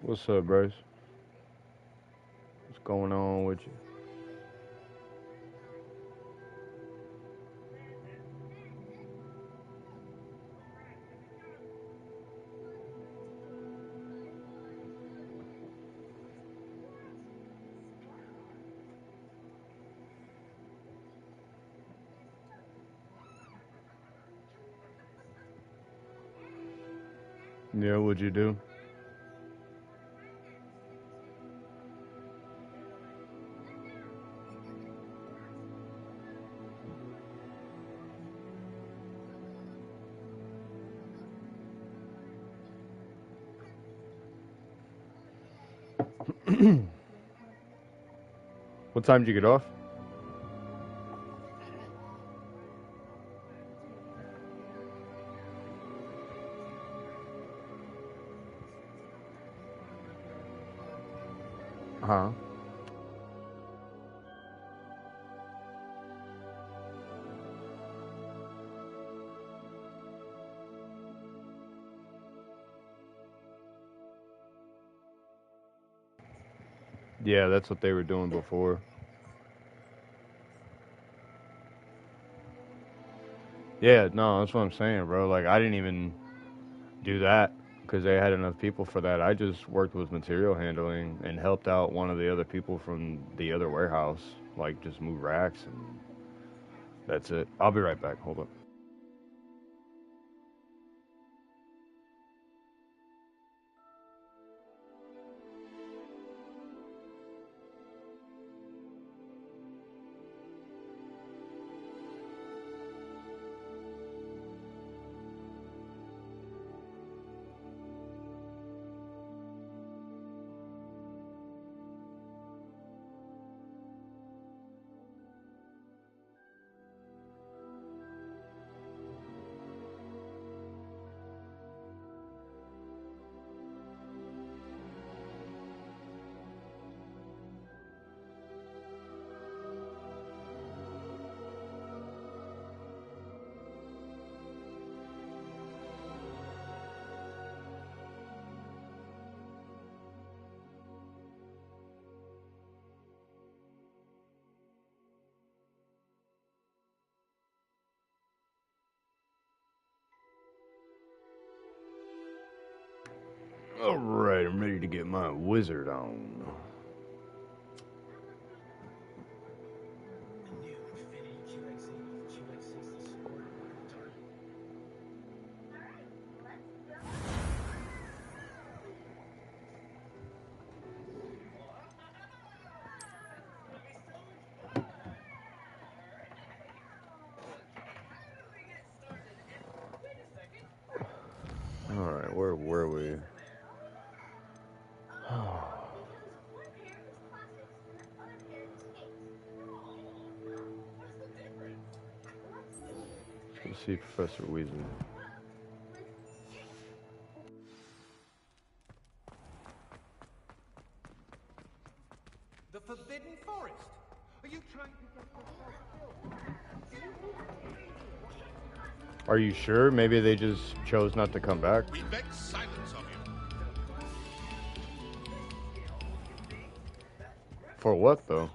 What's up, Bryce? What's going on with you? Yeah, what'd you do? What time did you get off? Huh? Yeah, that's what they were doing before. Yeah, no, that's what I'm saying, bro. Like, I didn't even do that because they had enough people for that. I just worked with material handling and helped out one of the other people from the other warehouse, like, just move racks, and that's it. I'll be right back. Hold up. All right, I'm ready to get my wizard on. All right, where were we? Let's see Professor Weasley. The Forbidden Forest. Are you trying to get Are you sure? Maybe they just chose not to come back. We beg silence of you. For what, though?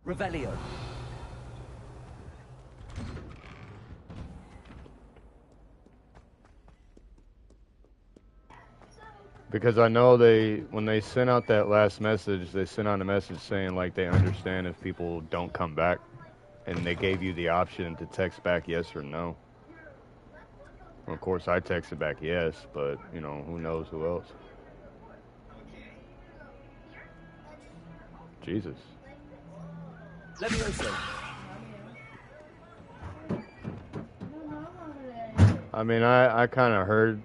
Revelio. Because I know when they sent out that last message, they sent out a message saying, like, they understand if people don't come back. And they gave you the option to text back yes or no. Of course, I texted back yes, but, you know, who knows who else. Jesus. Levioso. I mean, I kind of heard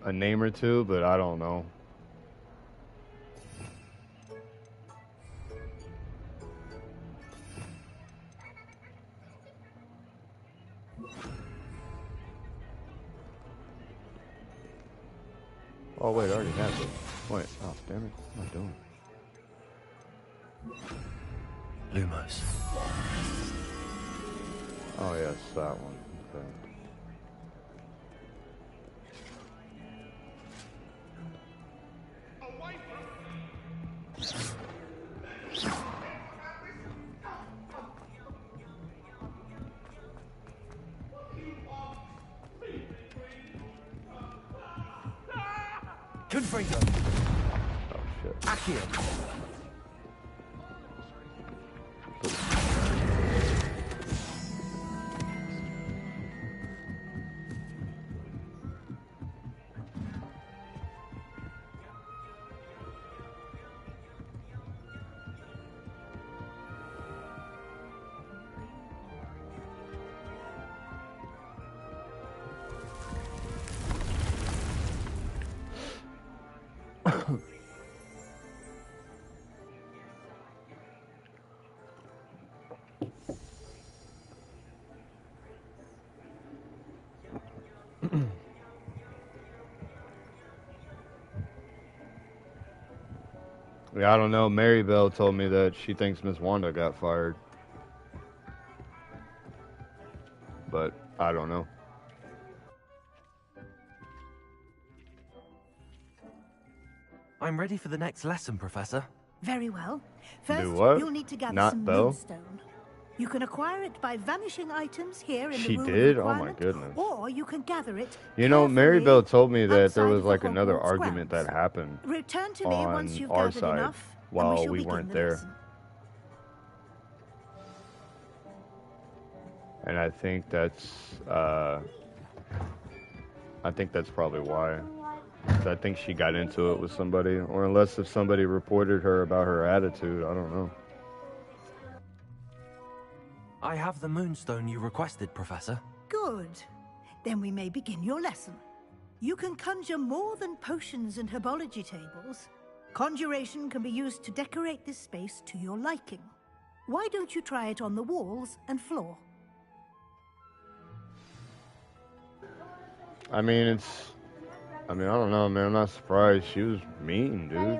a name or two, but I don't know. Oh, wait, I already have it. Wait, oh, damn it. What am I doing? Lumos. Oh yes, that one. Okay. Confringo. Oh shit. Accio. Yeah, I don't know. Mary Bell told me that she thinks Miss Wanda got fired, but I don't know. I'm ready for the next lesson, Professor. Very well. Do First, what? you'll need to gather Not some Bell? moonstone. You can acquire it by vanishing items here in She the room did? of Oh my requirement, goodness. or you can gather it. You know, Mary carefully Bell told me that there outside was of the like another Hogwarts argument grounds. that happened Return to me once on you've our gathered side enough, and while shall we begin weren't the there. lesson. And I think that's probably why. 'Cause I think she got into it with somebody, or unless if somebody reported her about her attitude, I don't know. I have the moonstone you requested, Professor. Good. Then we may begin your lesson. You can conjure more than potions and herbology tables. Conjuration can be used to decorate this space to your liking. Why don't you try it on the walls and floor? I mean, I don't know, man. I'm not surprised. She was mean, dude.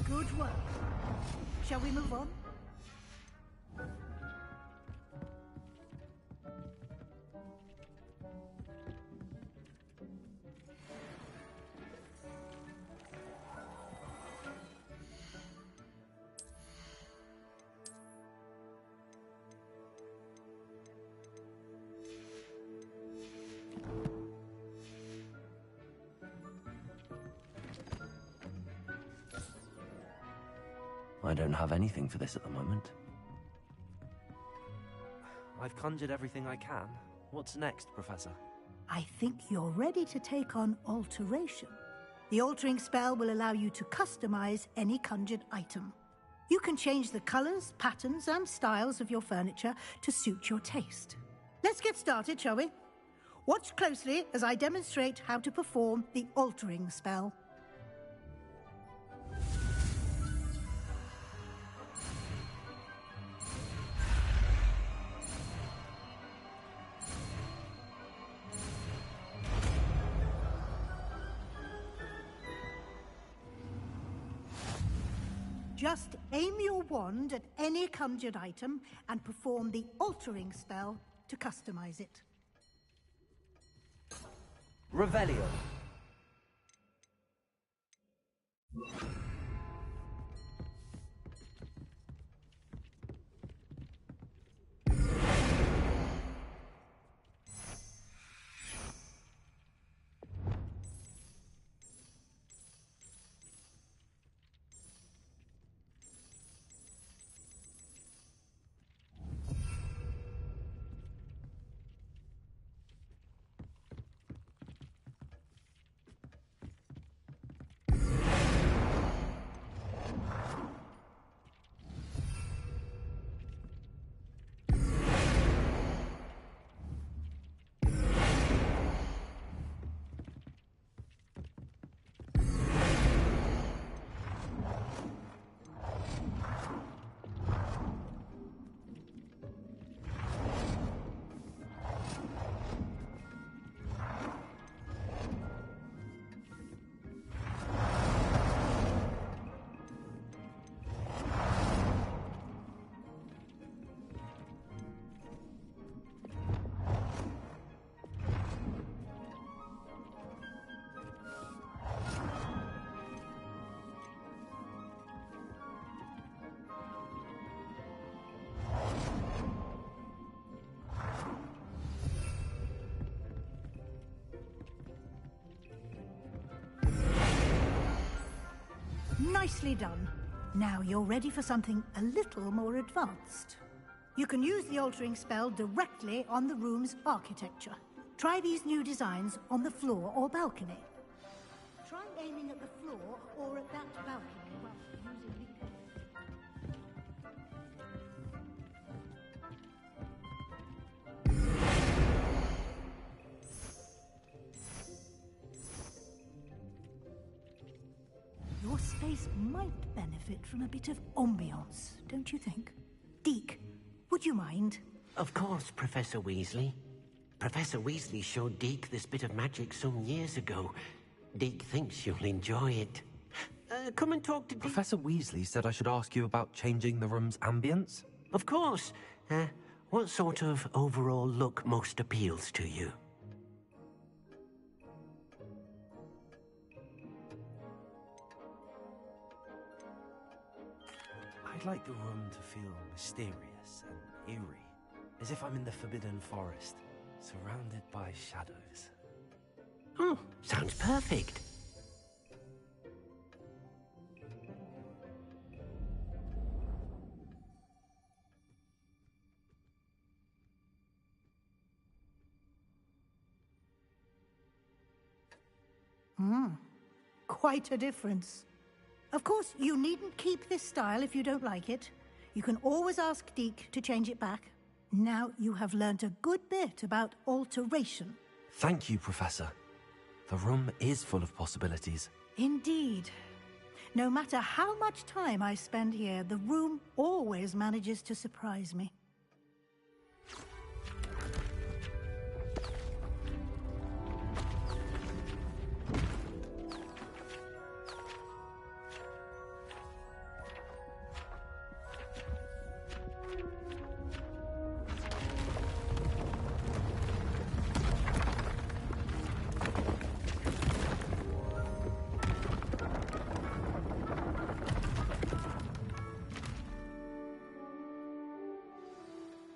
Good work. Shall we move on? I don't have anything for this at the moment. I've conjured everything I can. What's next, Professor? I think you're ready to take on alteration. The altering spell will allow you to customize any conjured item. You can change the colors, patterns, and styles of your furniture to suit your taste. Let's get started, shall we? Watch closely as I demonstrate how to perform the altering spell. Just aim your wand at any conjured item and perform the altering spell to customize it. Revelio. Nicely done. Now you're ready for something a little more advanced. You can use the altering spell directly on the room's architecture. Try these new designs on the floor or balcony. Try aiming at the floor or at that balcony while using the... Your space might benefit from a bit of ambiance, don't you think? Deke, would you mind? Of course, Professor Weasley. Professor Weasley showed Deke this bit of magic some years ago. Deke thinks you'll enjoy it. Come and talk to Deke. Professor Weasley said I should ask you about changing the room's ambience. Of course. What sort of overall look most appeals to you? I'd like the room to feel mysterious and eerie, as if I'm in the Forbidden Forest, surrounded by shadows. Oh, sounds perfect. Quite a difference. Of course, you needn't keep this style if you don't like it. You can always ask Deke to change it back. Now you have learnt a good bit about alteration. Thank you, Professor. The room is full of possibilities. Indeed. No matter how much time I spend here, the room always manages to surprise me.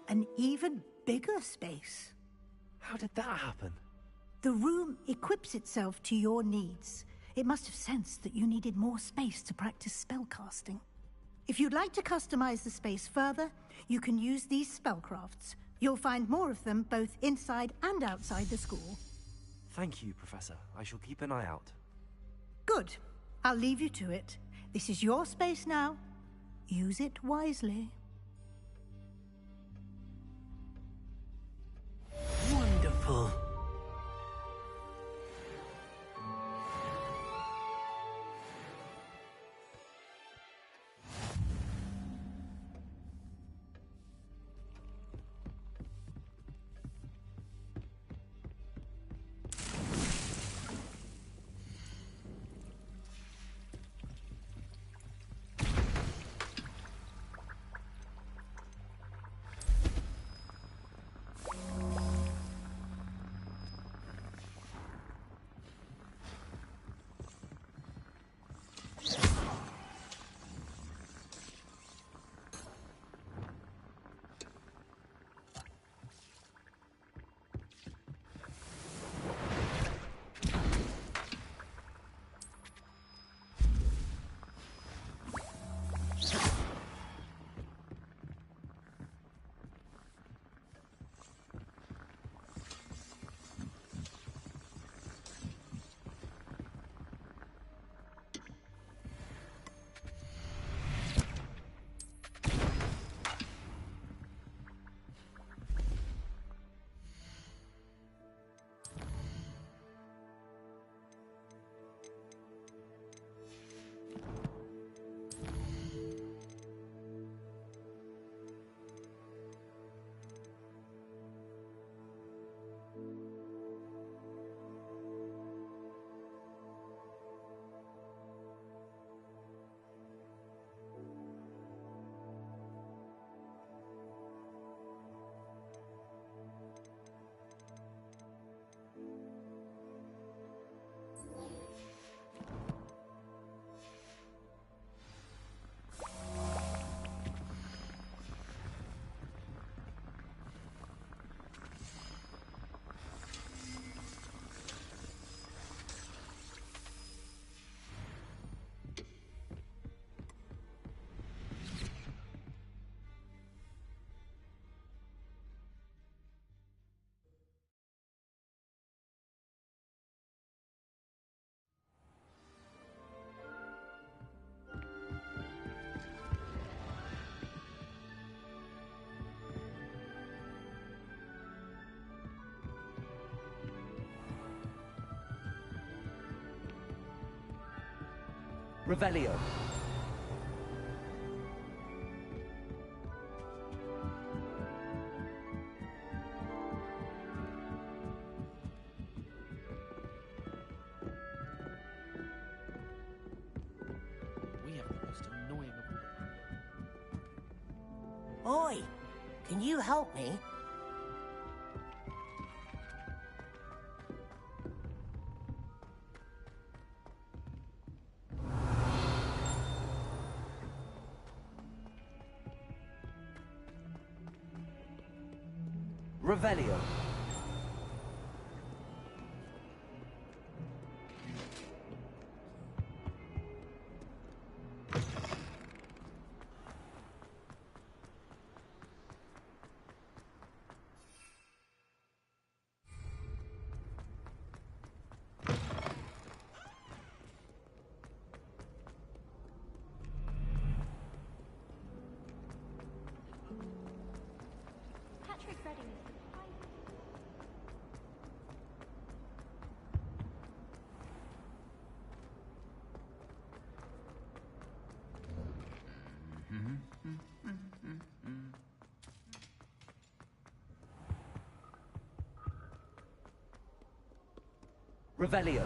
An even bigger space. How did that happen? The room equips itself to your needs. It must have sensed that you needed more space to practice spellcasting. If you'd like to customize the space further, you can use these spellcrafts. You'll find more of them both inside and outside the school. Thank you, Professor. I shall keep an eye out. Good. I'll leave you to it. This is your space now. Use it wisely. Wonderful. Revelio. We have the most annoying of... Oi, can you help me? Revelio. Patrick Redding is Revelio.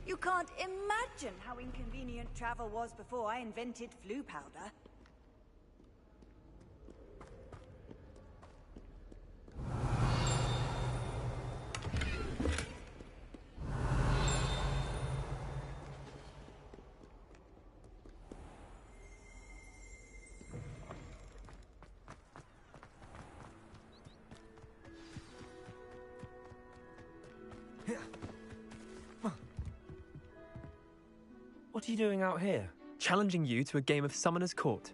You can't imagine how inconvenient travel was before I invented flu powder. What are you doing out here? Challenging you to a game of Summoner's Court.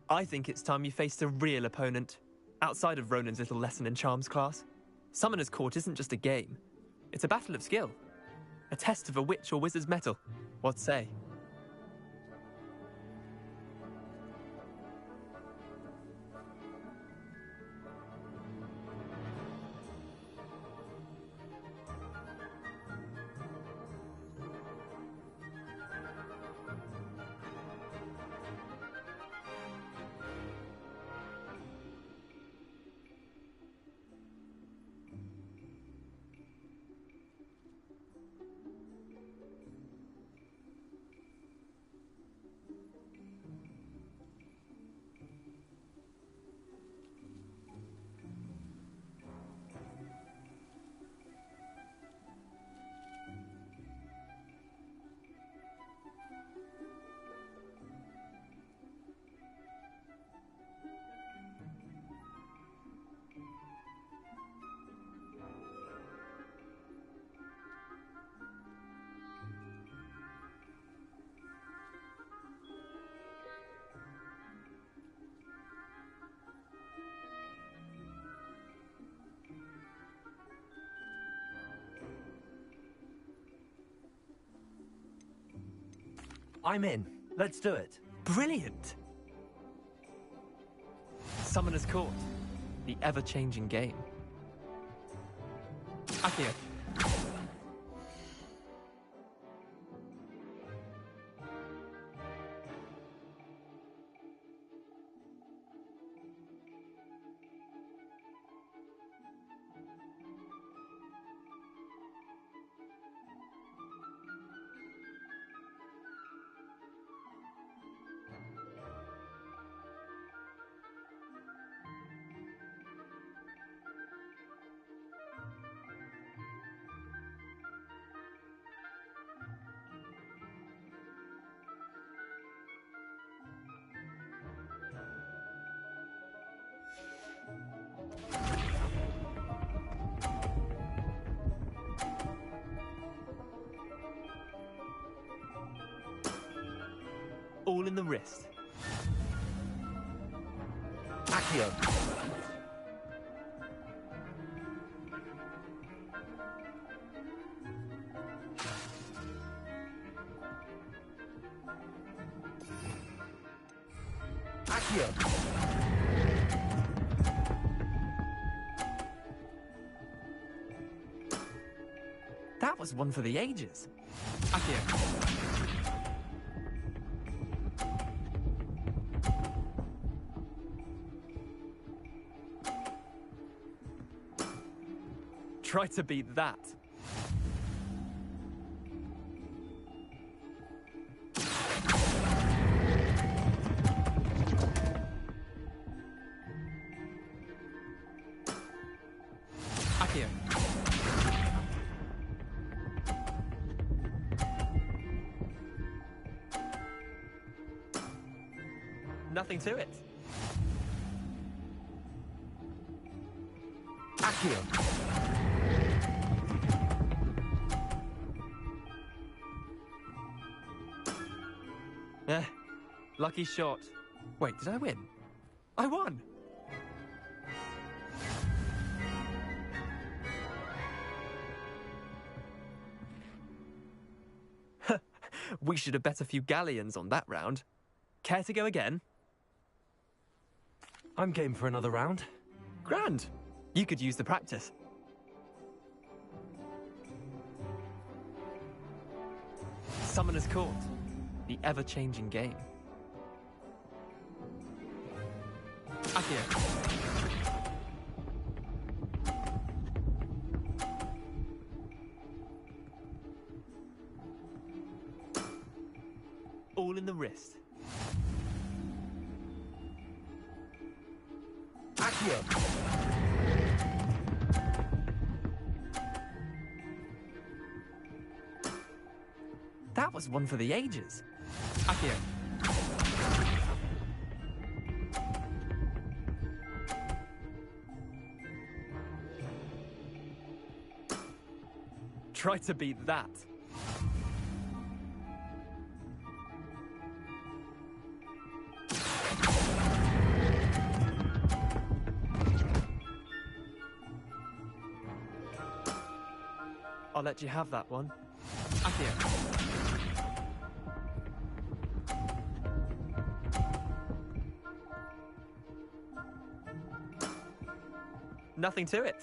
I think it's time you faced a real opponent, outside of Ronan's little lesson in charms class. Summoner's Court isn't just a game. It's a battle of skill. A test of a witch or wizard's mettle. What say? I'm in. Let's do it. Brilliant! Summoner's Court. The ever-changing game. Akio. All in the wrist. Accio. Accio. That was one for the ages. Akio. Try to beat that. Akio. Nothing to it. Accio. Lucky shot. Wait, did I win? I won! We should have bet a few galleons on that round. Care to go again? I'm game for another round. Grand! You could use the practice. Summoner's Court. The ever-changing game. Akio. All in the wrist. Accio. That was one for the ages. Akio. Try to beat that. I'll let you have that one. Accio. Nothing to it.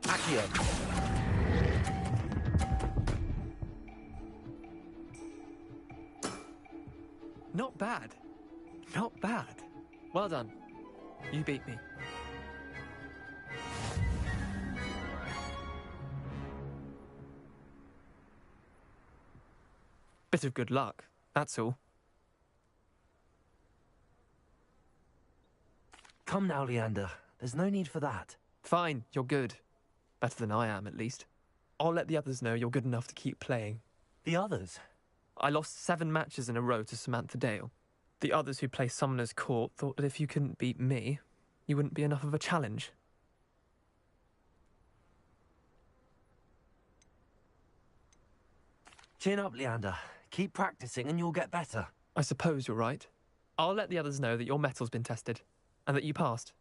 Accio. Not bad. Not bad. Well done. You beat me. Bit of good luck, that's all. Come now, Leander. There's no need for that. Fine, you're good. Better than I am, at least. I'll let the others know you're good enough to keep playing. The others? I lost 7 matches in a row to Samantha Dale. The others who play Summoner's Court thought that if you couldn't beat me, you wouldn't be enough of a challenge. Chin up, Leander. Keep practicing and you'll get better. I suppose you're right. I'll let the others know that your metal's been tested, and that you passed.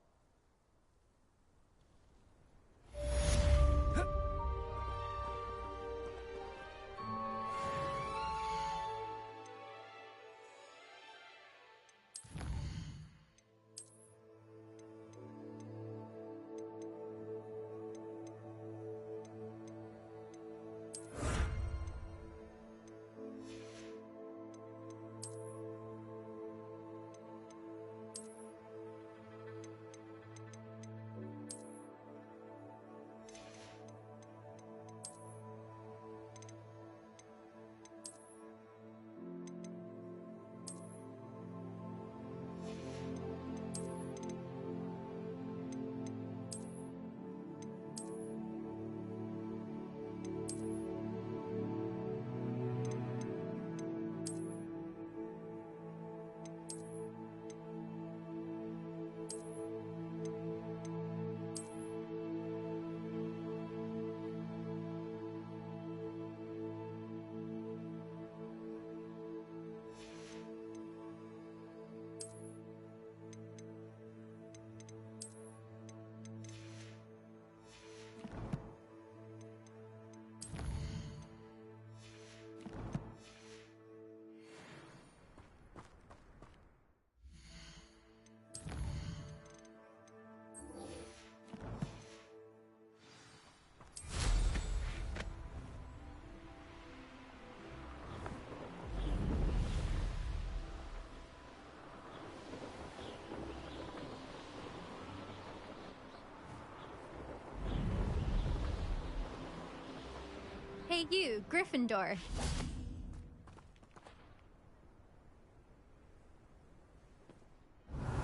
Hey you, Gryffindor.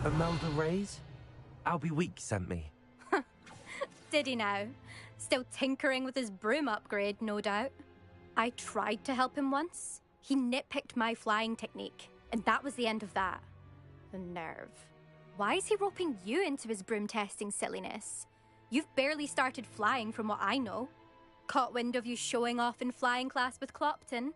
Imelda Reyes? Albie Week sent me. Did he now? Still tinkering with his broom upgrade, no doubt. I tried to help him once. He nitpicked my flying technique, and that was the end of that. The nerve. Why is he roping you into his broom testing silliness? You've barely started flying from what I know. Caught wind of you showing off in flying class with Clopton.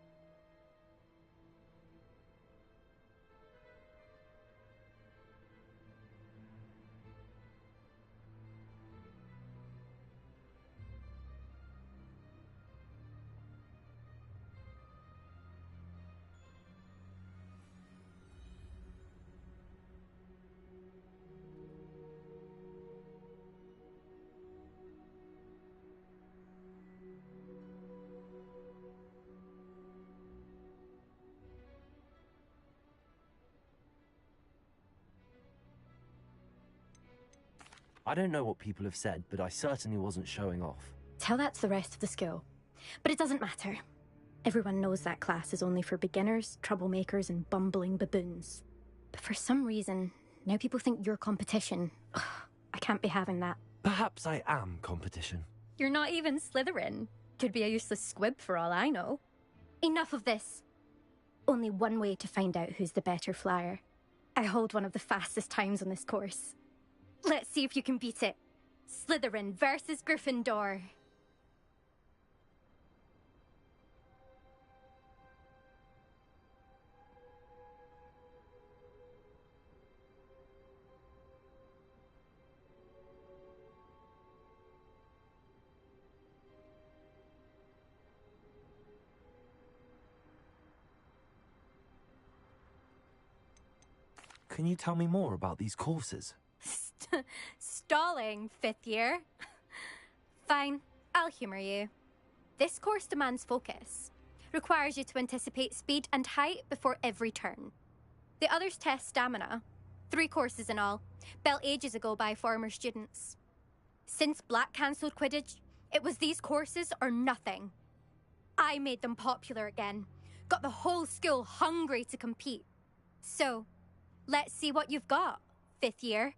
I don't know what people have said, but I certainly wasn't showing off. Tell that to the rest of the school. But it doesn't matter. Everyone knows that class is only for beginners, troublemakers, and bumbling baboons. But for some reason, now people think you're competition. Ugh, I can't be having that. Perhaps I am competition. You're not even Slytherin. Could be a useless squib for all I know. Enough of this. Only one way to find out who's the better flyer. I hold one of the fastest times on this course. Let's see if you can beat it. Slytherin versus Gryffindor. Can you tell me more about these courses? Stalling, 5th year. Fine, I'll humour you. This course demands focus. Requires you to anticipate speed and height before every turn. The others test stamina. 3 courses in all, built ages ago by former students. Since Black cancelled Quidditch, it was these courses or nothing. I made them popular again. Got the whole school hungry to compete. So, let's see what you've got, 5th year.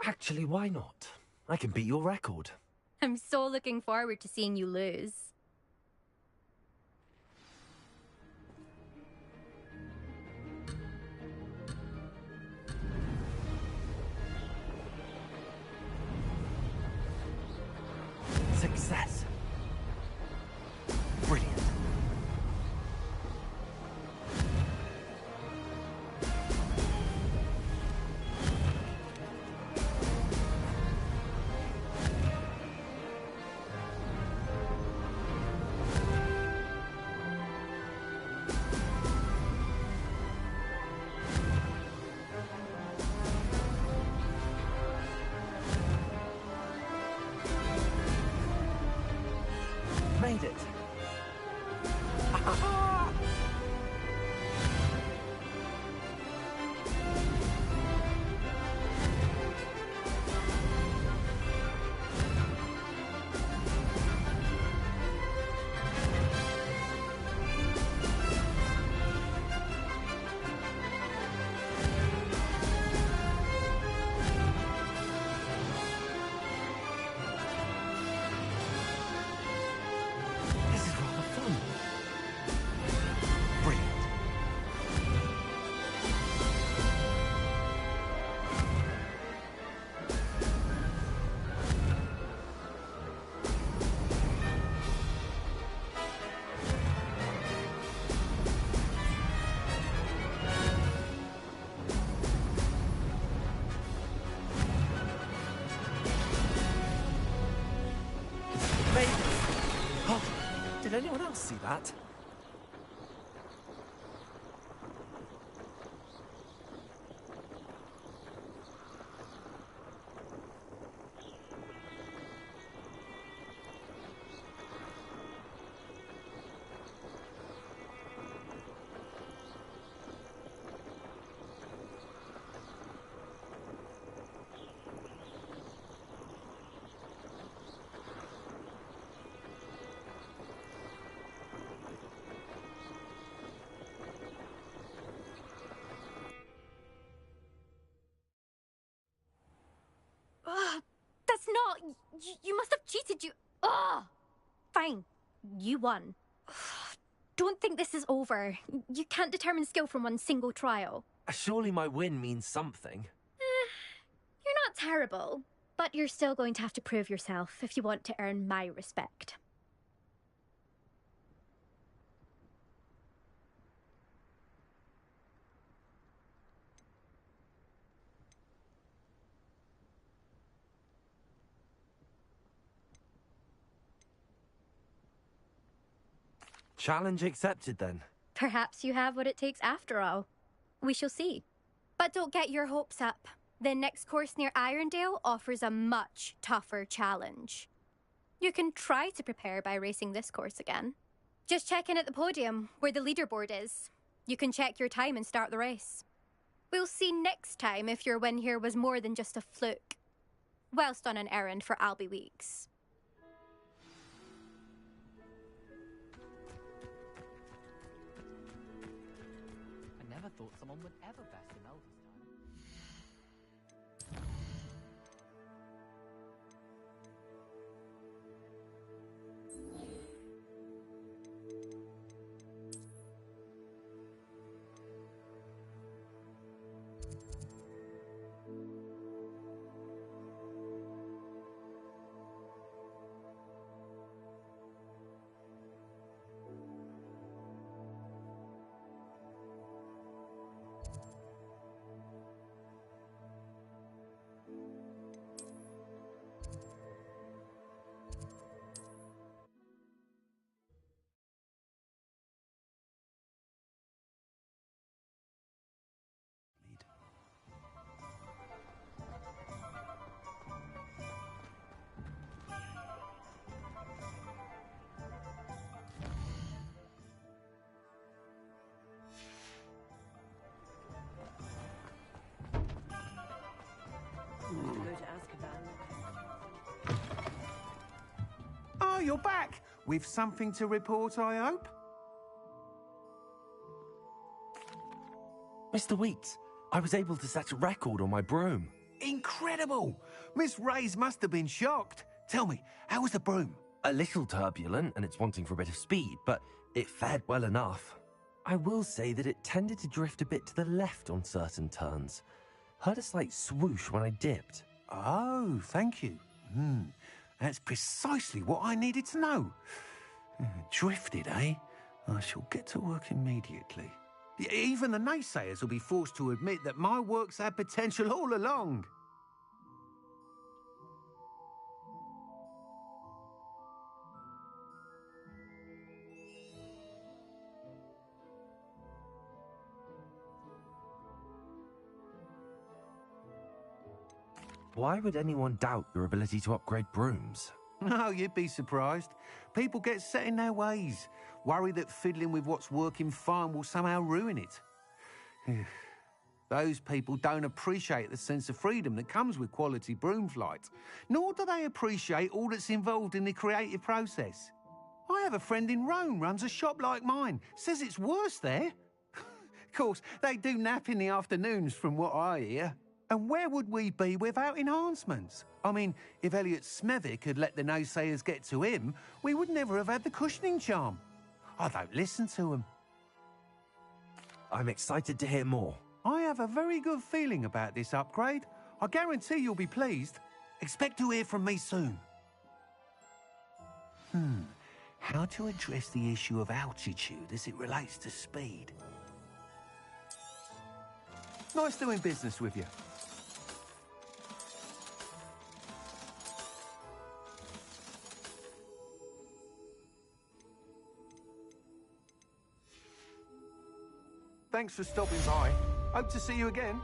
Actually, why not? I can beat your record. I'm so looking forward to seeing you lose. Success. Brilliant. Made it. This is rather fun. Brilliant. Made it. Oh, did anyone else see that? Ugh, that's not... You must have cheated, you... Ugh! Fine. You won. Don't think this is over. You can't determine skill from one single trial. Surely my win means something. You're not terrible, but you're still going to have to prove yourself if you want to earn my respect. Challenge accepted then. Perhaps you have what it takes after all. We shall see. But don't get your hopes up. The next course near Irondale offers a much tougher challenge. You can try to prepare by racing this course again. Just check in at the podium, where the leaderboard is. You can check your time and start the race. We'll see next time if your win here was more than just a fluke, whilst on an errand for Albie Weeks. I never thought someone would ever best in Elder's time. Oh, you're back! With something to report, I hope? Mr. Weeks, I was able to set a record on my broom. Incredible! Miss Reyes must have been shocked. Tell me, how was the broom? A little turbulent and it's wanting for a bit of speed, but it fared well enough. I will say that it tended to drift a bit to the left on certain turns. Heard a slight swoosh when I dipped. Oh, thank you. That's precisely what I needed to know. Drifted, eh? I shall get to work immediately. Even the naysayers will be forced to admit that my work's had potential all along. Why would anyone doubt your ability to upgrade brooms? No, you'd be surprised. People get set in their ways, worry that fiddling with what's working fine will somehow ruin it. Those people don't appreciate the sense of freedom that comes with quality broom flight, nor do they appreciate all that's involved in the creative process. I have a friend in Rome runs a shop like mine, says it's worse there. Of course, they do nap in the afternoons from what I hear. And where would we be without enhancements? I mean, if Elliot Smethwick had let the naysayers get to him, we would never have had the cushioning charm. I don't listen to them. I'm excited to hear more. I have a very good feeling about this upgrade. I guarantee you'll be pleased. Expect to hear from me soon. How to address the issue of altitude as it relates to speed? Nice doing business with you. Thanks for stopping by. Hope to see you again.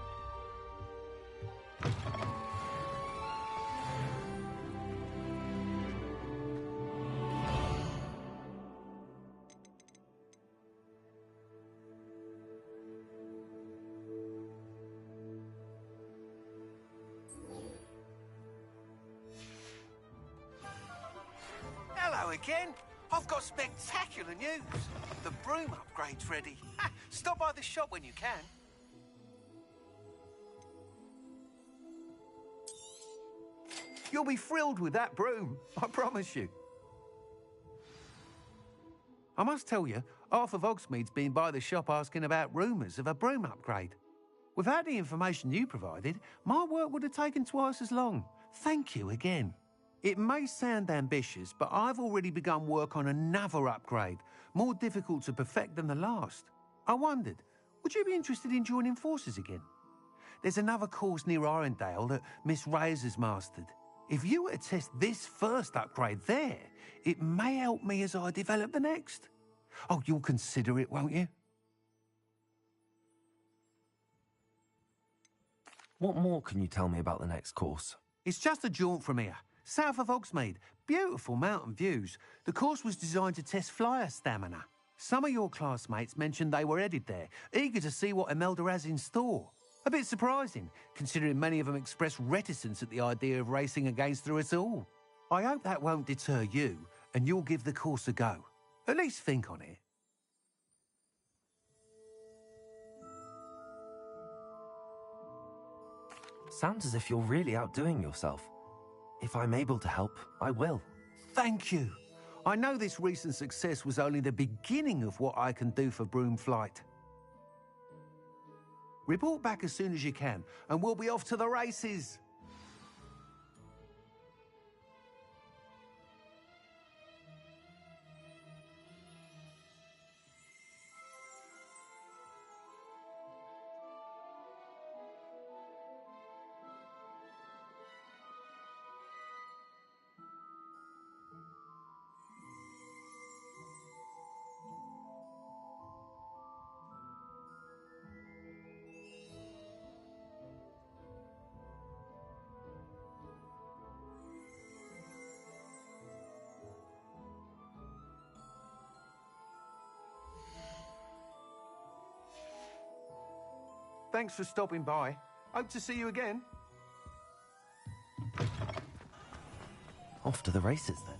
Hello again. I've got spectacular news. The broom upgrade's ready. Stop by the shop when you can. You'll be thrilled with that broom, I promise you. I must tell you, half of Hogsmeade's been by the shop asking about rumours of a broom upgrade. Without the information you provided, my work would have taken twice as long. Thank you again. It may sound ambitious, but I've already begun work on another upgrade, more difficult to perfect than the last. I wondered, would you be interested in joining forces again? There's another course near Irondale that Miss Reyes has mastered. If you were to test this first upgrade there, it may help me as I develop the next. Oh, you'll consider it, won't you? What more can you tell me about the next course? It's just a jaunt from here, south of Hogsmeade. Beautiful mountain views. The course was designed to test flyer stamina. Some of your classmates mentioned they were headed there, eager to see what Imelda has in store. A bit surprising, considering many of them expressed reticence at the idea of racing against her at all. I hope that won't deter you, and you'll give the course a go. At least think on it. Sounds as if you're really outdoing yourself. If I'm able to help, I will. Thank you. I know this recent success was only the beginning of what I can do for Broomflight. Report back as soon as you can, and we'll be off to the races. Thanks for stopping by. Hope to see you again. Off to the races, then.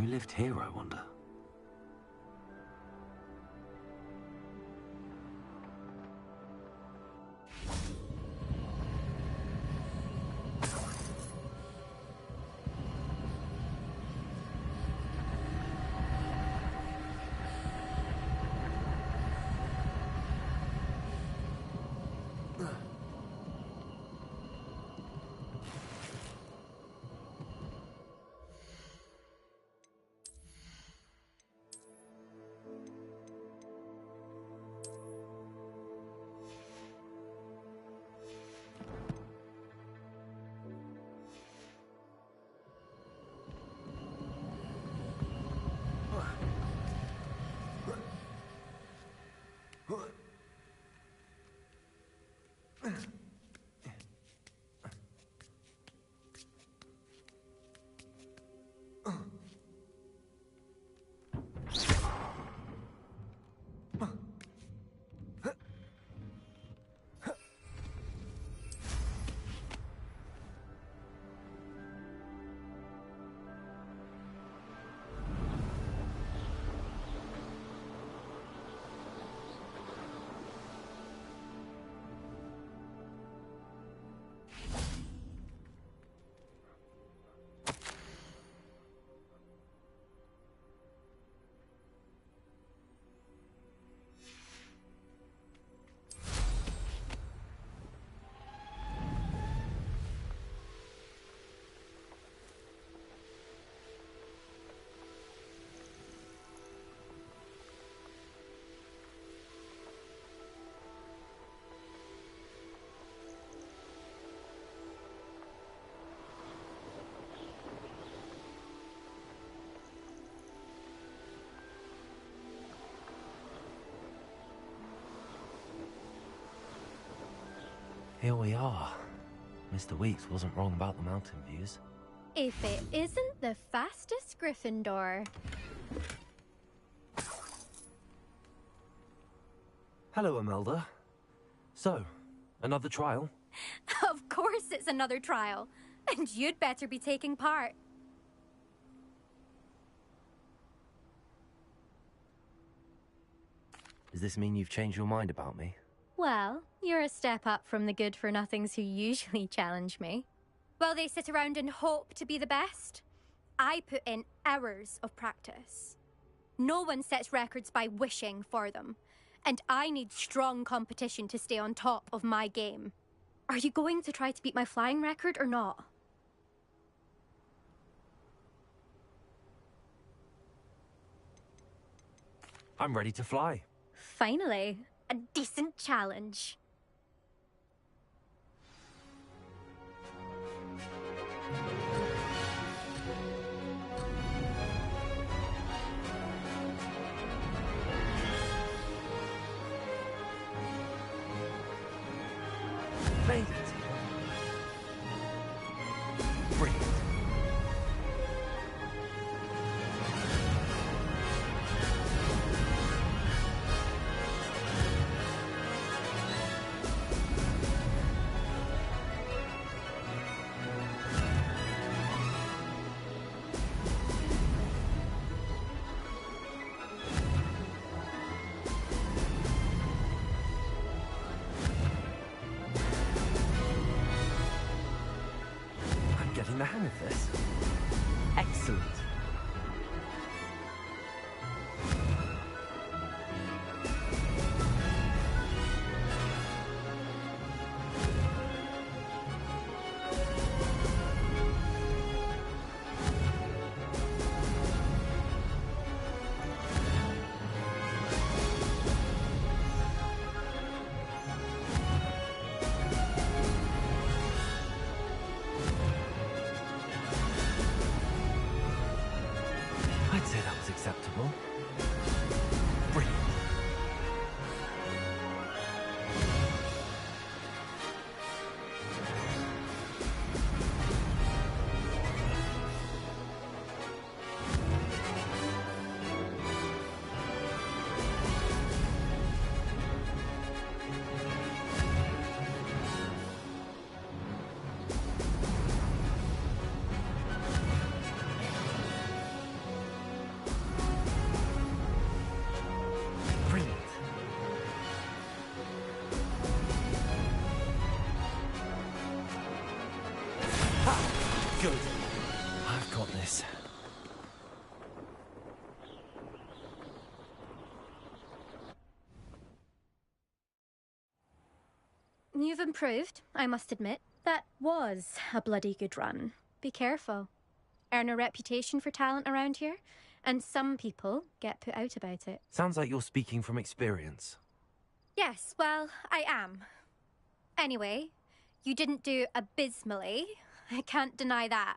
Who lived here, I wonder? Here we are. Mr. Weeks wasn't wrong about the mountain views. If it isn't the fastest Gryffindor. Hello, Imelda. So, another trial? Of course it's another trial. And you'd better be taking part. Does this mean you've changed your mind about me? Well, you're a step up from the good-for-nothings who usually challenge me. While they sit around and hope to be the best, I put in hours of practice. No one sets records by wishing for them, and I need strong competition to stay on top of my game. Are you going to try to beat my flying record or not? I'm ready to fly. Finally, a decent challenge. Made it. Brilliant. Getting the hang of this. Excellent. good. I've got this. You've improved, I must admit. That was a bloody good run. Be careful. Earn a reputation for talent around here, and some people get put out about it. Sounds like you're speaking from experience. Yes, well, I am. Anyway, you didn't do abysmally. I can't deny that.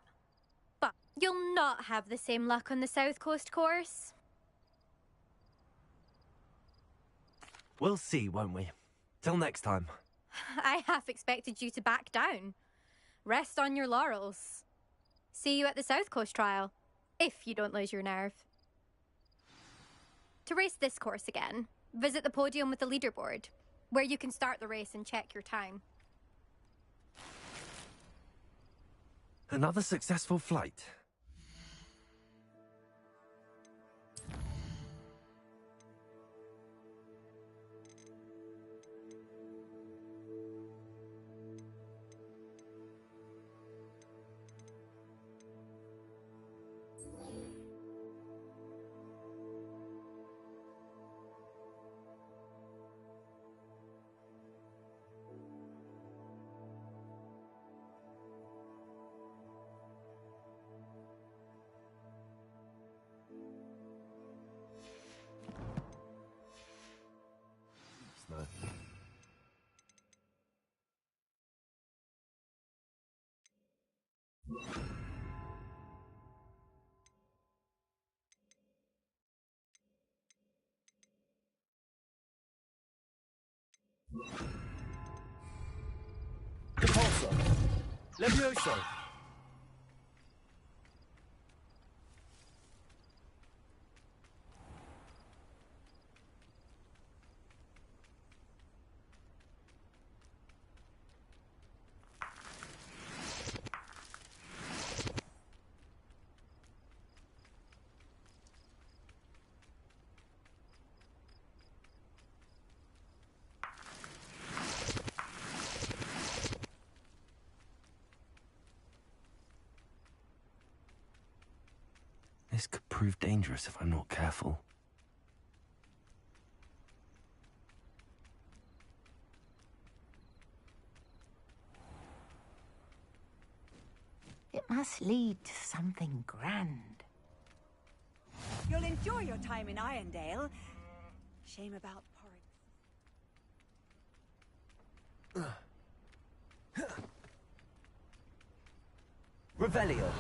But you'll not have the same luck on the South Coast course. We'll see, won't we? Till next time. I half expected you to back down. Rest on your laurels. See you at the South Coast trial, if you don't lose your nerve. To race this course again, visit the podium with the leaderboard, where you can start the race and check your time. Another successful flight. No. Repulsor. Levioso. This could prove dangerous if I'm not careful. It must lead to something grand. You'll enjoy your time in Irondale. Shame about Porrick. Revelio.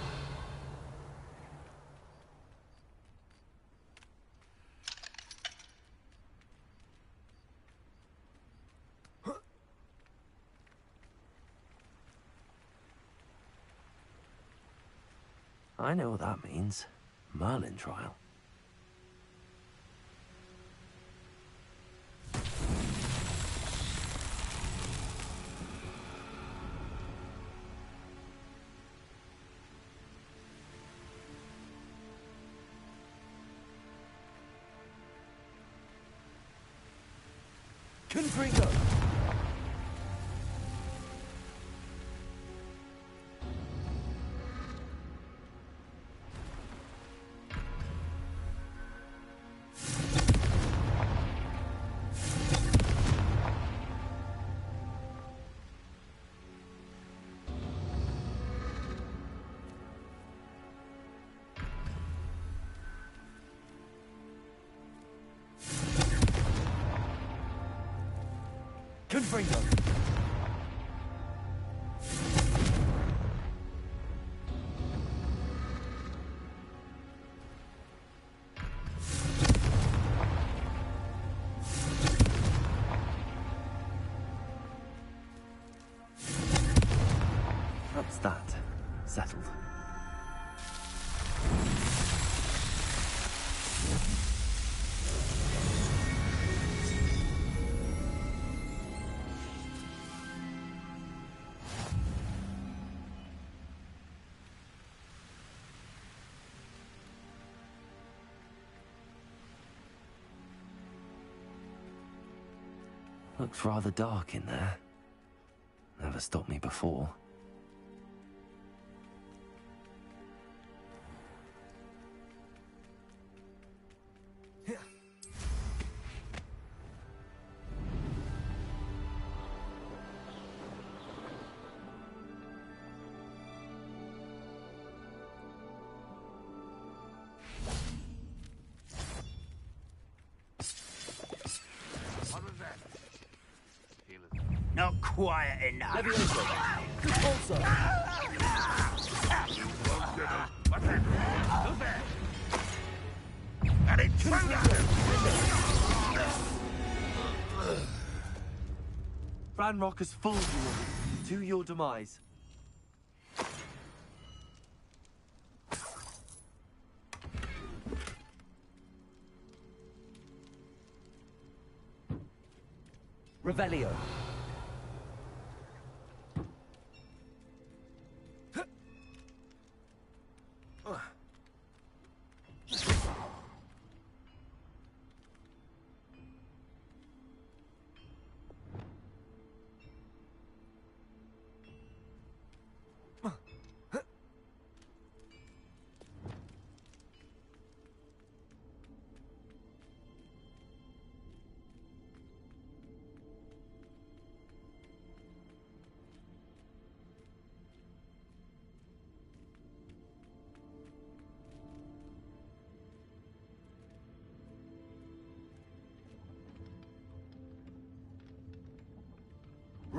I know what that means. Merlin trial. Confringo. Confringo. That's that. Settled. Looks rather dark in there. Never stopped me before. Not quiet enough. Levioso. Repulsor. What's that? Who's there? And it's Ranrock has fooled you all. To your demise. Revelio.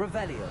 Revelio.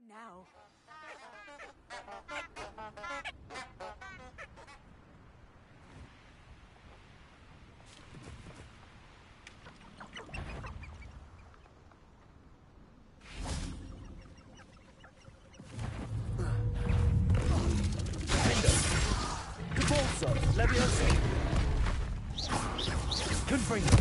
Now. Repulsor. Levioso. Confringo.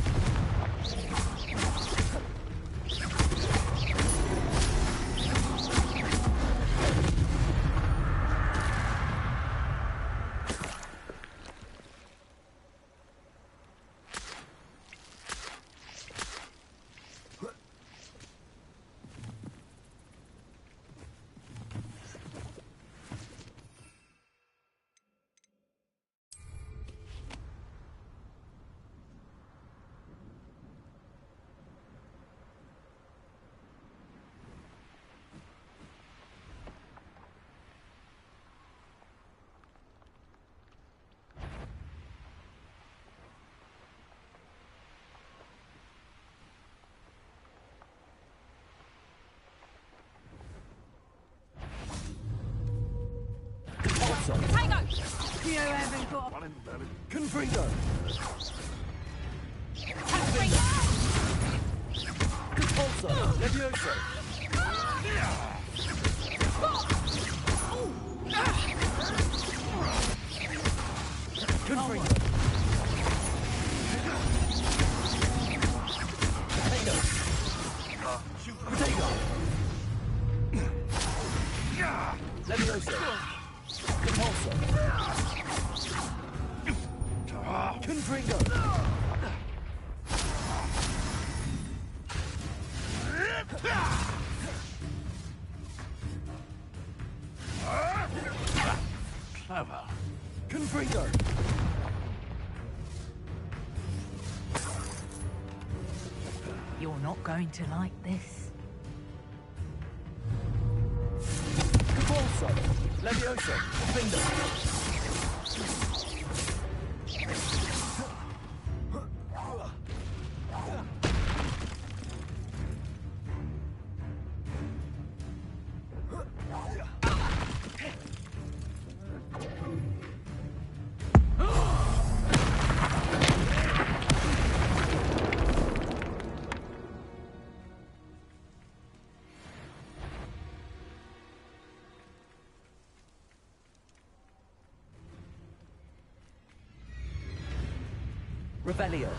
You haven't got... Confringo. Confringo! Repulsor! Levioso! Confringo! Potato! Levioso! Repulsor! Confringo! Clever. Confringo! You're not going to like this. Repulsor! Levioso! Finger! Revelio.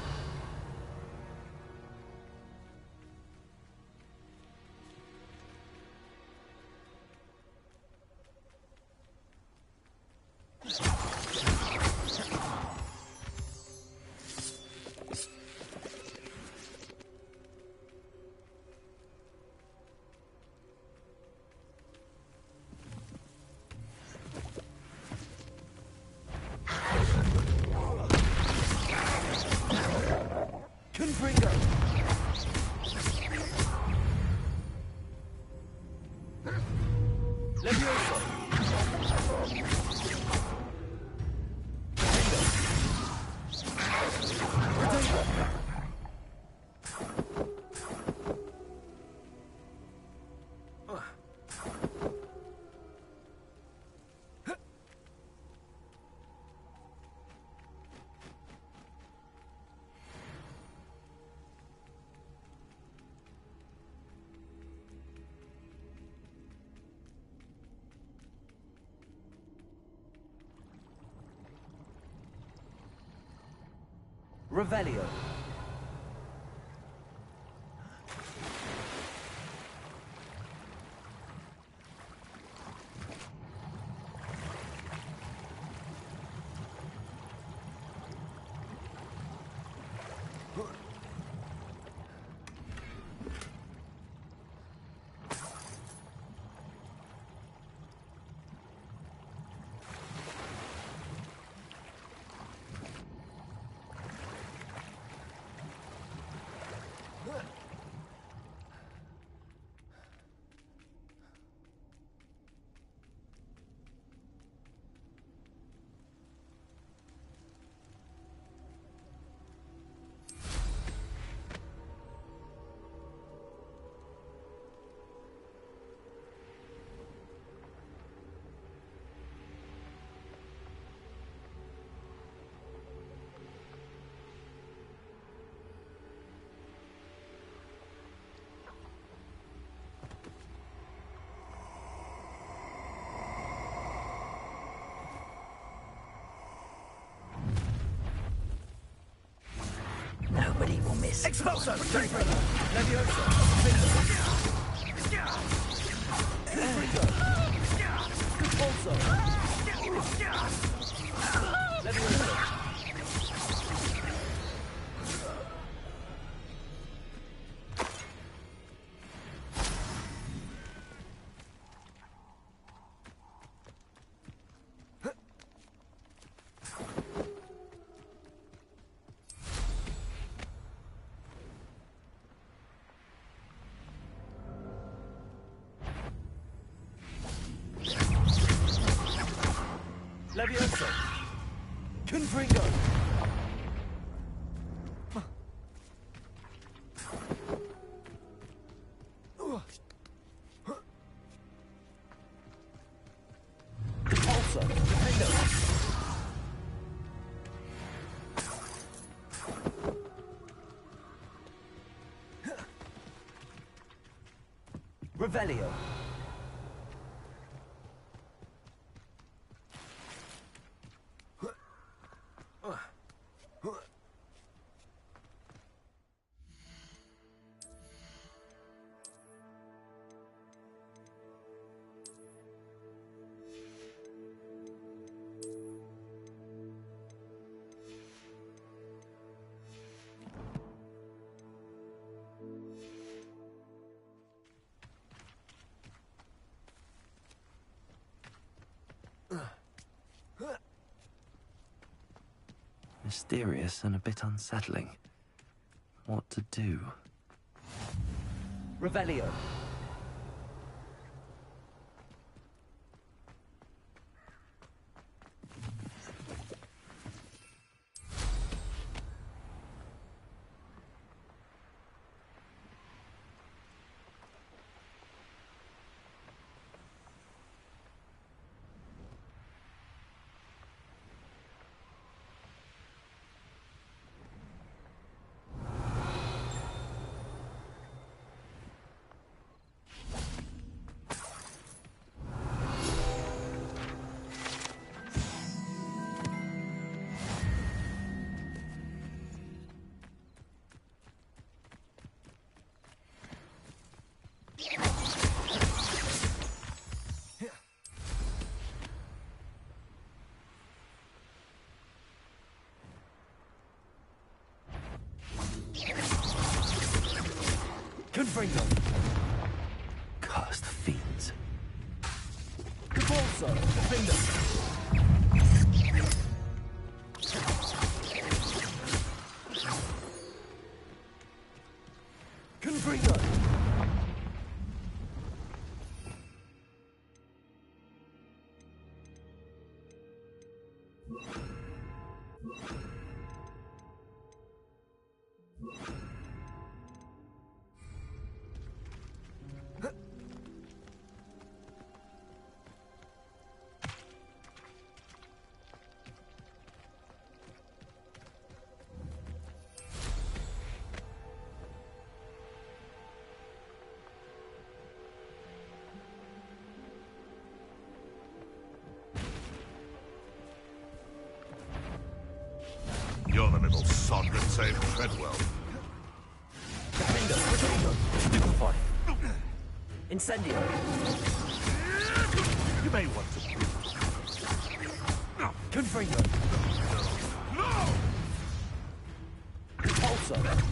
Confringo! Levioso! Revelio. Nobody will miss. Expulso! Levioso! Confringo! Repulsor! Levioso! Levioso! Confringo! Repulsor! Defendo! Revelio. Mysterious and a bit unsettling. What to do? Revelio. Confringo. Cursed fiends. Capulso. Defender. Confringo. You're the little sod that saved Treadwell. Defender. Retrigo. Stupefy. Incendio. You may want to... Confringo. Repulsor.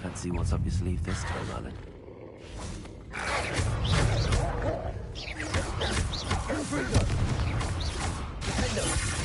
Let's see what's up your sleeve this time, Alan. Confringo. Defender.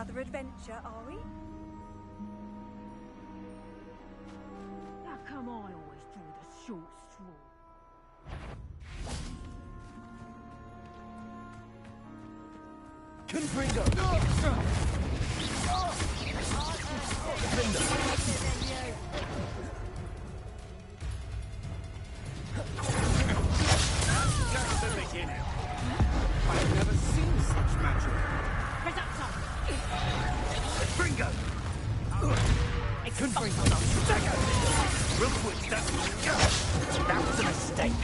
another adventure, are we? How come I always draw the short straw? Confringo! Just the beginning. I've never seen such magic. Confringo! Confringo! Dagger! Real quick, that was a mistake.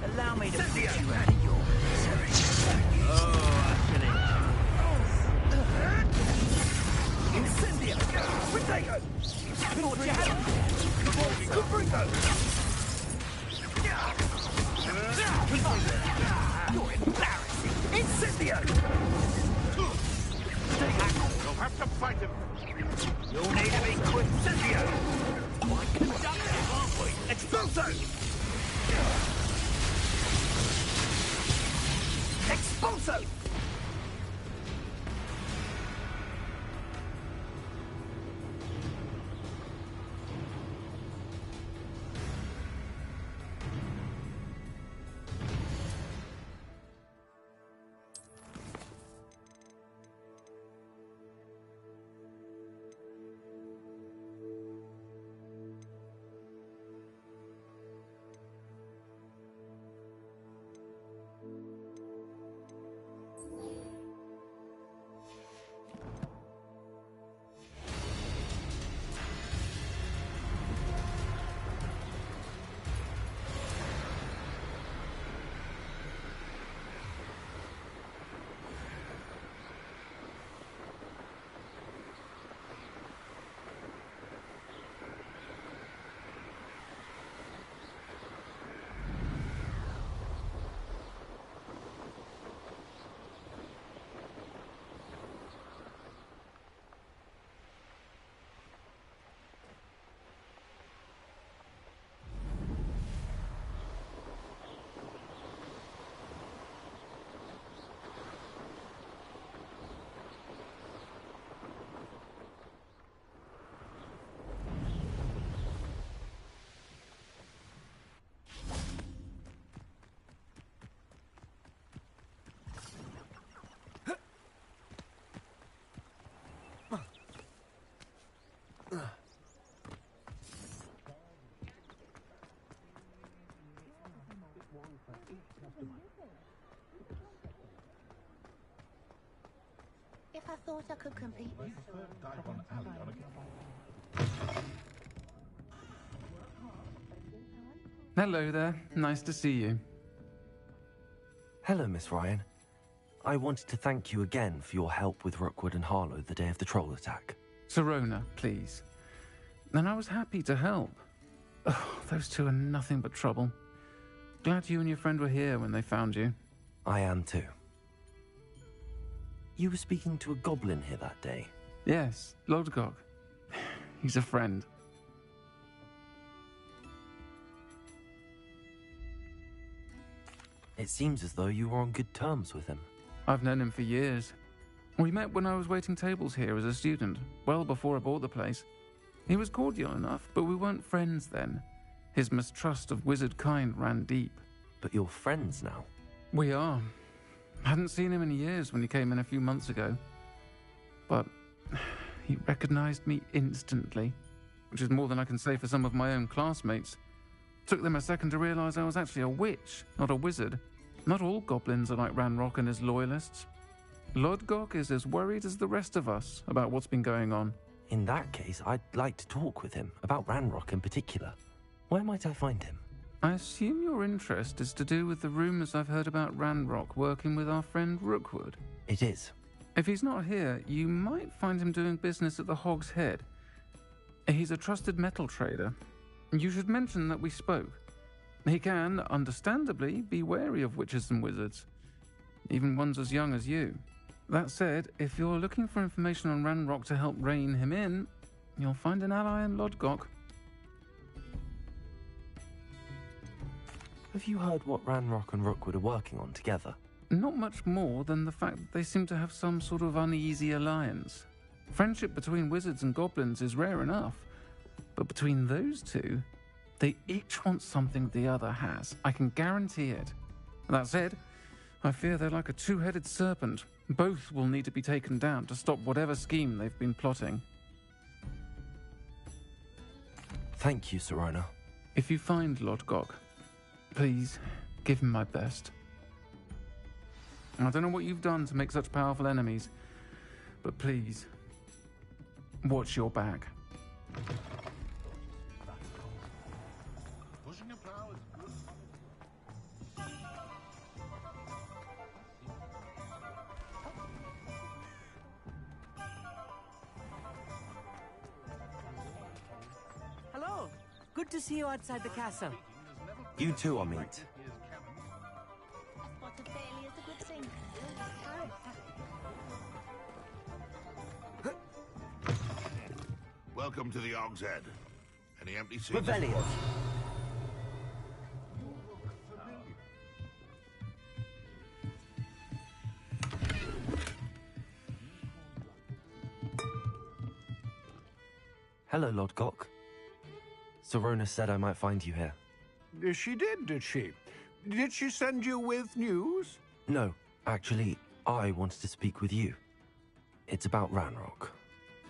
Allow me to put you out of your misery. Oh, Incendio! Potato! Thought you had him! Confringo! You're embarrassing! Incendio! You'll have to fight him. You'll need to be quick, Incendio! Quite conductive, aren't we? Expulso! Expulso! If I thought I could compete with Hello there. Nice to see you. Hello, Miss Ryan. I wanted to thank you again for your help with Rookwood and Harlow the day of the troll attack. Serona, please. And I was happy to help. Oh, those two are nothing but trouble. Glad you and your friend were here when they found you. I am too. You were speaking to a goblin here that day. Yes, Lodgok. He's a friend. It seems as though you were on good terms with him. I've known him for years. We met when I was waiting tables here as a student, well before I bought the place. He was cordial enough, but we weren't friends then. His mistrust of wizard kind ran deep. But you're friends now? We are. Hadn't seen him in years when he came in a few months ago. But he recognized me instantly, which is more than I can say for some of my own classmates. Took them a second to realize I was actually a witch, not a wizard. Not all goblins are like Ranrock and his loyalists. Lodgok is as worried as the rest of us about what's been going on. In that case, I'd like to talk with him, about Ranrock in particular. Where might I find him? I assume your interest is to do with the rumors I've heard about Ranrock working with our friend Rookwood. It is. If he's not here, you might find him doing business at the Hog's Head. He's a trusted metal trader. You should mention that we spoke. He can, understandably, be wary of witches and wizards, even ones as young as you. That said, if you're looking for information on Ranrock to help rein him in, you'll find an ally in Lodgok. Have you heard what Ranrock and Rookwood are working on together? Not much more than the fact that they seem to have some sort of uneasy alliance. Friendship between wizards and goblins is rare enough, but between those two, they each want something the other has. I can guarantee it. That said, I fear they're like a two-headed serpent. Both will need to be taken down to stop whatever scheme they've been plotting. Thank you, Serona. If you find Lord Gok, please give him my best. I don't know what you've done to make such powerful enemies, but please, watch your back. Hello. Good to see you outside the castle. You too, Amit. What a failure is a good thing. Welcome to the Og's Head. Any empty seats? Revelio. Hello, Lord Gok. Serona said I might find you here. She did she? Did she send you with news? No, actually, I wanted to speak with you. It's about Ranrock.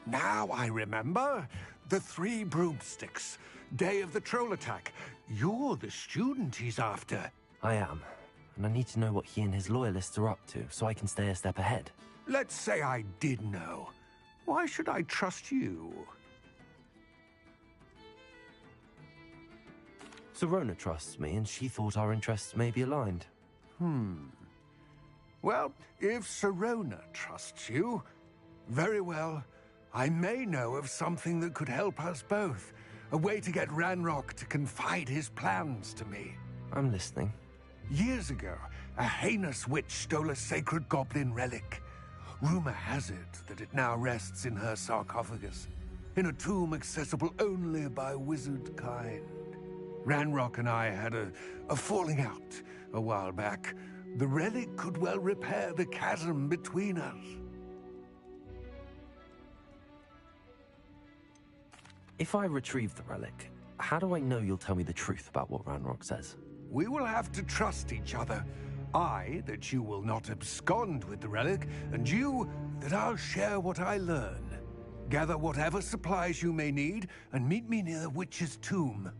Now I remember. The 3 broomsticks. Day of the troll attack. You're the student he's after. I am, and I need to know what he and his loyalists are up to so I can stay a step ahead. Let's say I did know. Why should I trust you? Serona trusts me, and she thought our interests may be aligned. Well, if Serona trusts you, very well. I may know of something that could help us both. A way to get Ranrock to confide his plans to me. I'm listening. Years ago, a heinous witch stole a sacred goblin relic. Rumor has it that it now rests in her sarcophagus, in a tomb accessible only by wizard kind. Ranrock and I had a falling out a while back. The relic could well repair the chasm between us. If I retrieve the relic, how do I know you'll tell me the truth about what Ranrock says? We will have to trust each other. I, that you will not abscond with the relic, and you, that I'll share what I learn. Gather whatever supplies you may need, and meet me near the witch's tomb.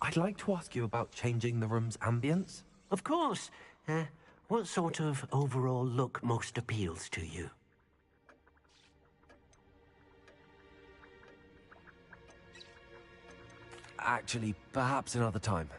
I'd like to ask you about changing the room's ambience. Of course. What sort of overall look most appeals to you? Actually, perhaps another time.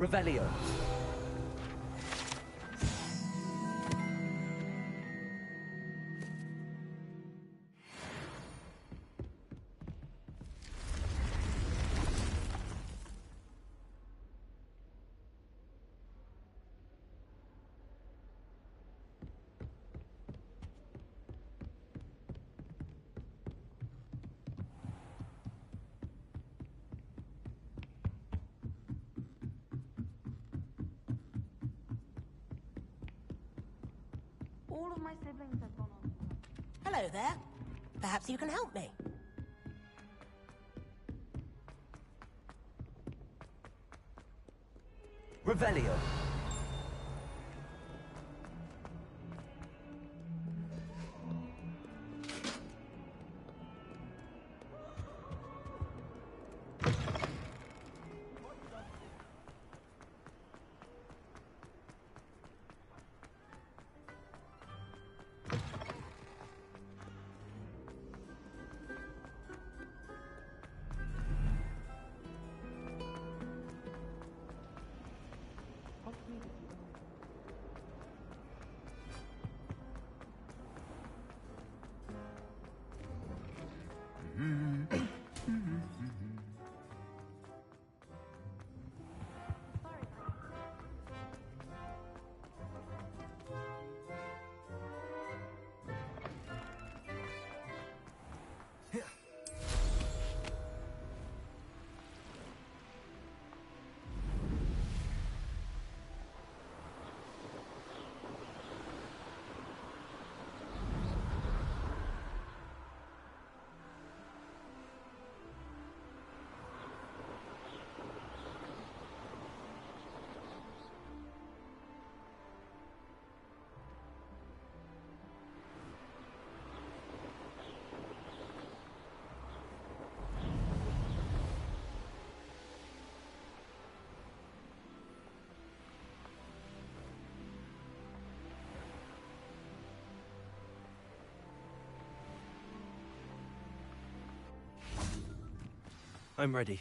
Revelio. All of my siblings have gone on. Hello there. Perhaps you can help me. Revelio. I'm ready.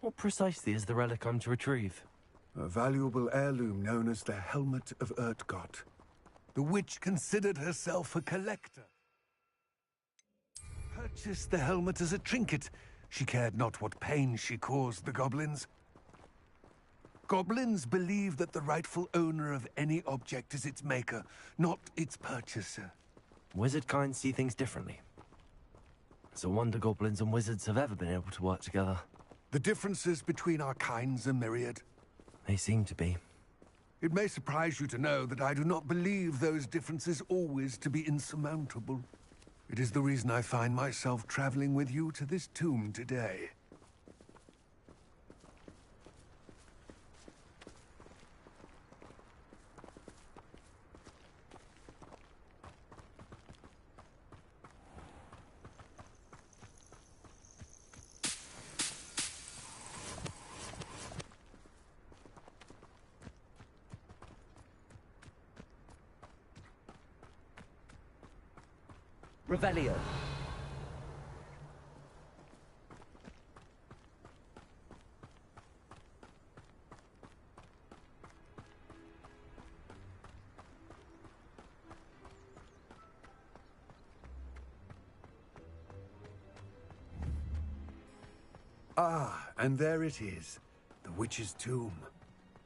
What precisely is the relic I'm to retrieve? A valuable heirloom known as the Helmet of Urtgott. The witch considered herself a collector. Purchased the helmet as a trinket. She cared not what pain she caused the goblins. Goblins believe that the rightful owner of any object is its maker, not its purchaser. Wizard kind see things differently. It's a wonder goblins and wizards have ever been able to work together. The differences between our kinds are myriad. They seem to be. It may surprise you to know that I do not believe those differences always to be insurmountable. It is the reason I find myself traveling with you to this tomb today. Revelio. Ah, and there it is. The witch's tomb.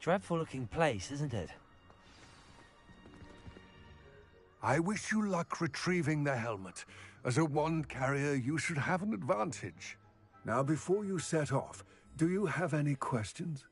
Dreadful looking place, isn't it? I wish you luck retrieving the helmet. As a wand carrier, you should have an advantage. Now, before you set off, do you have any questions?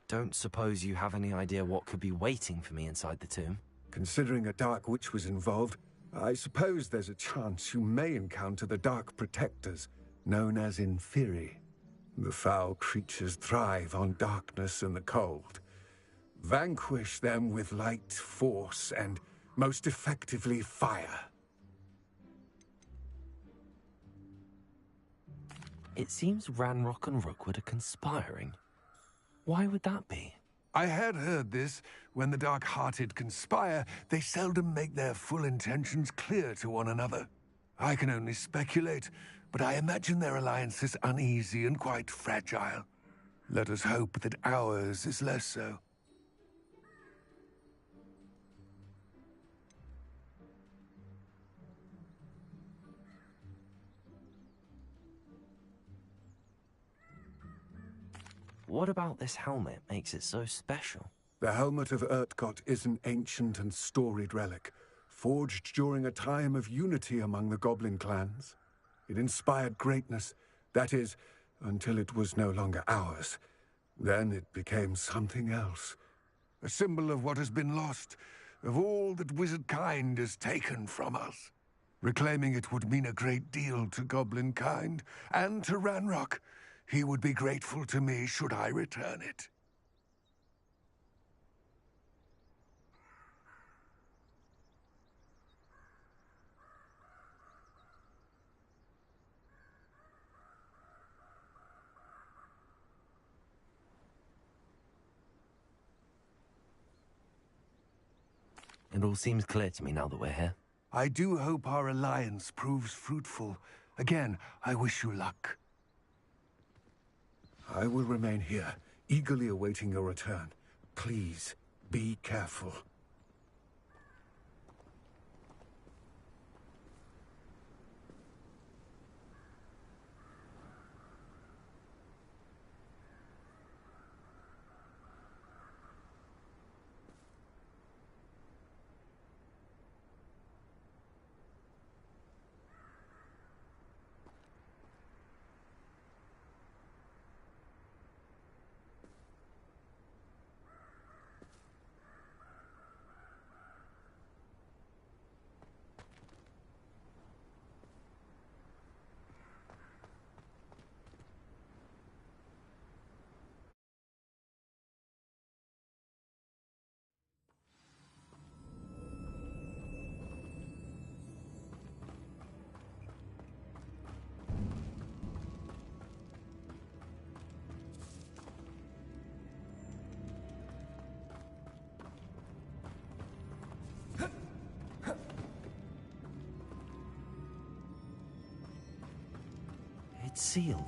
Don't suppose you have any idea what could be waiting for me inside the tomb? Considering a Dark Witch was involved, I suppose there's a chance you may encounter the Dark Protectors, known as Inferi. The foul creatures thrive on darkness and the cold. Vanquish them with light, force, and most effectively fire. It seems Ranrock and Rookwood are conspiring. Why would that be? I had heard this. When the dark-hearted conspire, they seldom make their full intentions clear to one another. I can only speculate, but I imagine their alliance is uneasy and quite fragile. Let us hope that ours is less so. What about this helmet makes it so special? The helmet of Urtkot is an ancient and storied relic, forged during a time of unity among the goblin clans. It inspired greatness, that is, until it was no longer ours. Then it became something else. A symbol of what has been lost, of all that wizard kind has taken from us. Reclaiming it would mean a great deal to goblin kind, and to Ranrock. He would be grateful to me should I return it. It all seems clear to me now that we're here. I do hope our alliance proves fruitful. Again, I wish you luck. I will remain here, eagerly awaiting your return. Please, be careful. It's sealed.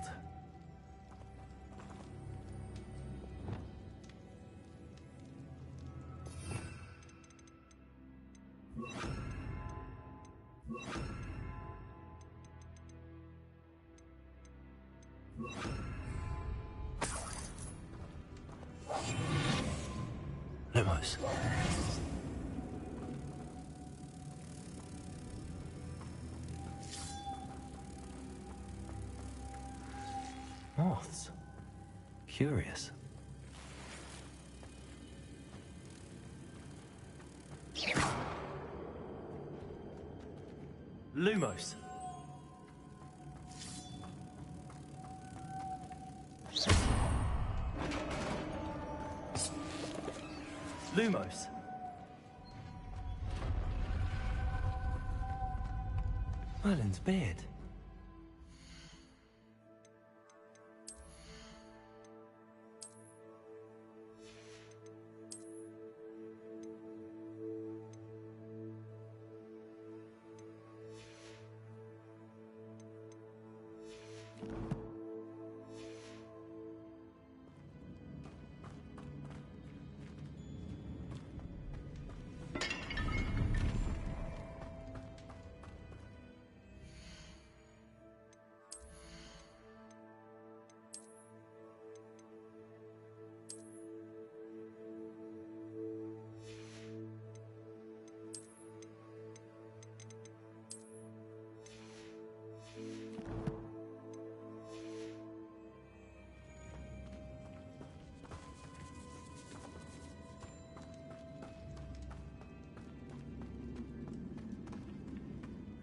Lumos. Moths. Curious. Lumos. Lumos. Merlin's beard.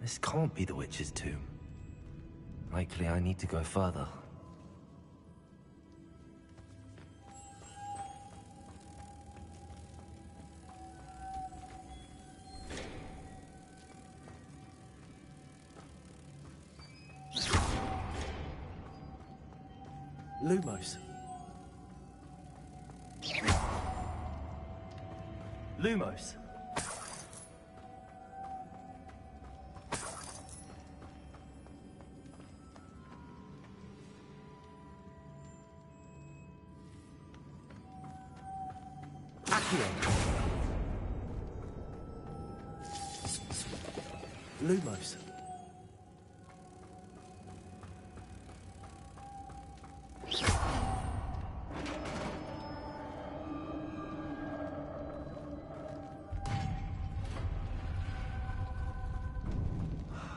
This can't be the witch's tomb. Likely I need to go further. Lumos. Lumos. Accio. Lumos.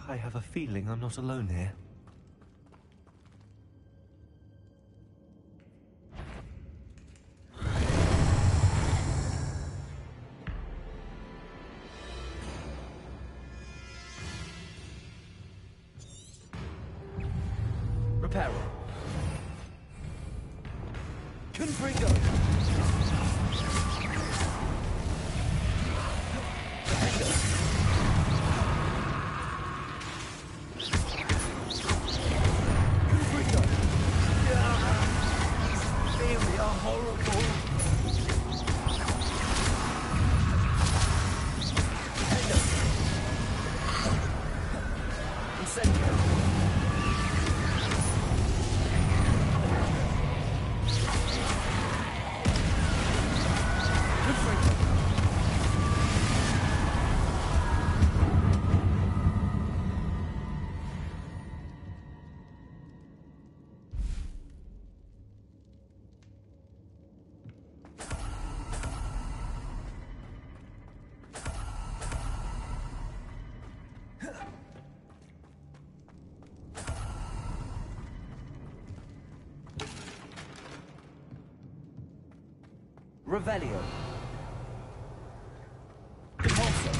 I have a feeling I'm not alone here. Reparo. Confringo. Revelio. Compulso.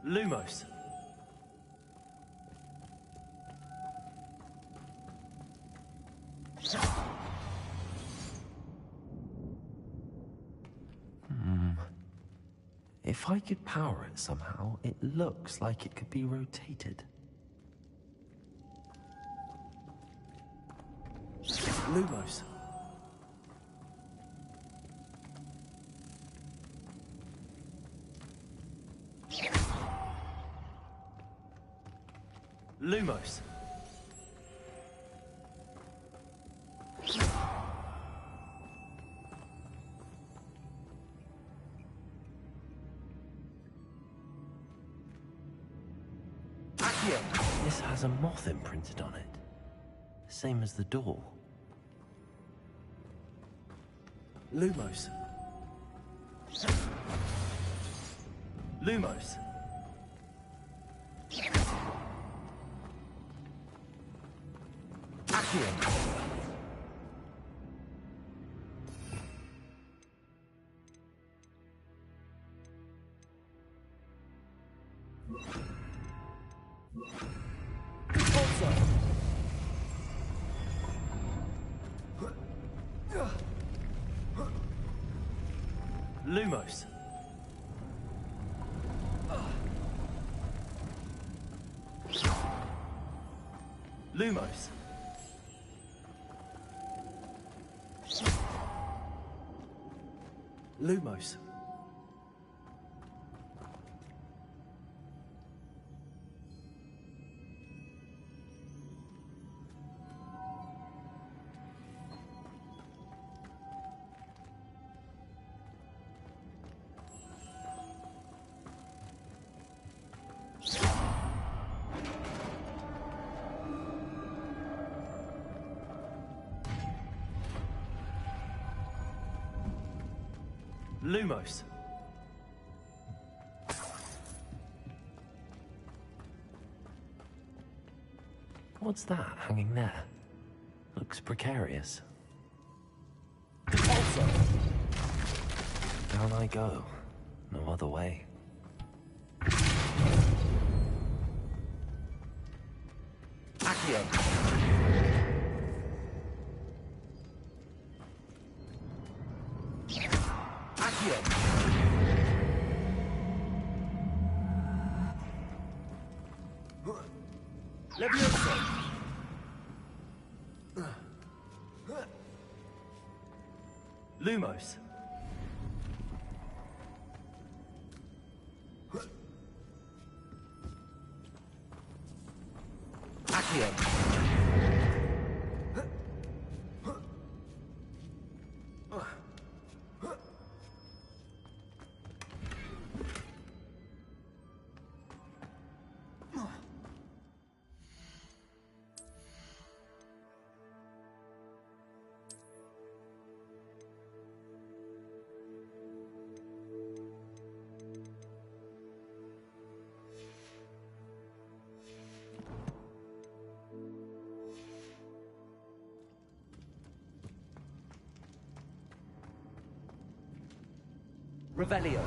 Lumos. If I could power it somehow, it looks like it could be rotated. Lumos. Lumos. Accio. This has a moth imprinted on it. Same as the door. Lumos. Lumos. Accio. Compulso. Lumos. Lumos. Lumos. Lumos. What's that hanging there? Looks precarious. Down I go. No other way. Accio. Accio. Levioso. Lumos. Accio. Revelio.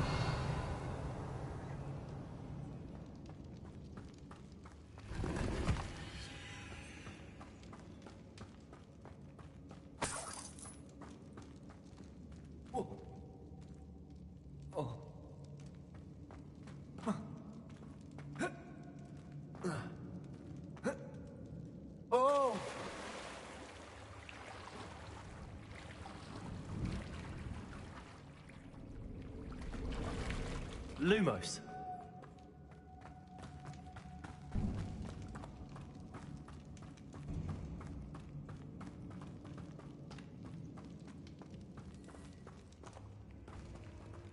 Lumos.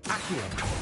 Accio.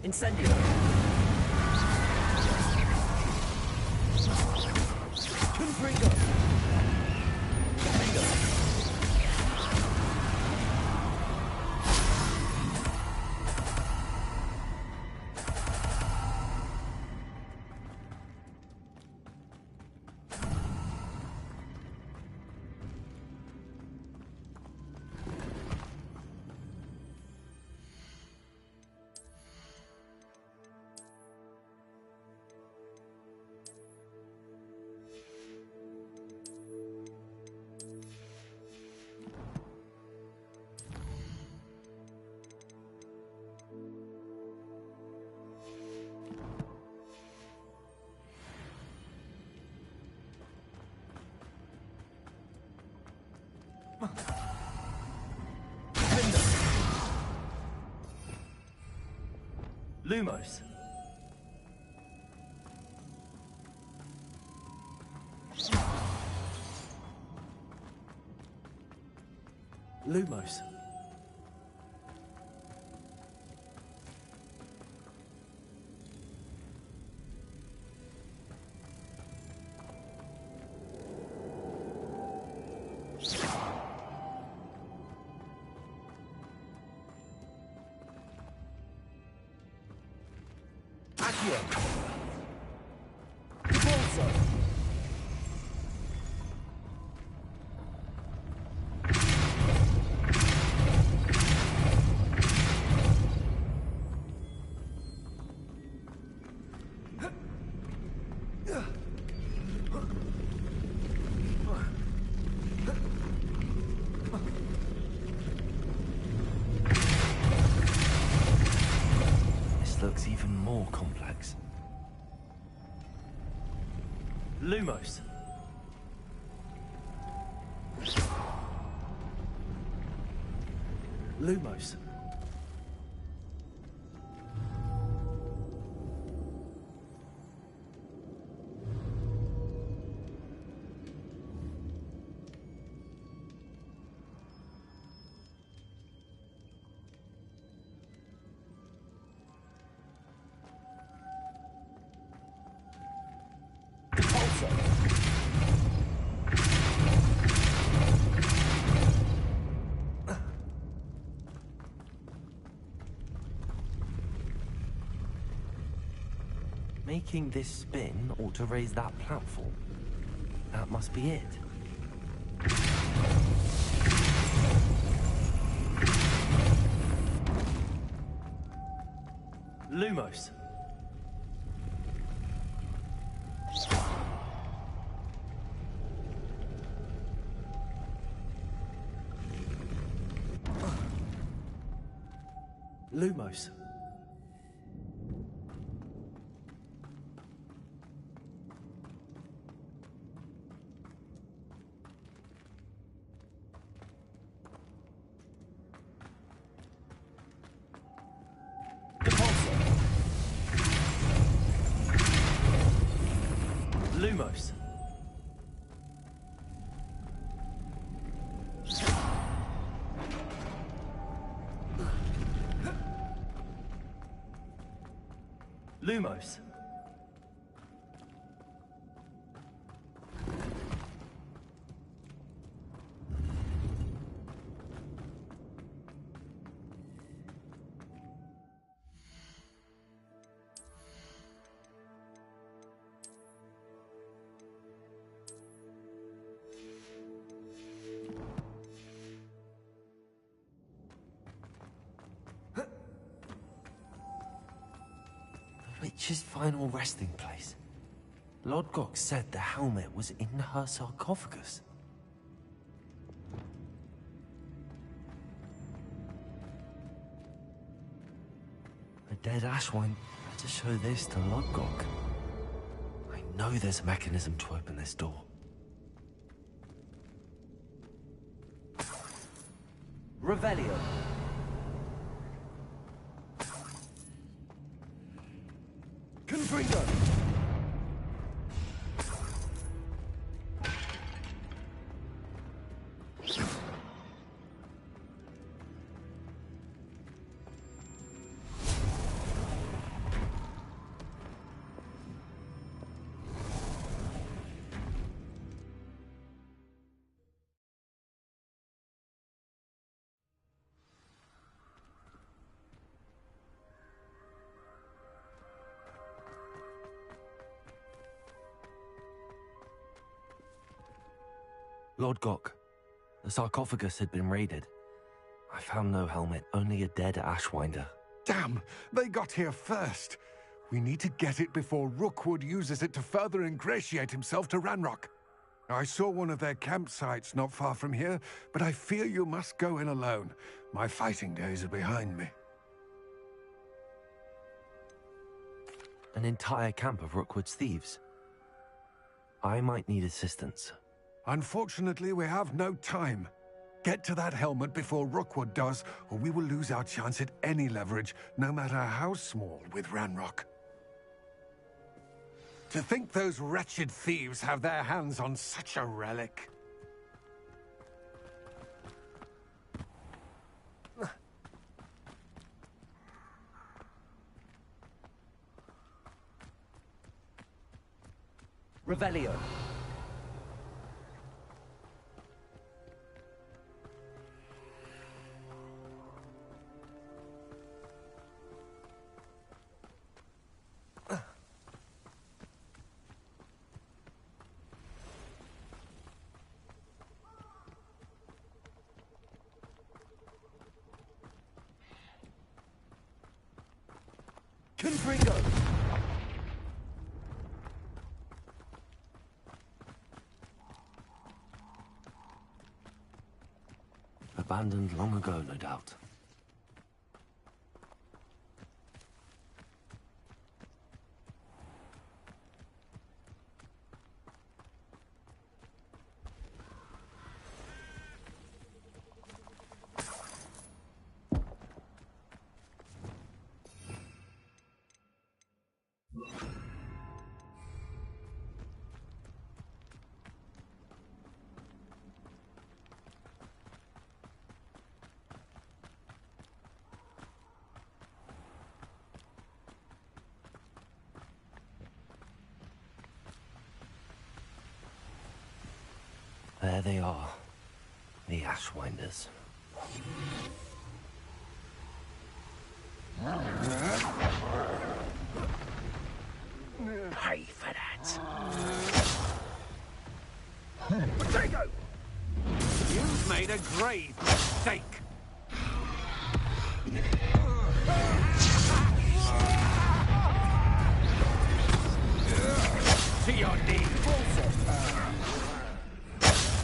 Incendio. Confringo. Lumos. Lumos. Accio. Repulsor. This looks even more complex. Lumos. Lumos. Making this spin ought to raise that platform. That must be it. Lumos. Lumos. Lumos. Lumos. Witch's final resting place. Lodgok said the helmet was in her sarcophagus. A dead Ashwine. Better show this to Lodgok. I know there's a mechanism to open this door. Revelio. Confringo! Lodgok, the sarcophagus had been raided. I found no helmet, only a dead Ashwinder. Damn! They got here first. We need to get it before Rookwood uses it to further ingratiate himself to Ranrock. I saw one of their campsites not far from here, but I fear you must go in alone. My fighting days are behind me. An entire camp of Rookwood's thieves. I might need assistance. Unfortunately, we have no time. Get to that helmet before Rookwood does, or we will lose our chance at any leverage, no matter how small, with Ranrock. To think those wretched thieves have their hands on such a relic. Revelio. Confringo! Abandoned long ago, no doubt. There they are, the Ashwinders. Pay for that. Potato! You've made a grave mistake. To your knees.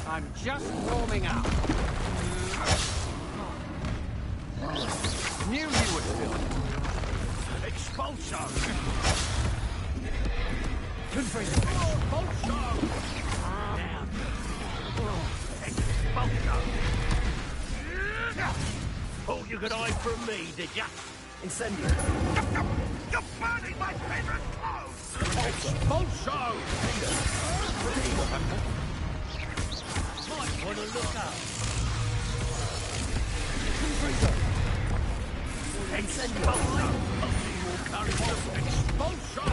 I'm just warming up. Knew you would feel it. Expulso! Expulso! Now. Expulso! Thought you could hide from me, did ya? Incendio. You're burning my favorite clothes! Expulso! Might want to look up. Expulso! Expulso!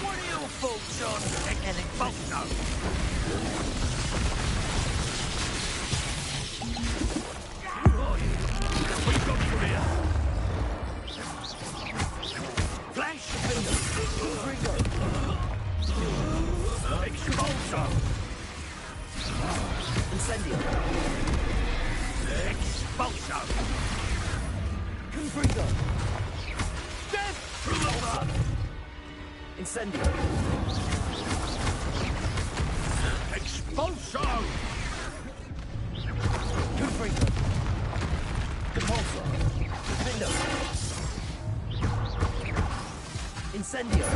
What are your thoughts on Expulso? We've got you here. Flash! Expulso! Incendio. Expulso! Confringo. Death through the blood! Incendio. Expulso! Confringo. Compulso. Vindo. Incendio.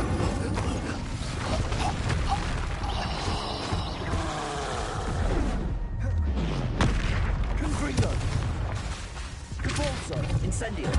Confringo. Compulso. Incendio.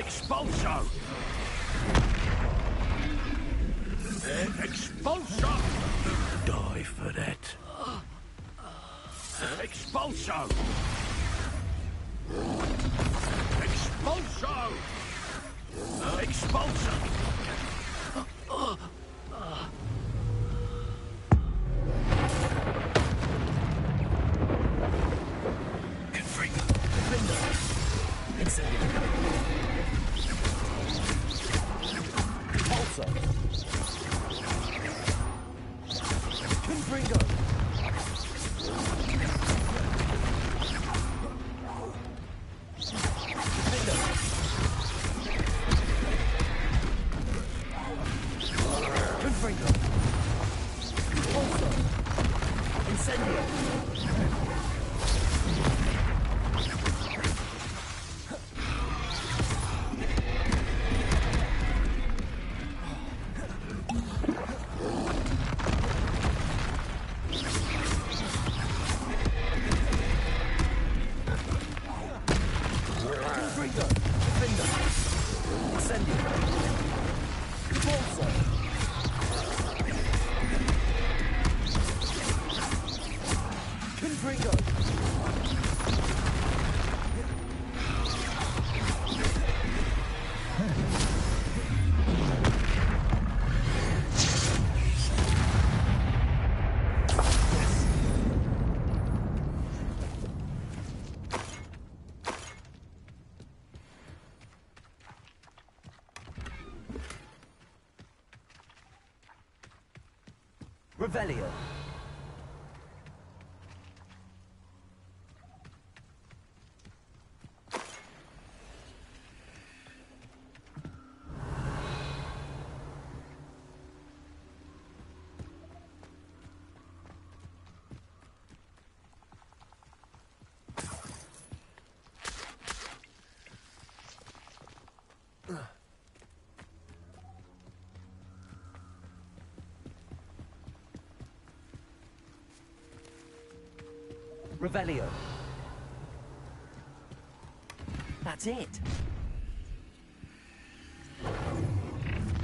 Expulso! Expulso! Die for that. Expulso! Expulso! Expulso! Confringo. Incendio. Expulso. Confringo. Confringo. Also. Incendio. Confringo. Confringo. Incendio. Also. Confringo. Revelio. Revelio. That's it.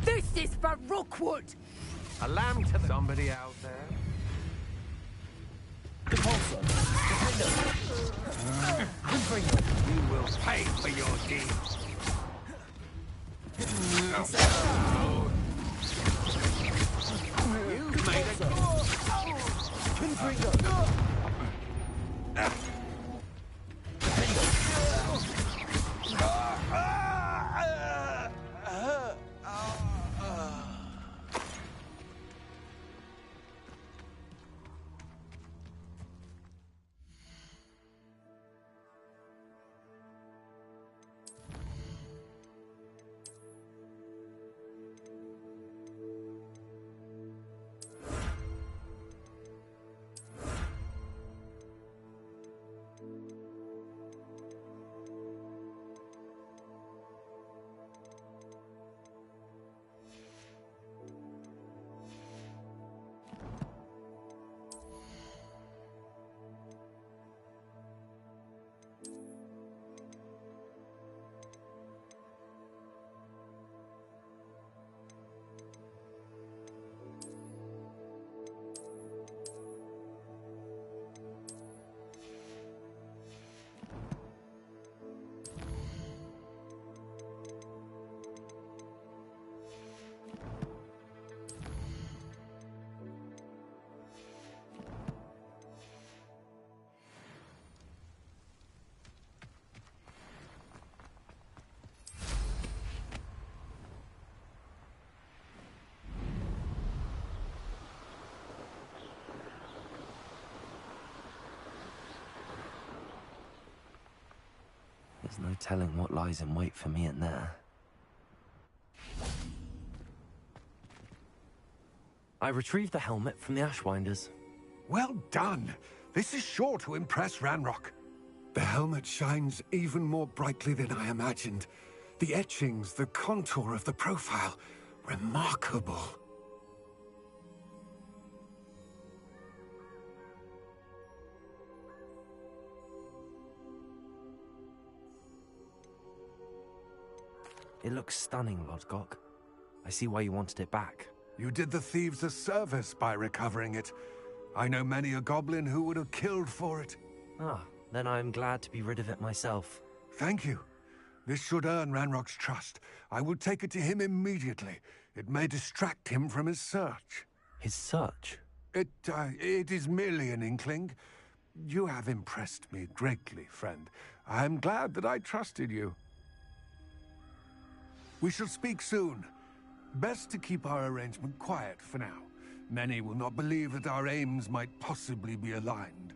This is for Rookwood! A lamb to the... Somebody out there? Repulso. Confringo. You will pay for your deeds. You've made a... Confringo. There's no telling what lies in wait for me in there. I retrieved the helmet from the Ashwinders. Well done. This is sure to impress Ranrock. The helmet shines even more brightly than I imagined. The etchings, the contour of the profile, remarkable. It looks stunning, Lodgok. I see why you wanted it back. You did the thieves a service by recovering it. I know many a goblin who would have killed for it. Ah, then I'm glad to be rid of it myself. Thank you. This should earn Ranrock's trust. I will take it to him immediately. It may distract him from his search. His search? It is merely an inkling. You have impressed me greatly, friend. I am glad that I trusted you. We shall speak soon. Best to keep our arrangement quiet for now. Many will not believe that our aims might possibly be aligned.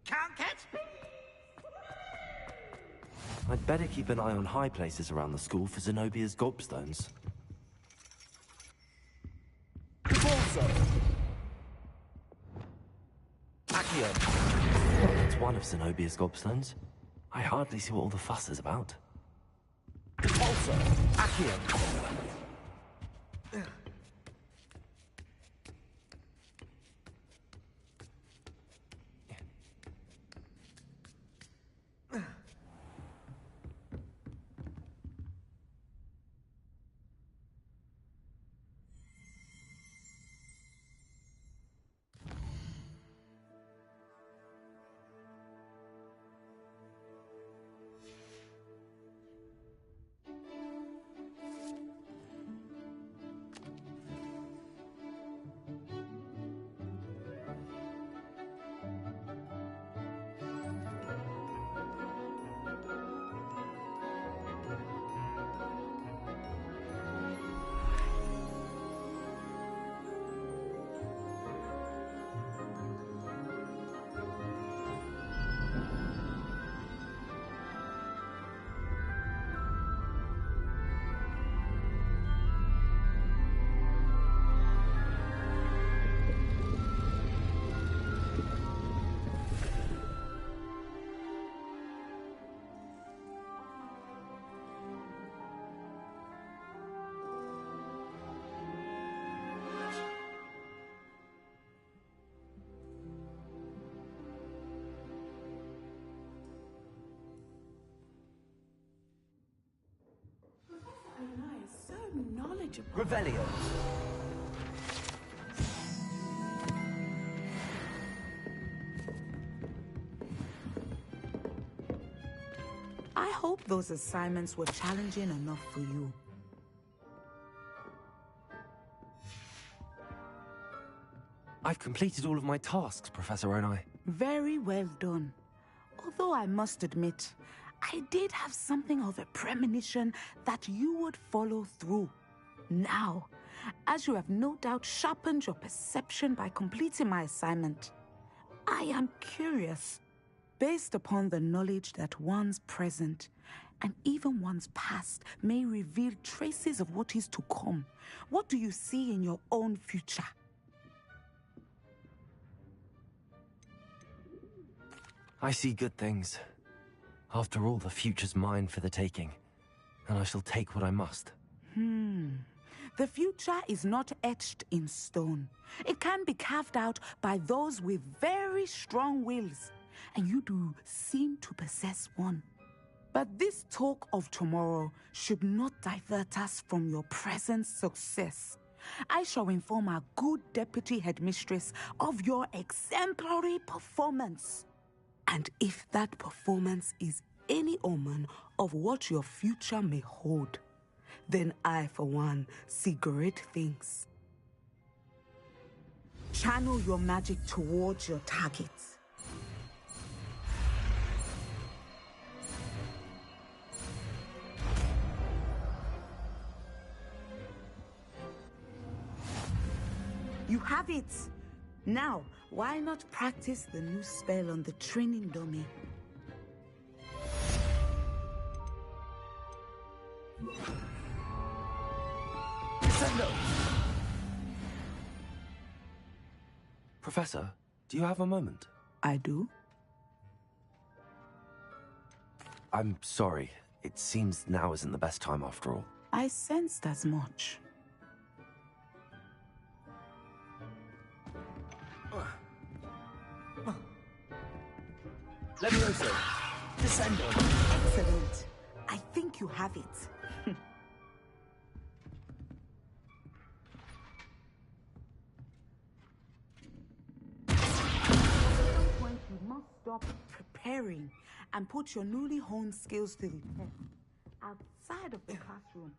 Can't catch me! I'd better keep an eye on high places around the school for Zenobia's gobstones. Accio! It's one of Zenobia's gobstones. I hardly see what all the fuss is about. Also, Accio! So knowledgeable. Revelio. I hope those assignments were challenging enough for you. I've completed all of my tasks, Professor Onai. Very well done. Although I must admit, I did have something of a premonition that you would follow through. Now, as you have no doubt sharpened your perception by completing my assignment, I am curious, based upon the knowledge that one's present and even one's past may reveal traces of what is to come. What do you see in your own future? I see good things. After all, the future's mine for the taking, and I shall take what I must. The future is not etched in stone. It can be carved out by those with very strong wills, and you do seem to possess one. But this talk of tomorrow should not divert us from your present success. I shall inform our good deputy headmistress of your exemplary performance. And if that performance is any omen of what your future may hold, then I, for one, see great things. Channel your magic towards your targets. You have it! Now, why not practice the new spell on the training dummy? Descendo! Professor, do you have a moment? I do. I'm sorry. It seems now isn't the best time after all. I sensed as much. Levioso! Descendo! Excellent. I think you have it. At some point, you must stop preparing and put your newly honed skills to the test outside of the classroom.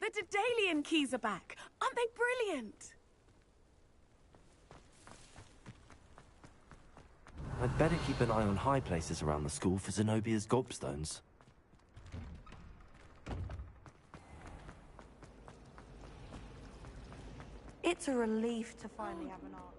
The Daedalian keys are back. Aren't they brilliant? I'd better keep an eye on high places around the school for Zenobia's gobstones. It's a relief to finally have an art.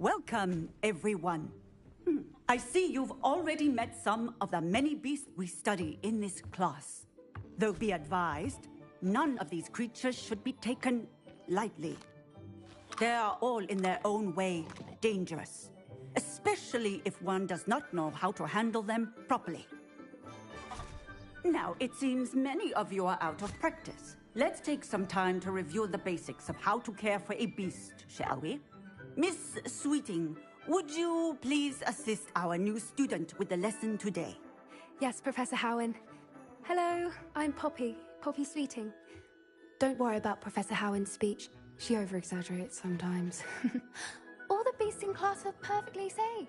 Welcome, everyone. I see you've already met some of the many beasts we study in this class. Though be advised, none of these creatures should be taken lightly. They are all in their own way dangerous, especially if one does not know how to handle them properly. Now, it seems many of you are out of practice. Let's take some time to review the basics of how to care for a beast, shall we? Miss Sweeting, would you please assist our new student with the lesson today? Yes, Professor Howen. Hello, I'm Poppy Sweeting. Don't worry about Professor Howen's speech. She over-exaggerates sometimes. All the beasts in class are perfectly safe.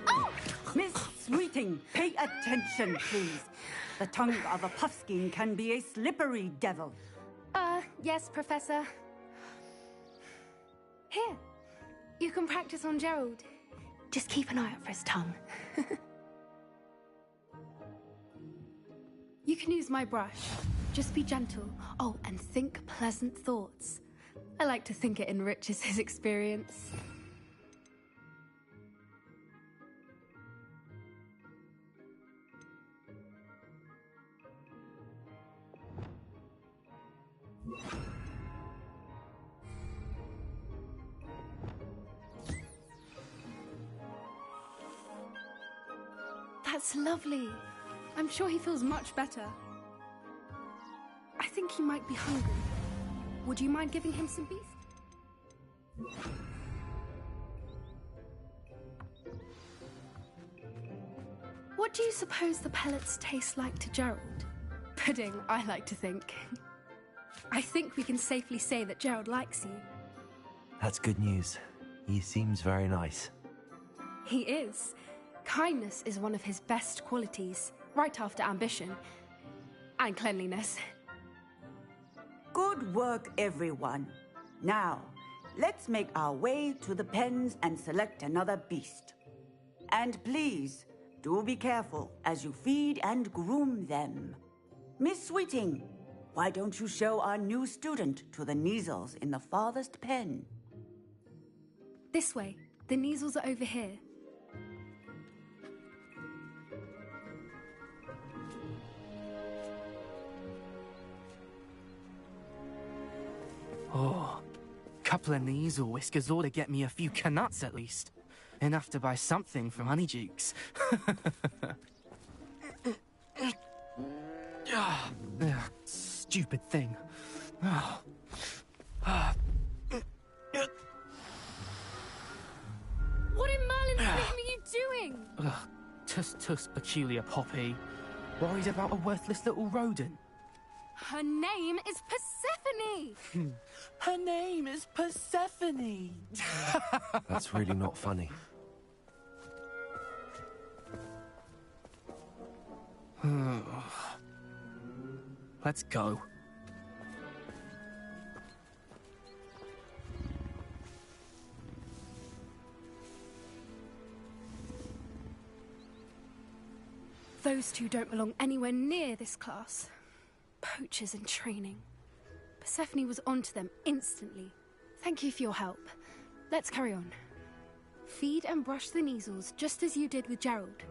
Oh! Miss Sweeting, pay attention, please. The tongue of a puffskein can be a slippery devil. Yes, Professor. Here, you can practice on Gerald. Just keep an eye out for his tongue. You can use my brush. Just be gentle. Oh, and think pleasant thoughts. I like to think it enriches his experience. That's lovely. I'm sure he feels much better. I think he might be hungry. Would you mind giving him some beef? What do you suppose the pellets taste like to Gerald? Pudding, I like to think. I think we can safely say that Gerald likes you. That's good news. He seems very nice. He is. Kindness is one of his best qualities, right after ambition. And cleanliness. Good work, everyone. Now, let's make our way to the pens and select another beast. And please, do be careful as you feed and groom them. Miss Sweeting, why don't you show our new student to the Neasels in the farthest pen? This way. The Neasels are over here. Oh, couple of Neasel whiskers ought to get me a few canuts at least. Enough to buy something from Honeydukes. Stupid thing. What in Merlin's name are you doing? Tuss, peculiar Poppy. Worried about a worthless little rodent. Her name is Persephone! Her name is Persephone! That's really not funny. Let's go. Those two don't belong anywhere near this class. Poachers in training. Persephone was onto them instantly. Thank you for your help. Let's carry on. Feed and brush the Neasels just as you did with Gerald.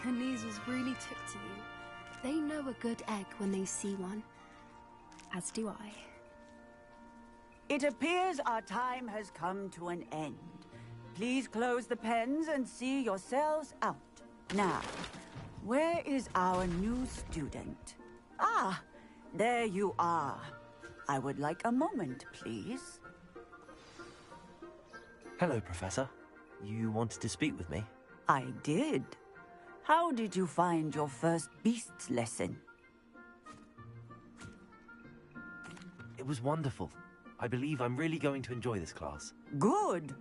The Neasels really took to you. They know a good egg when they see one. As do I. It appears our time has come to an end. Please close the pens and see yourselves out. Now, where is our new student? Ah, there you are. I would like a moment, please. Hello, Professor. You wanted to speak with me? I did. How did you find your first beasts lesson? It was wonderful. I believe I'm really going to enjoy this class. Good.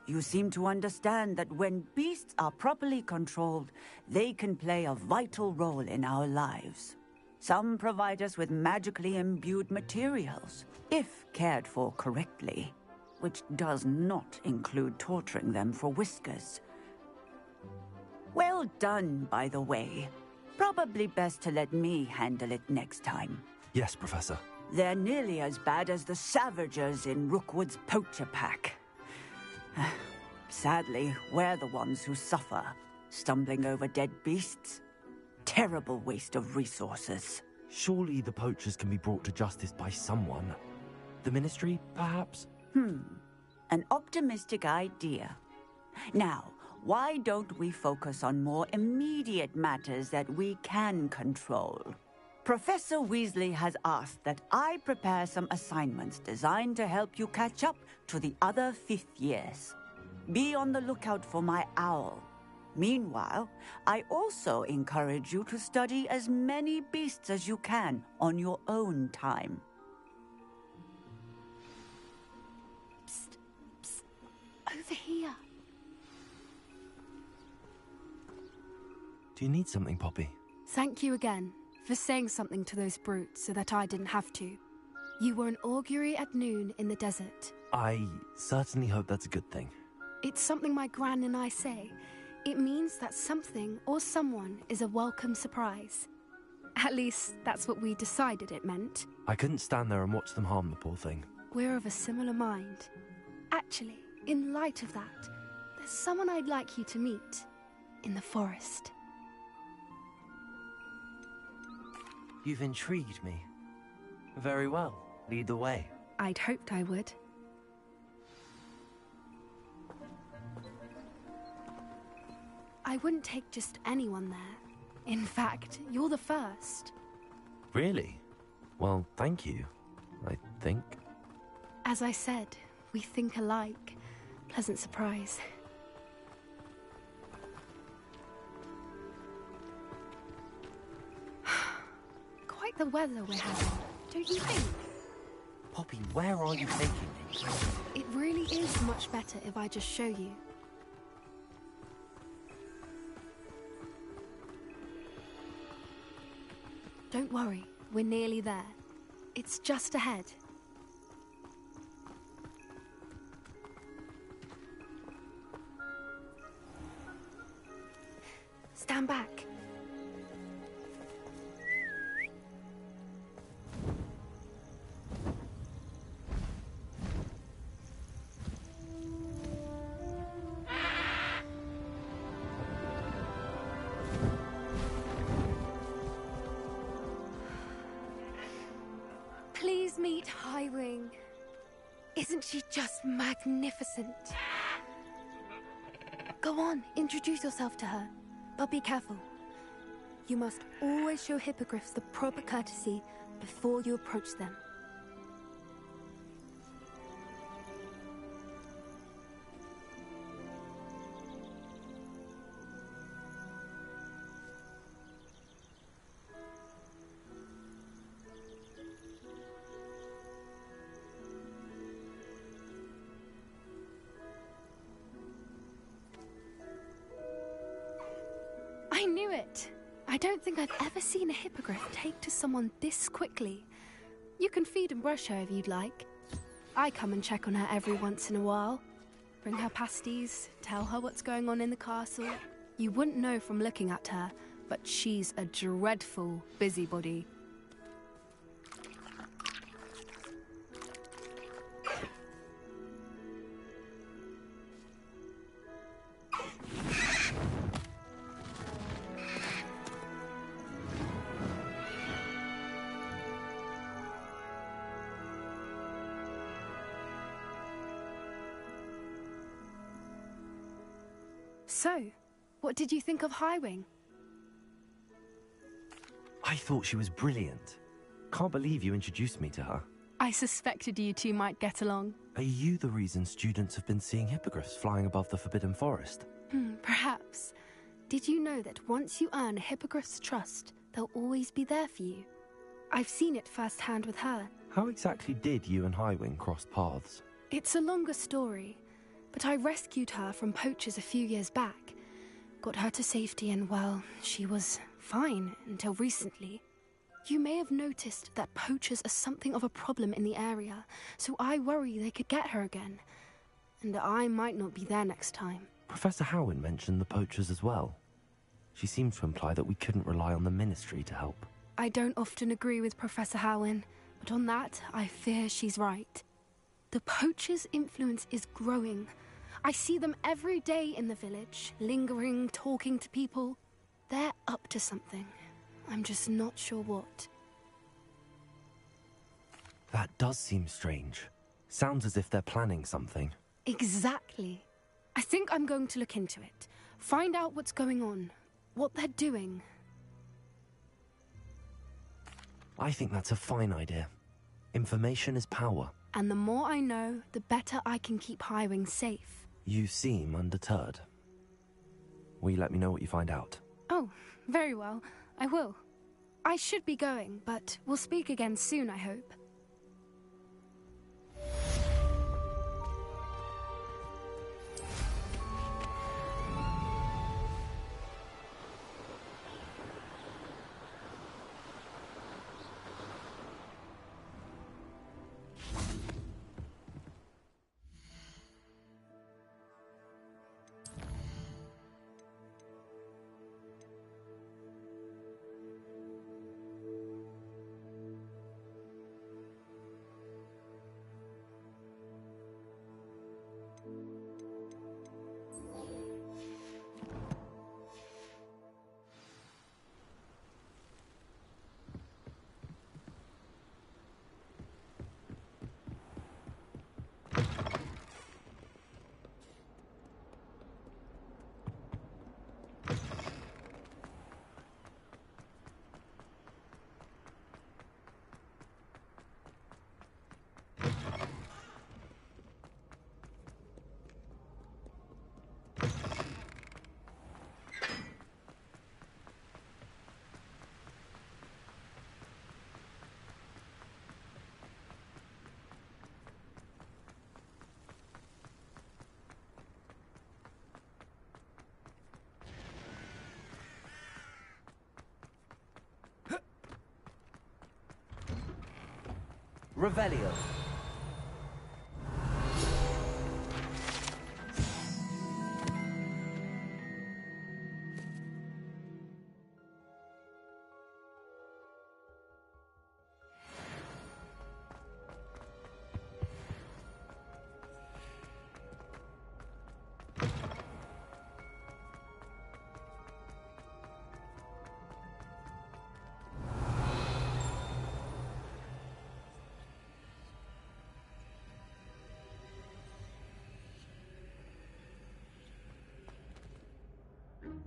You seem to understand that when beasts are properly controlled, they can play a vital role in our lives. Some provide us with magically imbued materials, if cared for correctly, which does not include torturing them for whiskers. Well done, by the way. Probably best to let me handle it next time. Yes, Professor. They're nearly as bad as the Savagers in Rookwood's poacher pack. Sadly, we're the ones who suffer, stumbling over dead beasts. Terrible waste of resources. Surely the poachers can be brought to justice by someone. The Ministry, perhaps? An optimistic idea. Now, why don't we focus on more immediate matters that we can control? Professor Weasley has asked that I prepare some assignments designed to help you catch up to the other fifth years. Be on the lookout for my owl. Meanwhile, I also encourage you to study as many beasts as you can on your own time. Psst, psst, over here. Do you need something, Poppy? Thank you again for saying something to those brutes so that I didn't have to. You were an augury at noon in the desert. I certainly hope that's a good thing. It's something my gran and I say. It means that something or someone is a welcome surprise. At least, that's what we decided it meant. I couldn't stand there and watch them harm the poor thing. We're of a similar mind. Actually, in light of that, there's someone I'd like you to meet in the forest. You've intrigued me. Very well. Lead the way. I'd hoped I would. I wouldn't take just anyone there. In fact, you're the first. Really? Well, thank you, I think. As I said, we think alike. Pleasant surprise. Quite the weather we're having, don't you think? Poppy, where are you taking me? It really is much better if I just show you. Don't worry, we're nearly there. It's just ahead. Stand back. Please meet Highwing. Isn't she just magnificent? Go on, introduce yourself to her. But be careful. You must always show hippogriffs the proper courtesy before you approach them. I knew it! I don't think I've ever seen a hippogriff take to someone this quickly. You can feed and brush her if you'd like. I come and check on her every once in a while. Bring her pasties, tell her what's going on in the castle. You wouldn't know from looking at her, but she's a dreadful busybody. So, what did you think of Highwing? I thought she was brilliant. Can't believe you introduced me to her. I suspected you two might get along. Are you the reason students have been seeing hippogriffs flying above the Forbidden Forest? Perhaps. Did you know that once you earn a hippogriff's trust, they'll always be there for you? I've seen it firsthand with her. How exactly did you and Highwing cross paths? It's a longer story, but I rescued her from poachers a few years back. Got her to safety and, well, she was fine until recently. You may have noticed that poachers are something of a problem in the area, so I worry they could get her again. And I might not be there next time. Professor Howin mentioned the poachers as well. She seemed to imply that we couldn't rely on the Ministry to help. I don't often agree with Professor Howin, but on that, I fear she's right. The poachers' influence is growing. I see them every day in the village, lingering, talking to people. They're up to something. I'm just not sure what. That does seem strange. Sounds as if they're planning something. Exactly. I think I'm going to look into it. Find out what's going on. What they're doing. I think that's a fine idea. Information is power. And the more I know, the better I can keep Highwing safe. You seem undeterred. Will you let me know what you find out? Oh, very well. I will. I should be going, but we'll speak again soon, I hope. Revelio.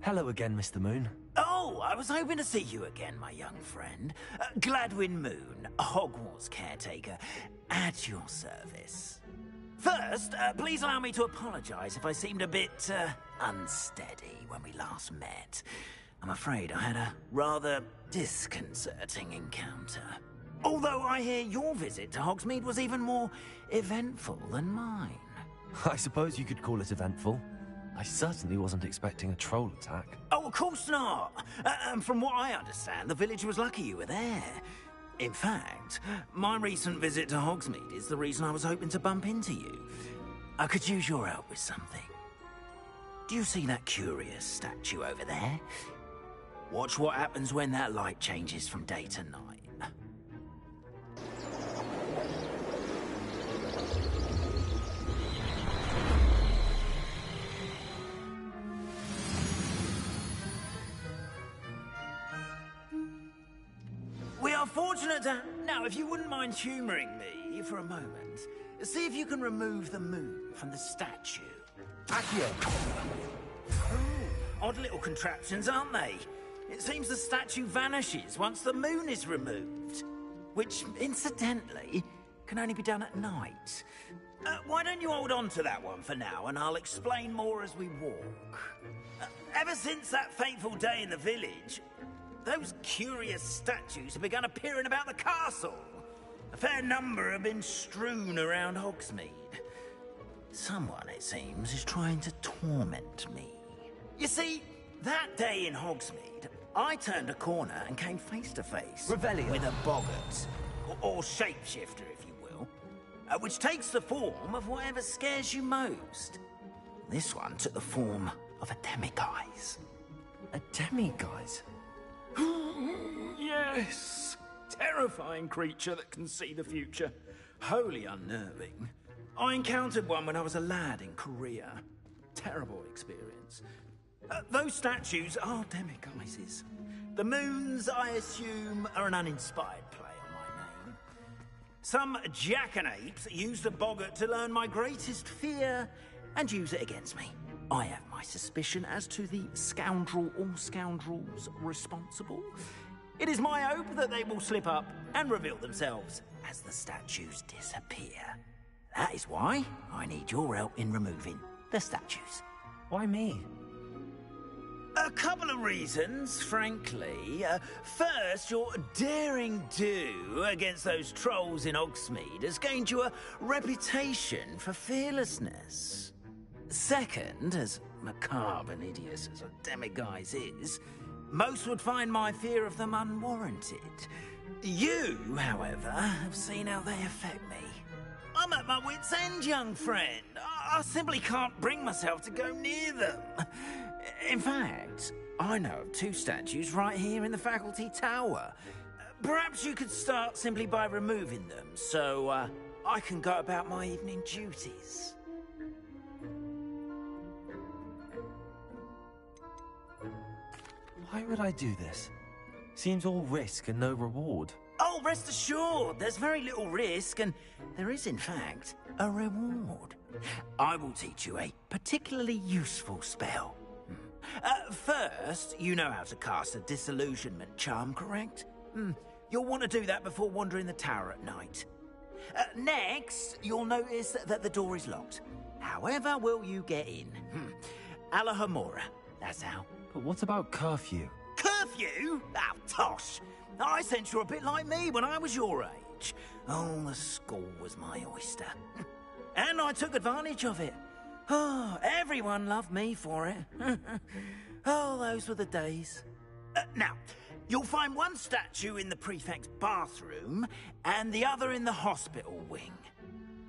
Hello again, Mr. Moon. Oh, I was hoping to see you again, my young friend. Gladwin Moon, Hogwarts caretaker, at your service. First, please allow me to apologize if I seemed a bit unsteady when we last met. I'm afraid I had a rather disconcerting encounter. Although I hear your visit to Hogsmeade was even more eventful than mine. I suppose you could call it eventful. I certainly wasn't expecting a troll attack. Oh, of course not. From what I understand, the village was lucky you were there. In fact, my recent visit to Hogsmeade is the reason I was hoping to bump into you. I could use your help with something. Do you see that curious statue over there? Watch what happens when that light changes from day to night. We are fortunate to... Now, if you wouldn't mind humouring me for a moment, see if you can remove the moon from the statue. Accio! Odd little contraptions, aren't they? It seems the statue vanishes once the moon is removed. Which, incidentally, can only be done at night. Why don't you hold on to that one for now, and I'll explain more as we walk. Ever since that fateful day in the village, those curious statues have begun appearing about the castle. A fair number have been strewn around Hogsmeade. Someone, it seems, is trying to torment me. You see, that day in Hogsmeade, I turned a corner and came face to face with a boggart, or shapeshifter, if you will, which takes the form of whatever scares you most. This one took the form of a demiguise. A demiguise? Yes! Terrifying creature that can see the future. Wholly unnerving. I encountered one when I was a lad in Korea. Terrible experience. Those statues are demiguises. The moons, I assume, are an uninspired play on my name. Some jackanapes used a boggart to learn my greatest fear and use it against me. I have my suspicion as to the scoundrel or scoundrels responsible. It is my hope that they will slip up and reveal themselves as the statues disappear. That is why I need your help in removing the statues. Why me? A couple of reasons, frankly. First, your daring do against those trolls in Hogsmeade has gained you a reputation for fearlessness. Second, as macabre and hideous as a demiguise is, most would find my fear of them unwarranted. You, however, have seen how they affect me. I'm at my wit's end, young friend. I simply can't bring myself to go near them. In fact, I know of 2 statues right here in the faculty tower. Perhaps you could start simply by removing them, so I can go about my evening duties. Why would I do this? Seems all risk and no reward. Oh, rest assured, there's very little risk, and there is, in fact, a reward. I will teach you a particularly useful spell. First, you know how to cast a disillusionment charm, correct? You'll want to do that before wandering the tower at night. Next, you'll notice that the door is locked. However will you get in? Alahomora, that's how. But what about curfew? Curfew? Oh, tosh. I sense you're a bit like me when I was your age. Oh, the school was my oyster. And I took advantage of it. Oh, everyone loved me for it. Oh, those were the days. Now, you'll find one statue in the prefect's bathroom and the other in the hospital wing.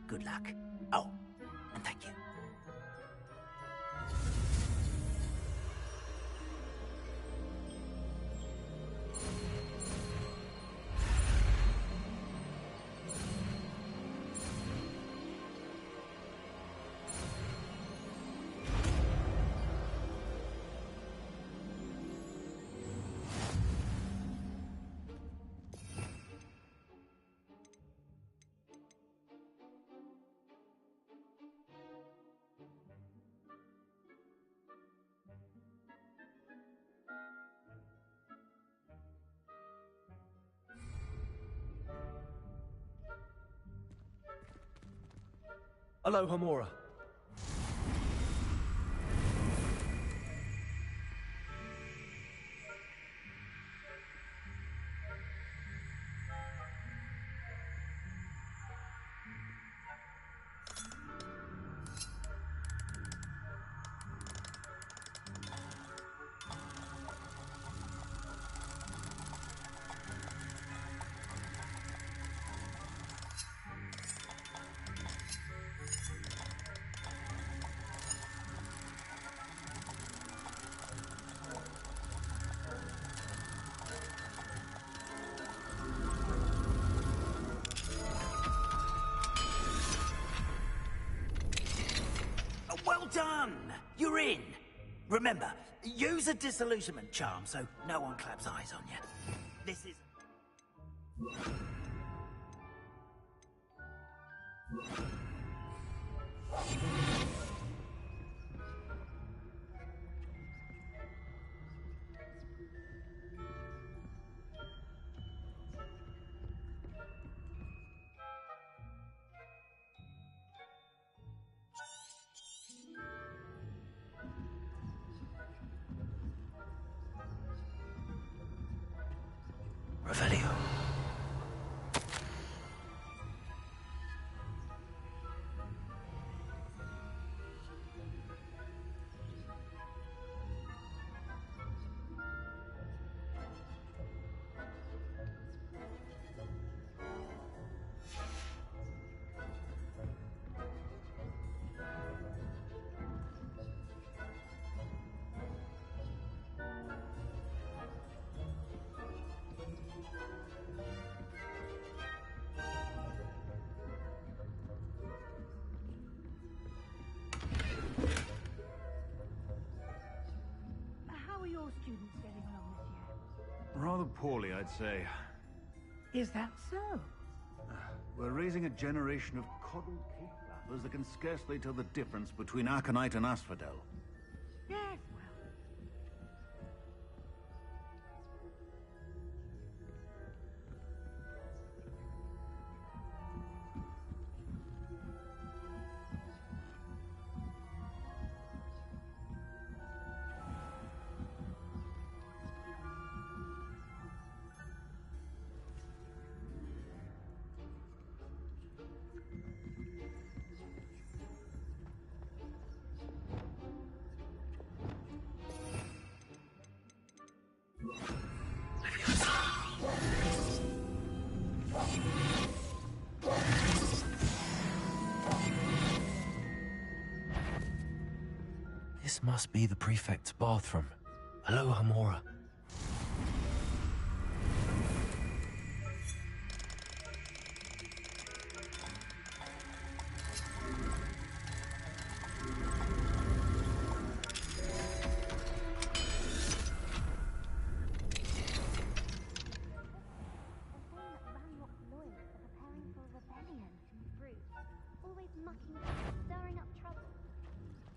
Good luck. Oh, and thank you. Hello, Homora. Well done! You're in. Remember, use a disillusionment charm so no one claps eyes on you. This is... Revelio. How are your students getting along this year? Rather poorly, I'd say. Is that so? We're raising a generation of coddled cake lappers that can scarcely tell the difference between aconite and asphodel. Yes, This must be the prefect's bathroom. Aloha Mora.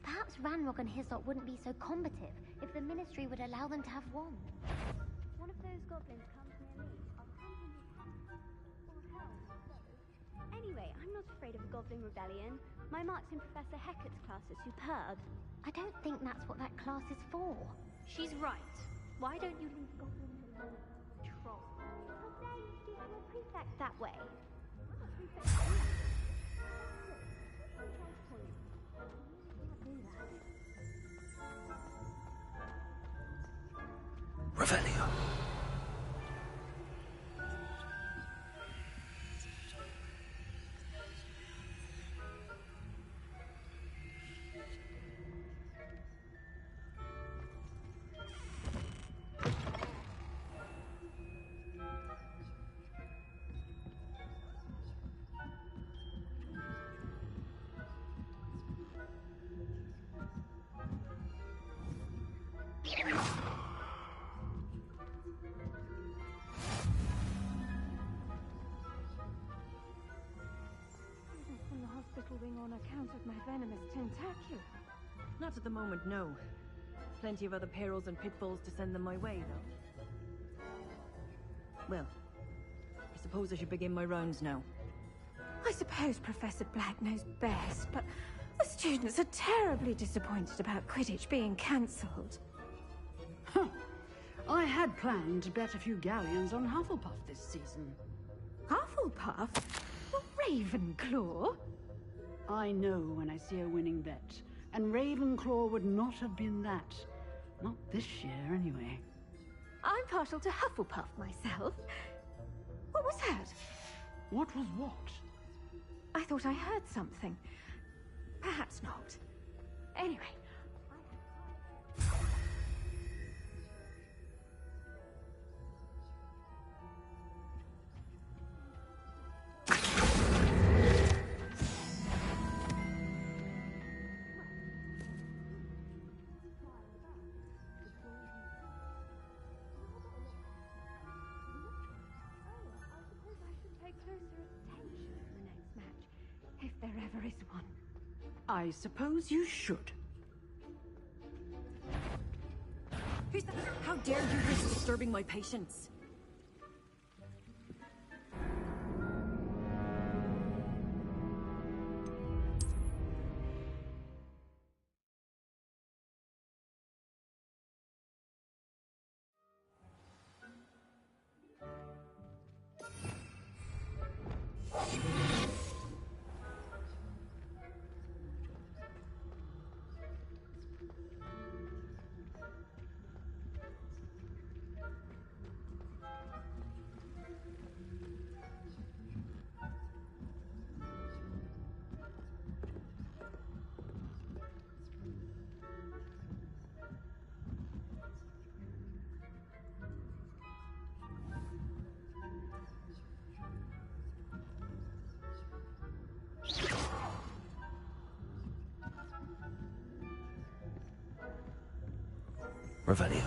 Perhaps Ranrock and Hyssop wouldn't be so combative if the Ministry would allow them to have wands. One of those goblins comes near me, I'll hand him his hand. Or help, both. Anyway, I'm not afraid of a goblin rebellion. My marks in Professor Hecat's class are superb. I don't think that's what that class is for. She's right. Why don't you leave goblins alone? Troll. How dare you speak to your prefect that way? I'm not prefect. Revelio. From the hospital wing on account of my venomous tentacula. Not at the moment, no. Plenty of other perils and pitfalls to send them my way, though. Well, I suppose I should begin my rounds now. I suppose Professor Black knows best, but the students are terribly disappointed about Quidditch being cancelled. I had planned to bet a few galleons on Hufflepuff this season. Hufflepuff? Well, Ravenclaw? I know when I see a winning bet, and Ravenclaw would not have been that. Not this year, anyway. I'm partial to Hufflepuff myself. What was that? What was what? I thought I heard something. Perhaps not. Anyway. If there ever is one. I suppose you should. Who's that? How dare you risk disturbing my patients? Revelio.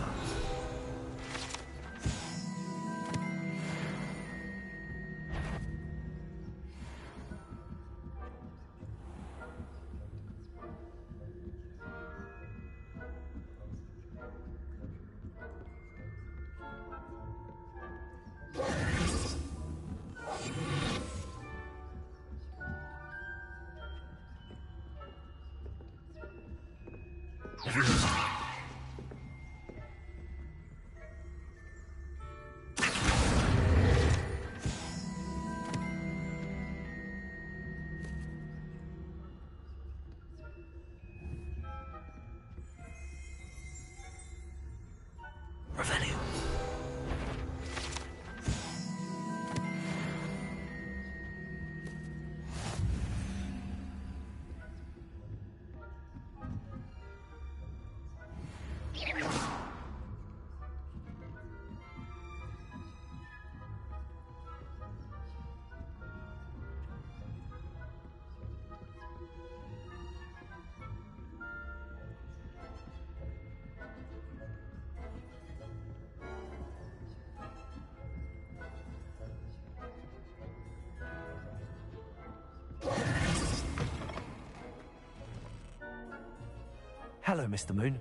Hello, Mr. Moon.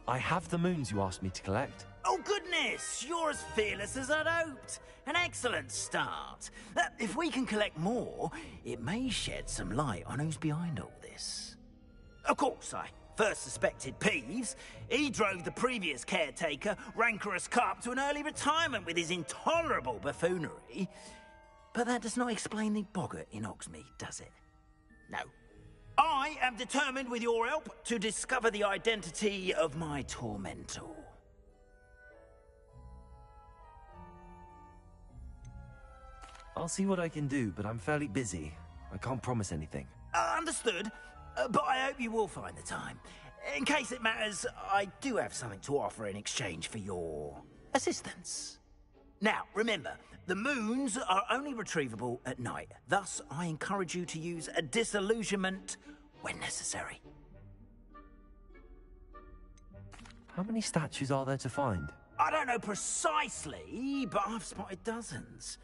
I have the moons you asked me to collect. Oh, goodness! You're as fearless as I'd hoped. An excellent start. If we can collect more, it may shed some light on who's behind all this. Of course, I first suspected Peeves. He drove the previous caretaker, Rancorous Carp, to an early retirement with his intolerable buffoonery. But that does not explain the boggart in Hogsmeade, does it? No. I am determined, with your help, to discover the identity of my tormentor. I'll see what I can do, but I'm fairly busy. I can't promise anything. Understood, but I hope you will find the time. In case it matters, I do have something to offer in exchange for your assistance. Now, remember, the moons are only retrievable at night. Thus, I encourage you to use a disillusionment when necessary. How many statues are there to find? I don't know precisely, but I've spotted dozens.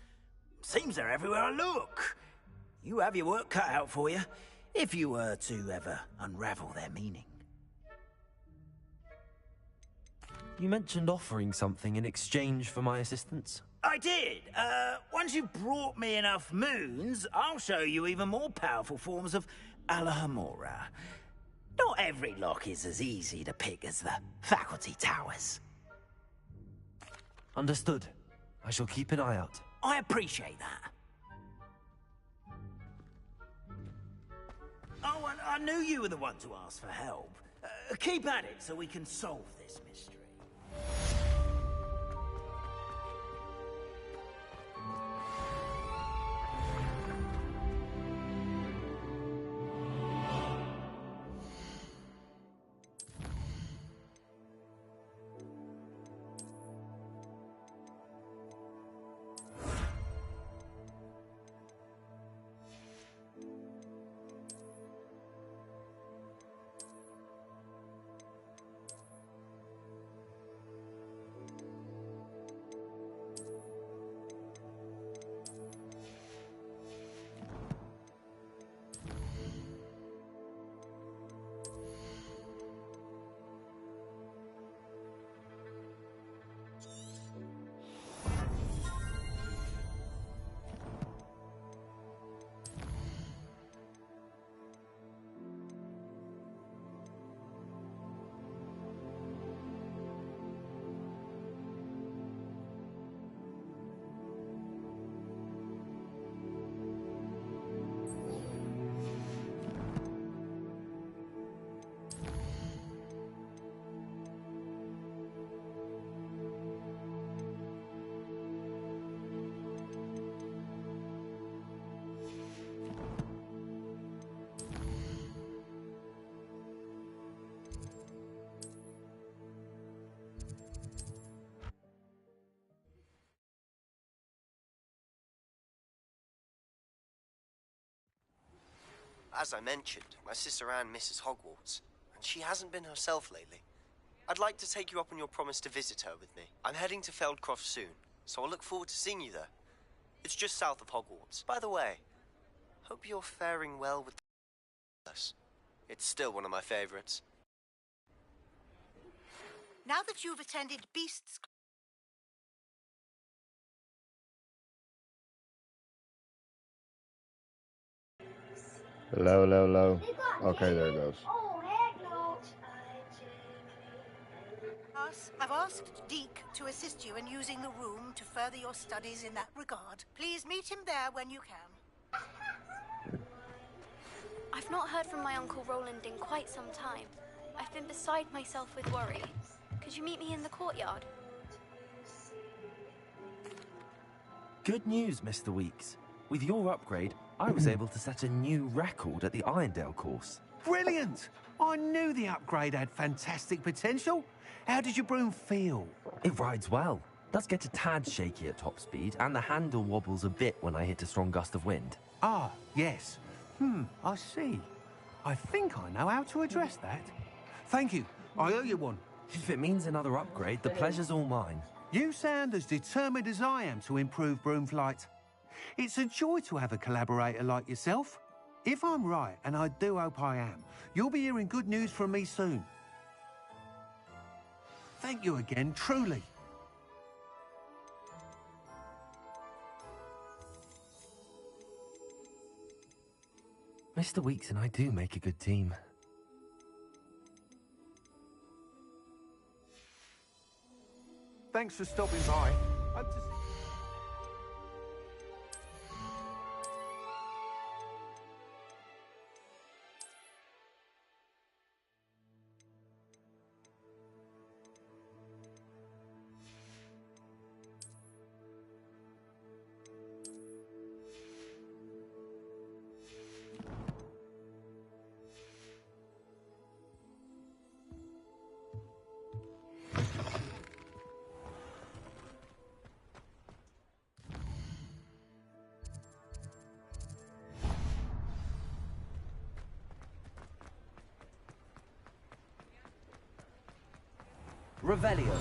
Seems they're everywhere I look. You have your work cut out for you, if you were to ever unravel their meaning. You mentioned offering something in exchange for my assistance? I did. Once you've brought me enough moons, I'll show you even more powerful forms of Alahamora. Not every lock is as easy to pick as the faculty towers. Understood. I shall keep an eye out. I appreciate that. Oh, and I knew you were the one to ask for help. Keep at it so we can solve this mystery. As I mentioned, my sister Anne misses Hogwarts, and she hasn't been herself lately. I'd like to take you up on your promise to visit her with me. I'm heading to Feldcroft soon, so I'll look forward to seeing you there. It's just south of Hogwarts. By the way, hope you're faring well with us. It's still one of my favorites. Now that you've attended Beast's... Low, low, low. Okay, there it goes. class. I've asked Deke to assist you in using the room to further your studies in that regard. Please meet him there when you can. I've not heard from my Uncle Roland in quite some time. I've been beside myself with worry. Could you meet me in the courtyard? Good news, Mr. Weeks. With your upgrade, I was able to set a new record at the Irondale course. Brilliant! I knew the upgrade had fantastic potential. How did your broom feel? It rides well. Does get a tad shaky at top speed, and the handle wobbles a bit when I hit a strong gust of wind. Ah, yes. I see. I think I know how to address that. Thank you. I owe you one. If it means another upgrade, the pleasure's all mine. You sound as determined as I am to improve broom flight. It's a joy to have a collaborator like yourself. If I'm right, and I do hope I am, you'll be hearing good news from me soon. Thank you again, truly. Mr. Weeks and I do make a good team. Thanks for stopping by. Hope to see Revelio.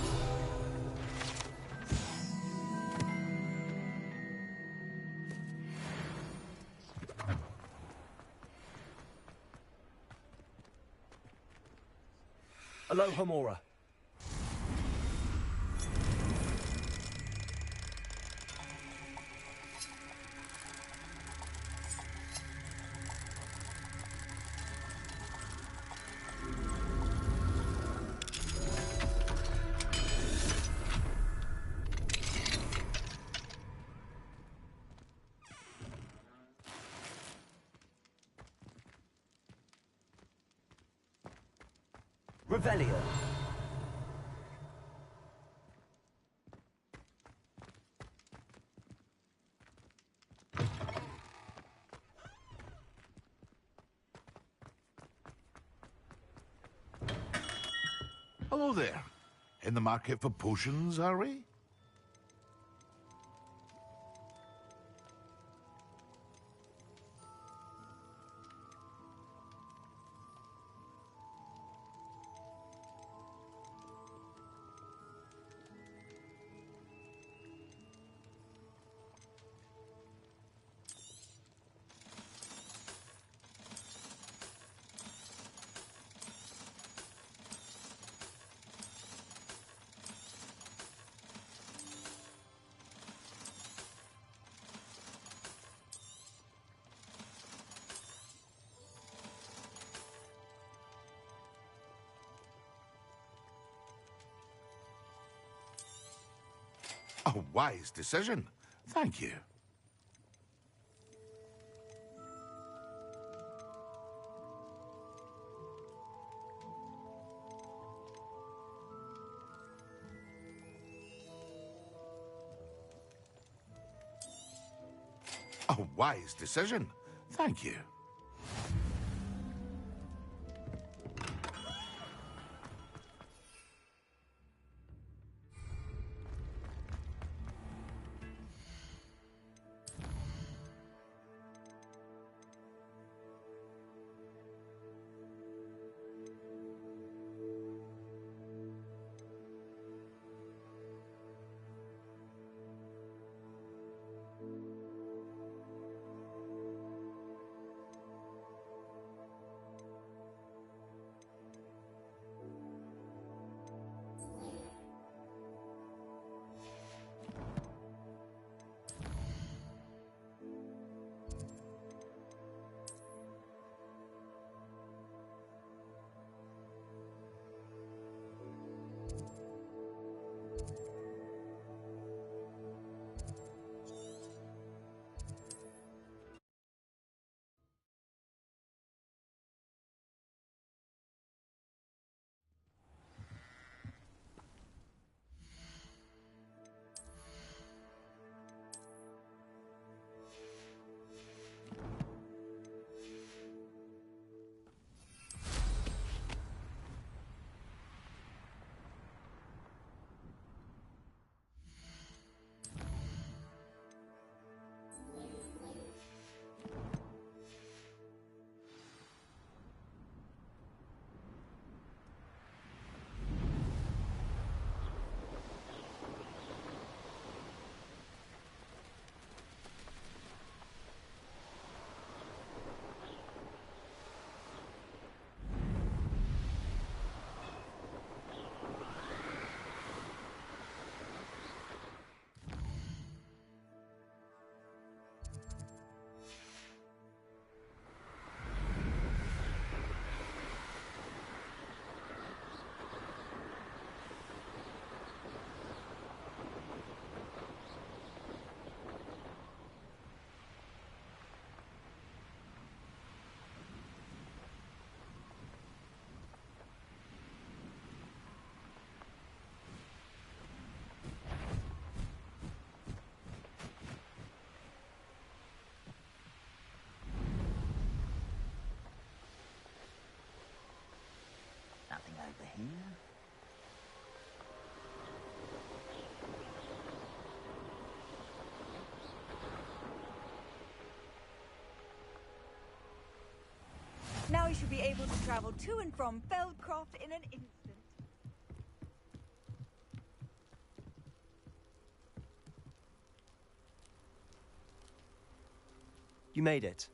Aloha Mora. Revelio. Hello there. In the market for potions, are we? A wise decision. Thank you. A wise decision. Thank you. here. Now you should be able to travel to and from Feldcroft in an instant. You made it.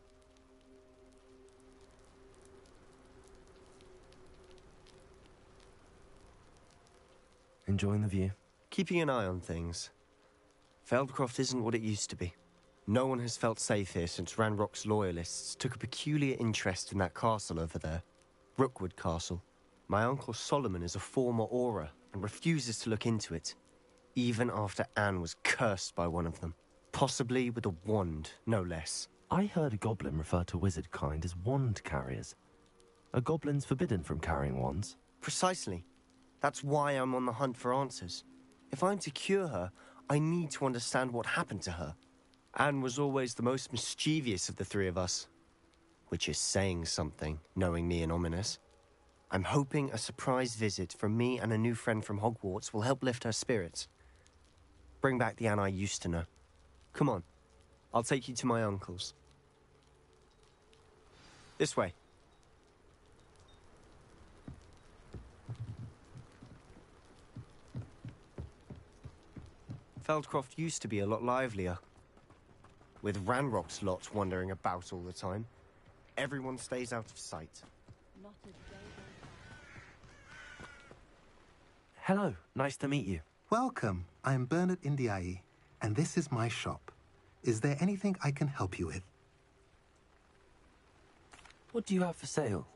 Enjoying the view? Keeping an eye on things. Feldcroft isn't what it used to be. No one has felt safe here since Ranrock's loyalists took a peculiar interest in that castle over there. Rookwood Castle. My uncle Solomon is a former Auror and refuses to look into it, even after Anne was cursed by one of them. Possibly with a wand, no less. I heard a goblin refer to wizard kind as wand carriers. Are goblins forbidden from carrying wands? Precisely. That's why I'm on the hunt for answers. If I'm to cure her, I need to understand what happened to her. Anne was always the most mischievous of the three of us. Which is saying something, knowing me and Ominous. I'm hoping a surprise visit from me and a new friend from Hogwarts will help lift her spirits. Bring back the Anne I used to know. Come on, I'll take you to my uncle's. This way. Feldcroft used to be a lot livelier. With Ranrock's lot wandering about all the time. Everyone stays out of sight. Hello, nice to meet you. Welcome. I'm Bernard Indiai, and this is my shop. Is there anything I can help you with? What do you have for sale?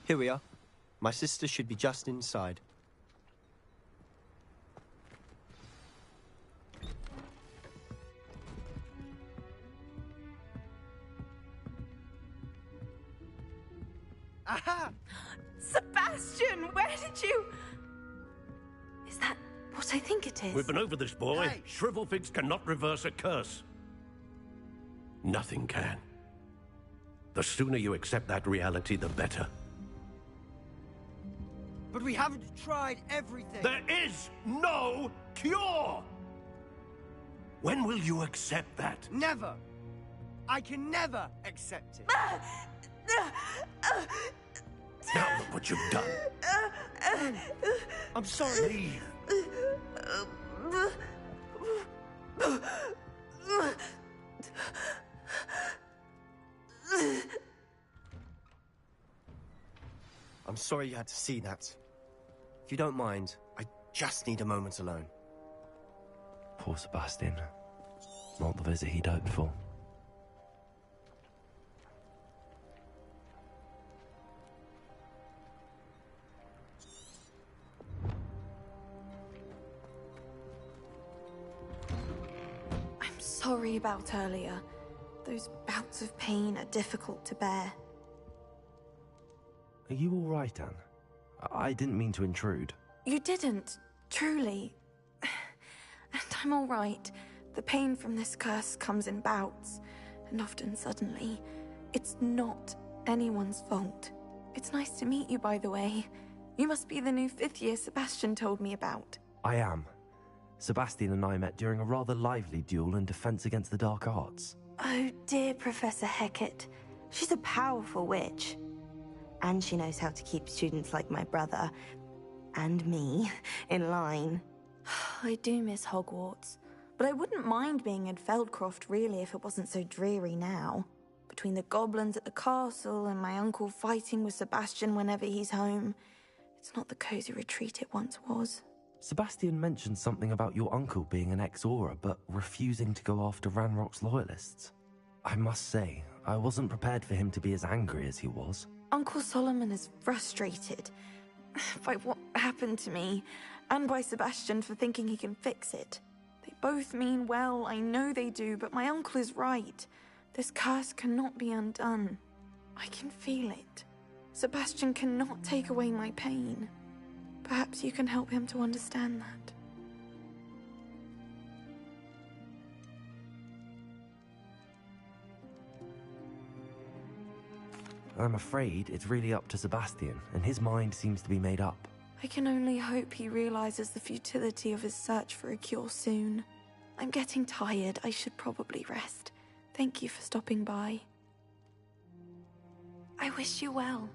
Here we are. My sister should be just inside. Aha! Sebastian, where did you... Is that what I think it is? We've been over this, boy. Hey. Shrivelfigs cannot reverse a curse. Nothing can. The sooner you accept that reality, the better. But we haven't tried everything. There is no cure! When will you accept that? Never. I can never accept it. Now look what you've done. I'm sorry. Leave. I'm sorry you had to see that. If you don't mind, I just need a moment alone. Poor Sebastian. Not the visit he'd hoped for. I'm sorry about earlier. Those bouts of pain are difficult to bear. Are you all right, Anne? I didn't mean to intrude. You didn't, truly. And I'm all right. The pain from this curse comes in bouts, and often suddenly. It's not anyone's fault. It's nice to meet you, by the way. You must be the new 5th year Sebastian told me about. I am. Sebastian and I met during a rather lively duel in Defense Against the Dark Arts. Oh, dear Professor Hecat. She's a powerful witch. And she knows how to keep students like my brother, and me, in line. I do miss Hogwarts, but I wouldn't mind being in Feldcroft, really, if it wasn't so dreary now. Between the goblins at the castle and my uncle fighting with Sebastian whenever he's home, it's not the cozy retreat it once was. Sebastian mentioned something about your uncle being an ex-Auror, but refusing to go after Ranrock's loyalists. I must say, I wasn't prepared for him to be as angry as he was. Uncle Solomon is frustrated by what happened to me, and by Sebastian for thinking he can fix it. They both mean well, I know they do, but my uncle is right. This curse cannot be undone. I can feel it. Sebastian cannot take away my pain. Perhaps you can help him to understand that. I'm afraid it's really up to Sebastian, and his mind seems to be made up. I can only hope he realizes the futility of his search for a cure soon. I'm getting tired. I should probably rest. Thank you for stopping by. I wish you well.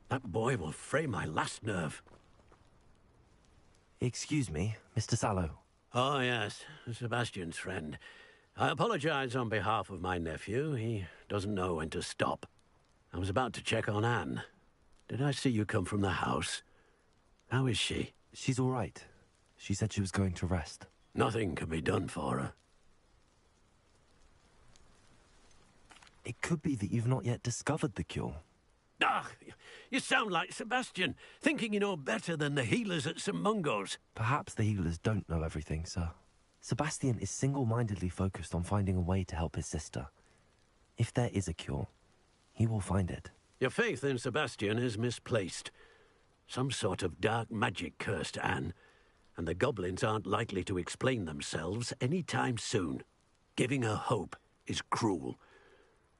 That boy will fray my last nerve. Excuse me, Mr. Sallow. Oh, yes, Sebastian's friend. I apologize on behalf of my nephew. He doesn't know when to stop. I was about to check on Anne. Did I see you come from the house? How is she? She's all right. She said she was going to rest. Nothing can be done for her. It could be that you've not yet discovered the cure. Ah, you sound like Sebastian, thinking you know better than the healers at St. Mungo's. Perhaps the healers don't know everything, sir. Sebastian is single-mindedly focused on finding a way to help his sister. If there is a cure, he will find it. Your faith in Sebastian is misplaced. Some sort of dark magic cursed Anne, and the goblins aren't likely to explain themselves any time soon. Giving her hope is cruel.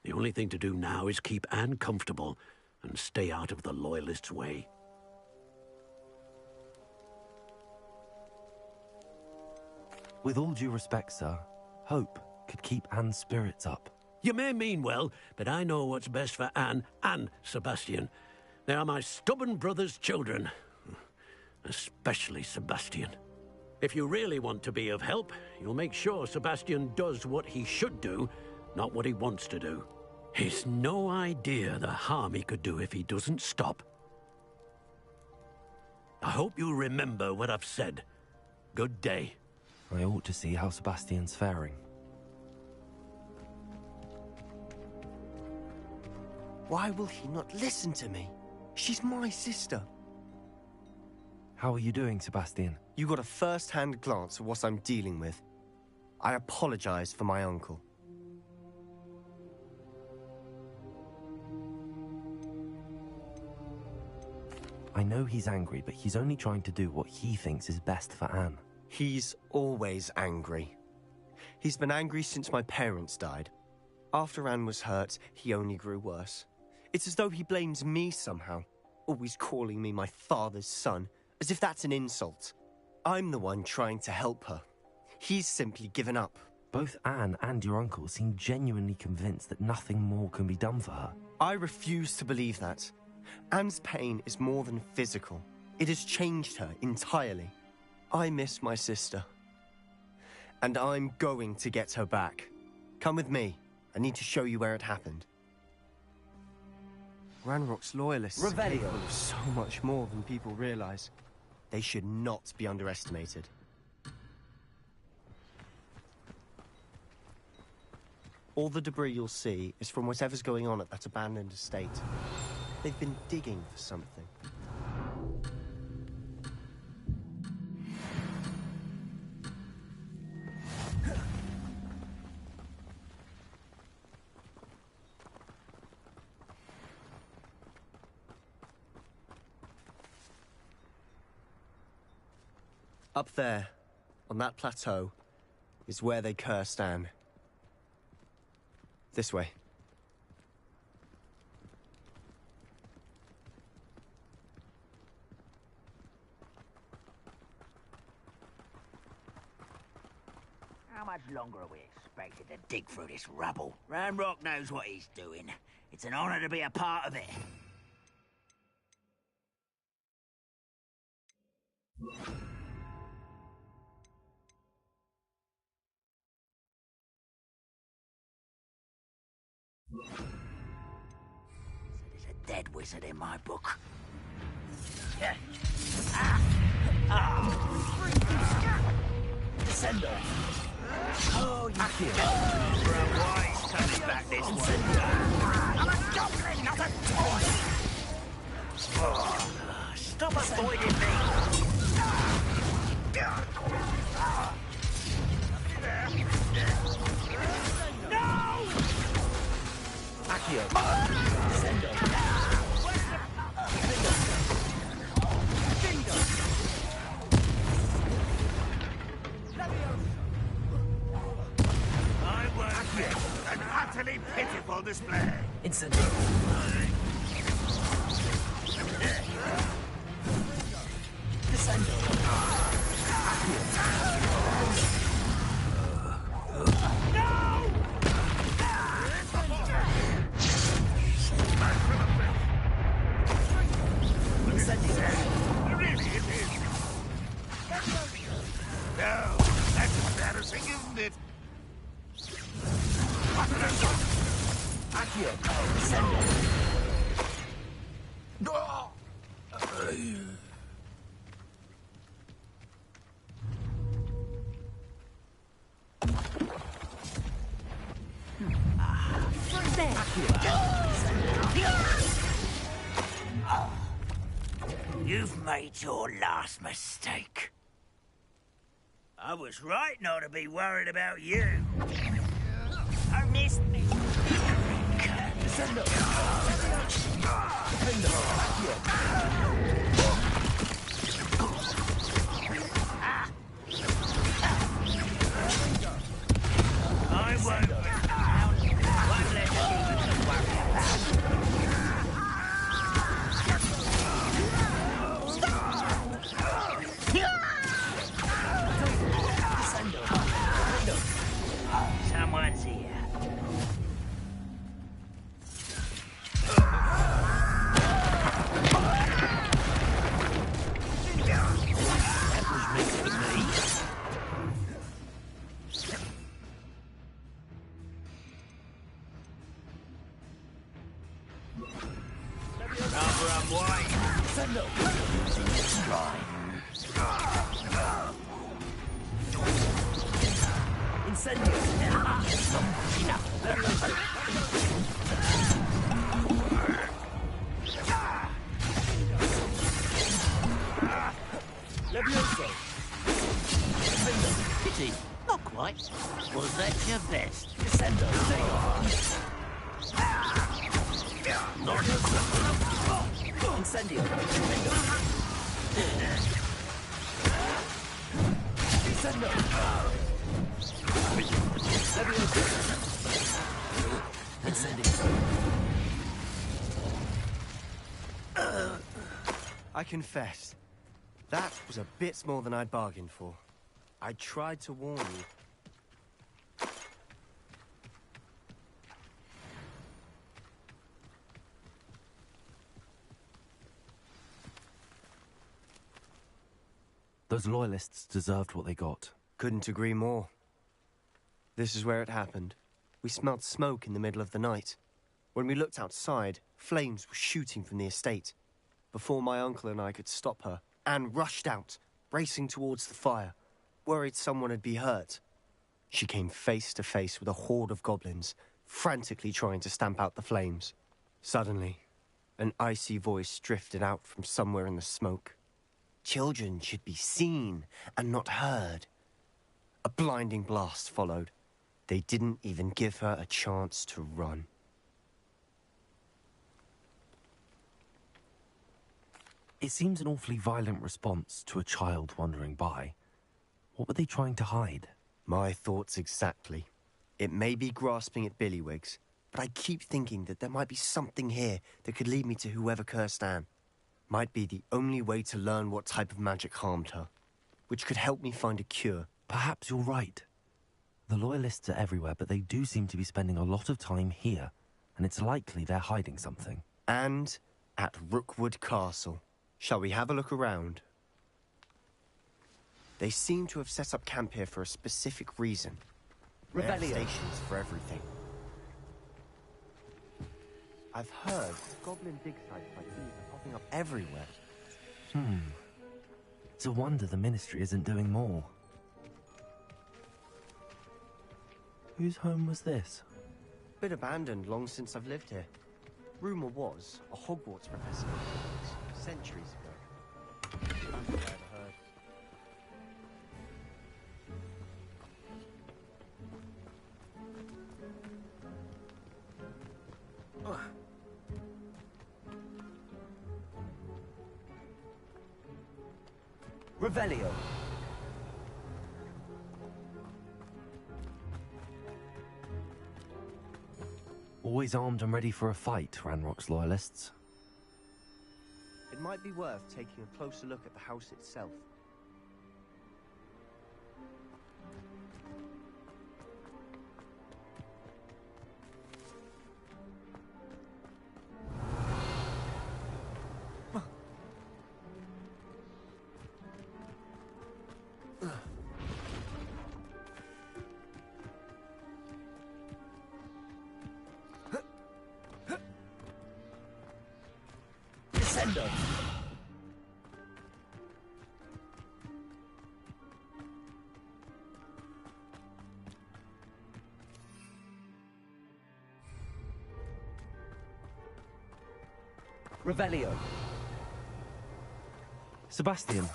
The only thing to do now is keep Anne comfortable and stay out of the Loyalists' way. With all due respect, sir, hope could keep Anne's spirits up. You may mean well, but I know what's best for Anne and Sebastian. They are my stubborn brother's children. Especially Sebastian. If you really want to be of help, you'll make sure Sebastian does what he should do, not what he wants to do. He's no idea the harm he could do if he doesn't stop. I hope you remember what I've said. Good day. I ought to see how Sebastian's faring. Why will he not listen to me? She's my sister. How are you doing, Sebastian? You got a first-hand glance at what I'm dealing with. I apologize for my uncle. I know he's angry, but he's only trying to do what he thinks is best for Anne. He's always angry. He's been angry since my parents died. After Anne was hurt, he only grew worse. It's as though he blames me somehow, always calling me my father's son, as if that's an insult. I'm the one trying to help her. He's simply given up. Both Anne and your uncle seem genuinely convinced that nothing more can be done for her. I refuse to believe that. Anne's pain is more than physical. It has changed her entirely. I miss my sister. And I'm going to get her back. Come with me. I need to show you where it happened. Ranrock's loyalists are capable of so much more than people realize. They should not be underestimated. All the debris you'll see is from whatever's going on at that abandoned estate. They've been digging for something. Up there, on that plateau, is where they cursed Anne. This way. How much longer are we expected to dig through this rubble? Ranrock knows what he's doing. It's an honor to be a part of it. So there's a dead wizard in my book. Descendo. Oh, you kid. Wise coming back this way. I'm a goblin, not a toy. Stop avoiding me. No! Accio. Descendo. An utterly pitiful display. Incendio. Descendo. Really, it is. No, that's embarrassing, isn't it? Accio. Descendo. You've made your last mistake. I was right not to be worried about you. I missed me. I won't. One less demon to worry about. Someone's here. That was meant for me. Rather unwise. Sendo. Incendio. Enough. Levioso. Pity. Not quite. Was that your best? Descendo. Not Incendio. Descendo. Levioso. Incendio. I confess, that was a bit more than I'd bargained for. I tried to warn you. Those loyalists deserved what they got. Couldn't agree more. This is where it happened. We smelled smoke in the middle of the night. When we looked outside, flames were shooting from the estate. Before my uncle and I could stop her, Anne rushed out, racing towards the fire, worried someone had been hurt. She came face to face with a horde of goblins, frantically trying to stamp out the flames. Suddenly, an icy voice drifted out from somewhere in the smoke. Children should be seen and not heard. A blinding blast followed. They didn't even give her a chance to run. It seems an awfully violent response to a child wandering by. What were they trying to hide? My thoughts exactly. It may be grasping at Billywigs, but I keep thinking that there might be something here that could lead me to whoever cursed Anne. Might be the only way to learn what type of magic harmed her, which could help me find a cure. Perhaps you're right. The Loyalists are everywhere, but they do seem to be spending a lot of time here, and it's likely they're hiding something. And at Rookwood Castle. Shall we have a look around? They seem to have set up camp here for a specific reason. They have stations for everything. I've heard goblin dig sites like these are popping up everywhere. It's a wonder the Ministry isn't doing more. Whose home was this? Been abandoned long since I've lived here. Rumour was a Hogwarts professor centuries ago. That's what I ever heard. Revelio. Always armed and ready for a fight, Ranrock's loyalists. It might be worth taking a closer look at the house itself. Descendo. Revelio. Sebastian,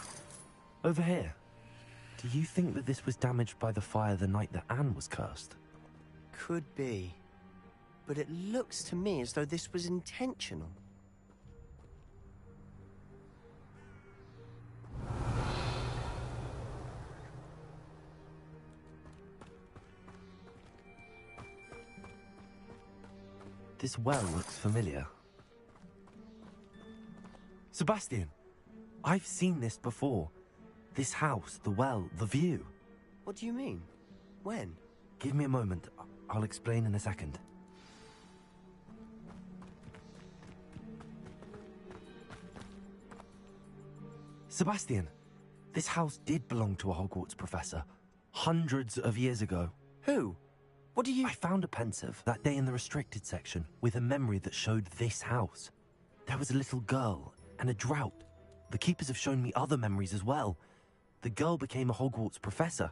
over here. Do you think that this was damaged by the fire the night that Anne was cursed? Could be. But it looks to me as though this was intentional. This well looks familiar. Sebastian, I've seen this before. This house, the well, the view. What do you mean? When? Give me a moment. I'll explain in a second. Sebastian, this house did belong to a Hogwarts professor. Hundreds of years ago. Who? What do you... I found a pensive that day in the restricted section with a memory that showed this house. There was a little girl and a drought. The keepers have shown me other memories as well. The girl became a Hogwarts professor.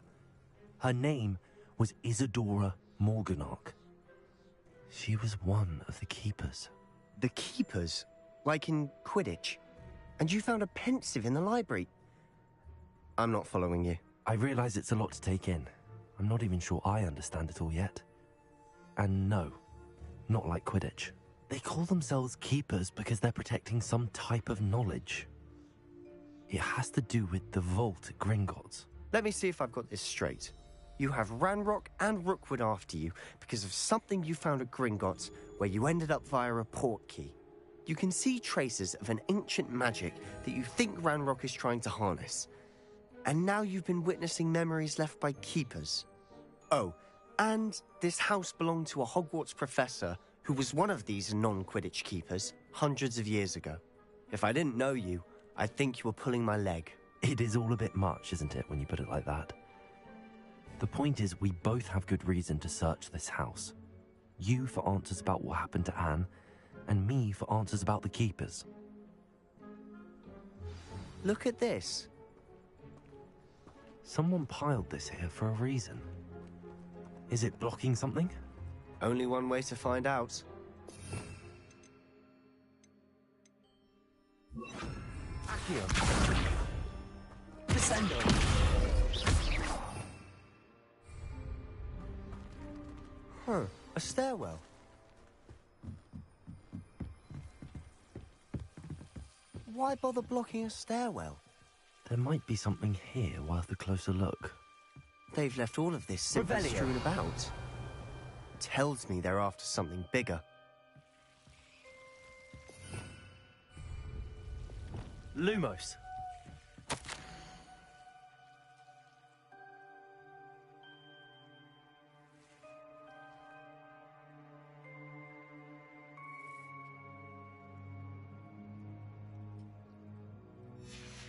Her name was Isadora Morganach. She was one of the keepers. The keepers? Like in Quidditch? And you found a pensive in the library? I'm not following you. I realize it's a lot to take in. I'm not even sure I understand it all yet. And no, not like Quidditch. They call themselves keepers because they're protecting some type of knowledge. It has to do with the vault at Gringotts. Let me see if I've got this straight. You have Ranrock and Rookwood after you because of something you found at Gringotts where you ended up via a port key. You can see traces of an ancient magic that you think Ranrock is trying to harness. And now you've been witnessing memories left by keepers. Oh, and this house belonged to a Hogwarts professor who was one of these non-Quidditch keepers hundreds of years ago. If I didn't know you, I'd think you were pulling my leg. It is all a bit much, isn't it, when you put it like that? The point is, we both have good reason to search this house. You for answers about what happened to Anne, and me for answers about the keepers. Look at this. Someone piled this here for a reason. Is it blocking something? Only one way to find out. Accio. Descendo. Huh, a stairwell. Why bother blocking a stairwell? There might be something here worth a closer look. They've left all of this simply Revelio. strewn about. Tells me they're after something bigger. Lumos.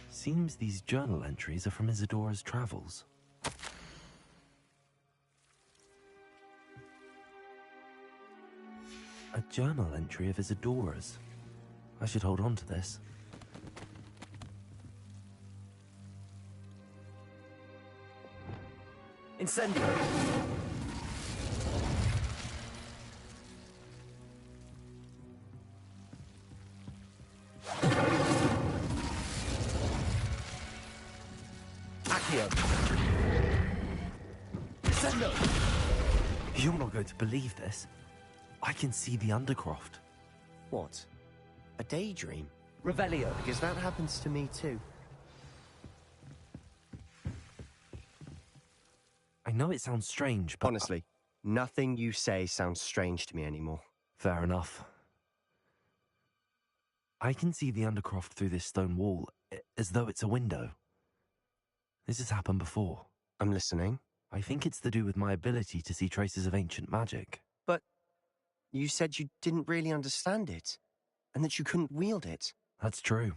Seems these journal entries are from Isadora's travels. A journal entry of his adorers. I should hold on to this. Incendio! Accio! Incendio! You're not going to believe this. I can see the Undercroft. What? A daydream? Revelio. Because that happens to me too. I know it sounds strange, but... Honestly, nothing you say sounds strange to me anymore. Fair enough. I can see the Undercroft through this stone wall, as though it's a window. This has happened before. I'm listening. I think it's to do with my ability to see traces of ancient magic. But you said you didn't really understand it, and that you couldn't wield it. That's true,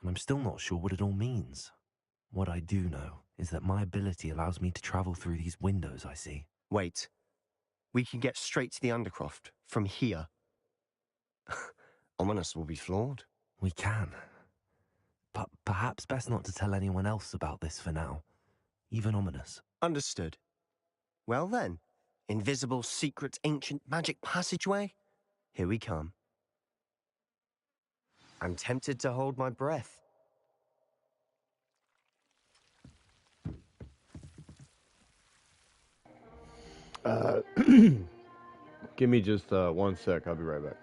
and I'm still not sure what it all means. What I do know is that my ability allows me to travel through these windows I see. Wait. We can get straight to the Undercroft from here. Ominous will be flawed. We can. But perhaps best not to tell anyone else about this for now. Even Ominous. Understood. Well then, invisible, secret, ancient magic passageway? Here we come. I'm tempted to hold my breath. Give me just 1 sec. I'll be right back.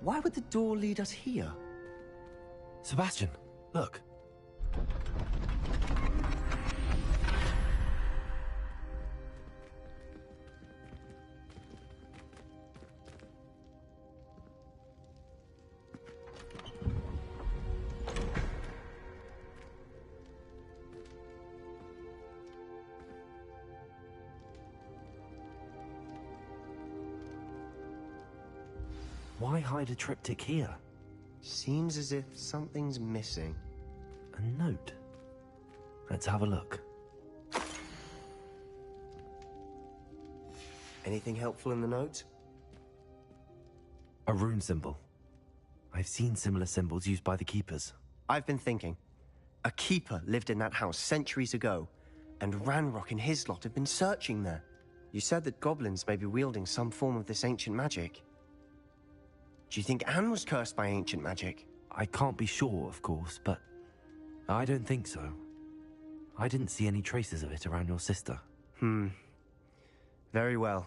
Why would the door lead us here? Sebastian, look. Why hide a triptych here? Seems as if something's missing. A note. Let's have a look. Anything helpful in the note? A rune symbol. I've seen similar symbols used by the keepers. I've been thinking. A keeper lived in that house centuries ago, and Ranrock and his lot have been searching there. You said that goblins may be wielding some form of this ancient magic. Do you think Anne was cursed by ancient magic? I can't be sure, of course, but I don't think so. I didn't see any traces of it around your sister. Very well.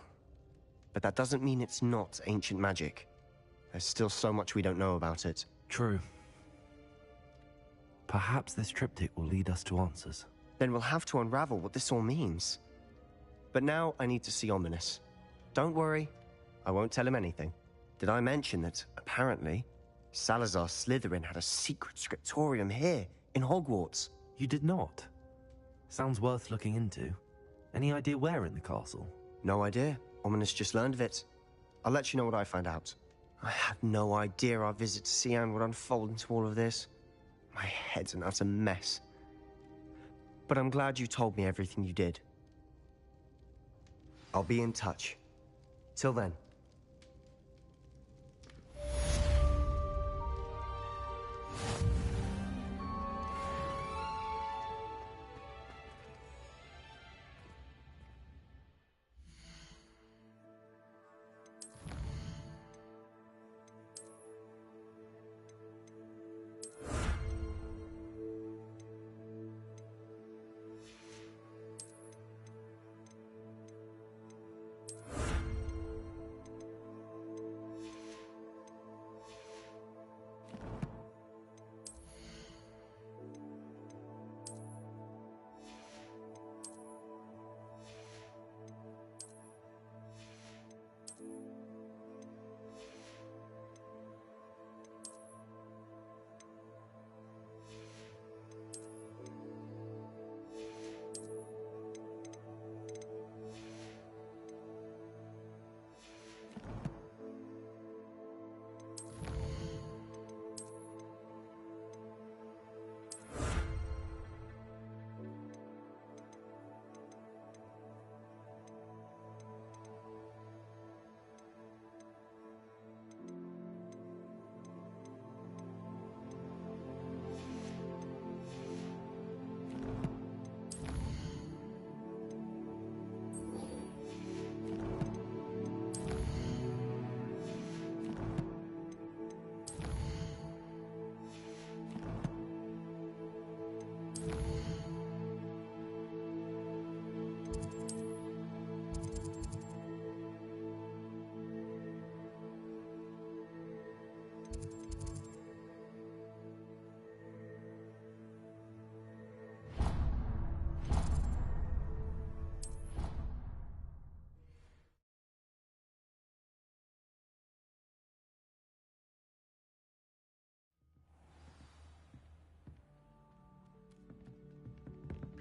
But that doesn't mean it's not ancient magic. There's still so much we don't know about it. True. Perhaps this triptych will lead us to answers. Then we'll have to unravel what this all means. But now I need to see Ominous. Don't worry, I won't tell him anything. Did I mention that, apparently, Salazar Slytherin had a secret scriptorium here, in Hogwarts? You did not? Sounds worth looking into. Any idea where in the castle? No idea. Ominous just learned of it. I'll let you know what I find out. I had no idea our visit to Cian would unfold into all of this. My head's an utter mess. But I'm glad you told me everything you did. I'll be in touch. Till then.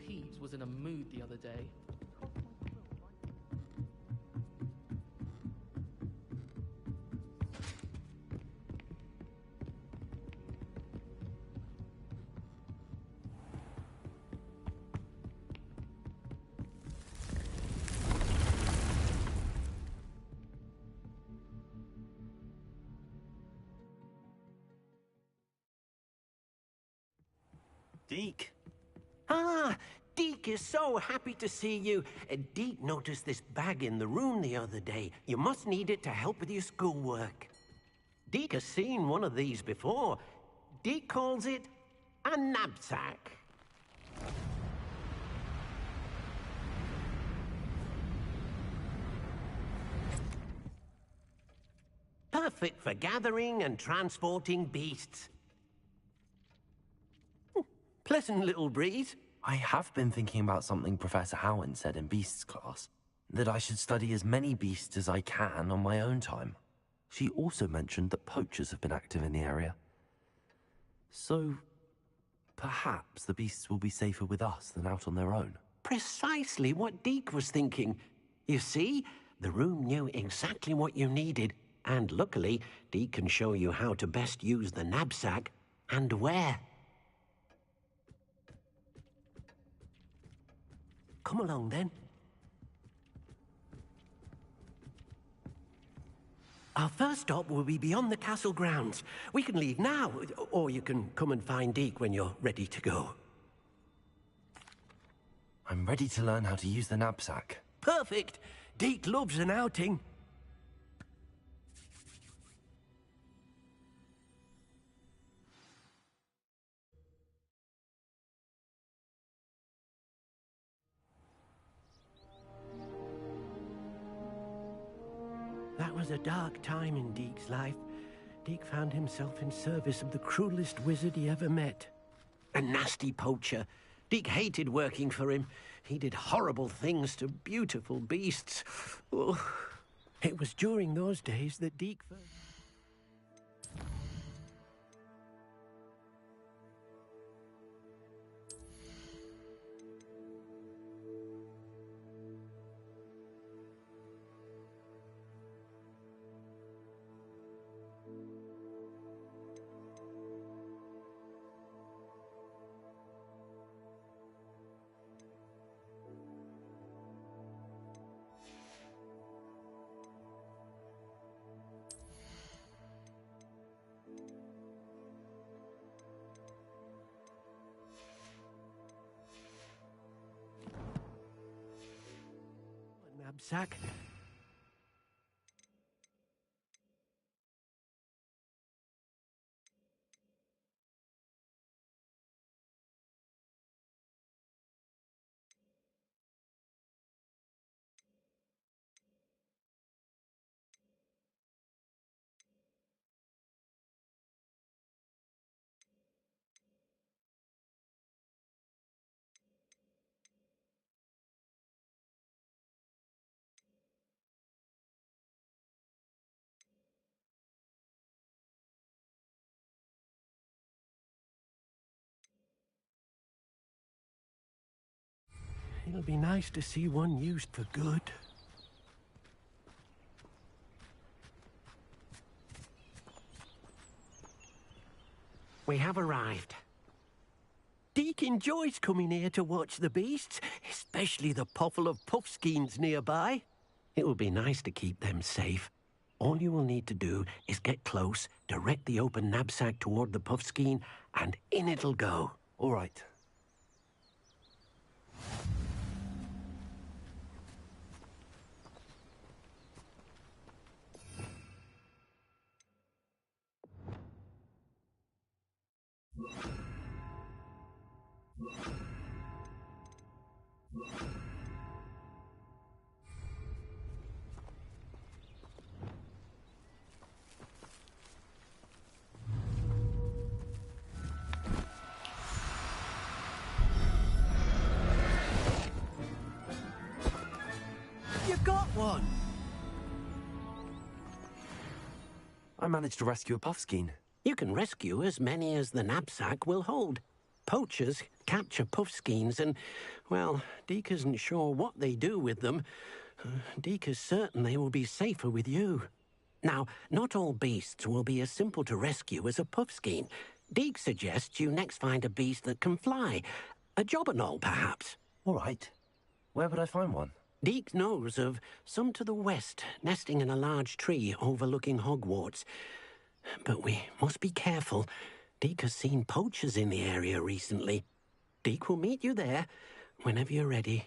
Peeves was in a mood the other day. Deke? Ah, Deke is so happy to see you. Deke noticed this bag in the room the other day. You must need it to help with your schoolwork. Deke has seen one of these before. Deke calls it a knapsack. Perfect for gathering and transporting beasts. Pleasant little breeze. I have been thinking about something Professor Howin said in Beasts class, that I should study as many beasts as I can on my own time. She also mentioned that poachers have been active in the area. So, perhaps the beasts will be safer with us than out on their own. Precisely what Deke was thinking. You see, the room knew exactly what you needed, and luckily, Deke can show you how to best use the knapsack and where. Come along, then. Our first stop will be beyond the castle grounds. We can leave now, or you can come and find Deke when you're ready to go. I'm ready to learn how to use the knapsack. Perfect! Deke loves an outing. That was a dark time in Deke's life. Deke found himself in service of the cruelest wizard he ever met. A nasty poacher. Deke hated working for him. He did horrible things to beautiful beasts. Oh, it was during those days that Deke first... knapsack. It'll be nice to see one used for good. We have arrived. Deke enjoys coming here to watch the beasts, especially the potful of puffskeins nearby. It will be nice to keep them safe. All you will need to do is get close, direct the open knapsack toward the puffskein, and in it'll go. All right. You got one! I managed to rescue a puffskein. You can rescue as many as the knapsack will hold. Poachers capture puffskeins and, well, Deke isn't sure what they do with them. Deke is certain they will be safer with you. Now, not all beasts will be as simple to rescue as a puffskein. Deke suggests you next find a beast that can fly. A jobberknoll, perhaps. All right. Where would I find one? Deke knows of some to the west, nesting in a large tree overlooking Hogwarts. But we must be careful. Deke has seen poachers in the area recently. Deke will meet you there whenever you're ready.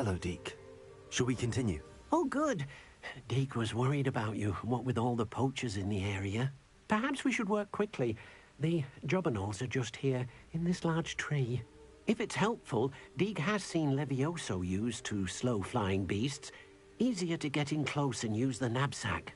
Hello, Deke. Shall we continue? Oh, good. Deke was worried about you, what with all the poachers in the area. Perhaps we should work quickly. The jobberknolls are just here, in this large tree. If it's helpful, Deke has seen Levioso used to slow flying beasts. Easier to get in close and use the knapsack.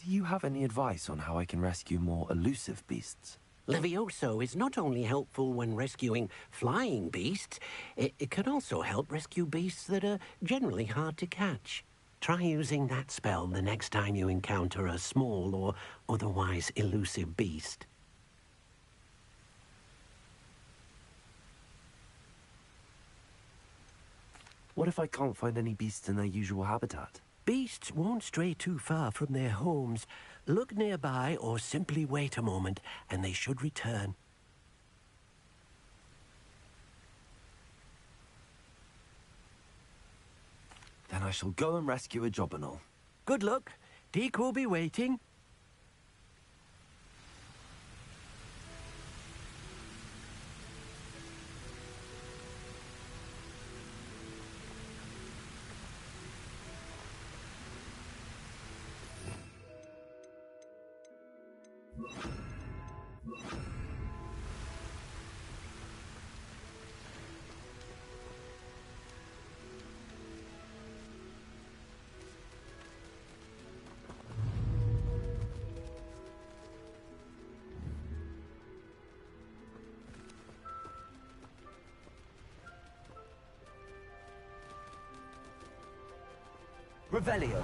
Do you have any advice on how I can rescue more elusive beasts? Levioso is not only helpful when rescuing flying beasts, it can also help rescue beasts that are generally hard to catch. Try using that spell the next time you encounter a small or otherwise elusive beast. What if I can't find any beasts in their usual habitat? Beasts won't stray too far from their homes. Look nearby or simply wait a moment, and they should return. Then I shall go and rescue a Jobberknoll. Good luck. Deke will be waiting. Revelio.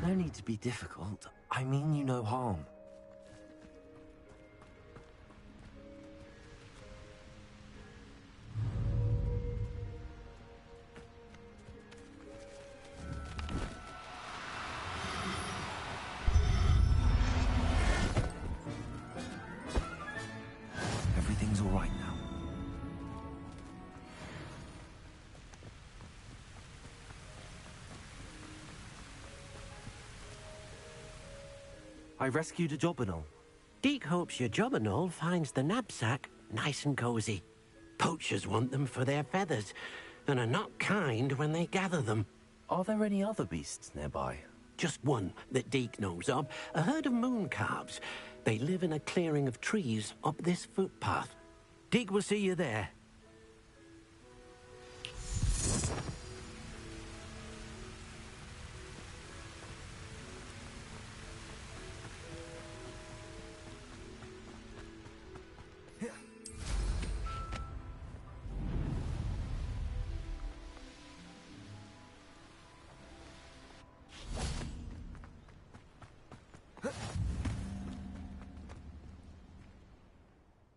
No need to be difficult. I mean you no harm. Everything's all right now. I rescued a Jobberknoll. Deke hopes your Jobberknoll finds the knapsack nice and cozy. Poachers want them for their feathers, and are not kind when they gather them. Are there any other beasts nearby? Just one that Deke knows of, a herd of moon calves. They live in a clearing of trees up this footpath. Deke will see you there.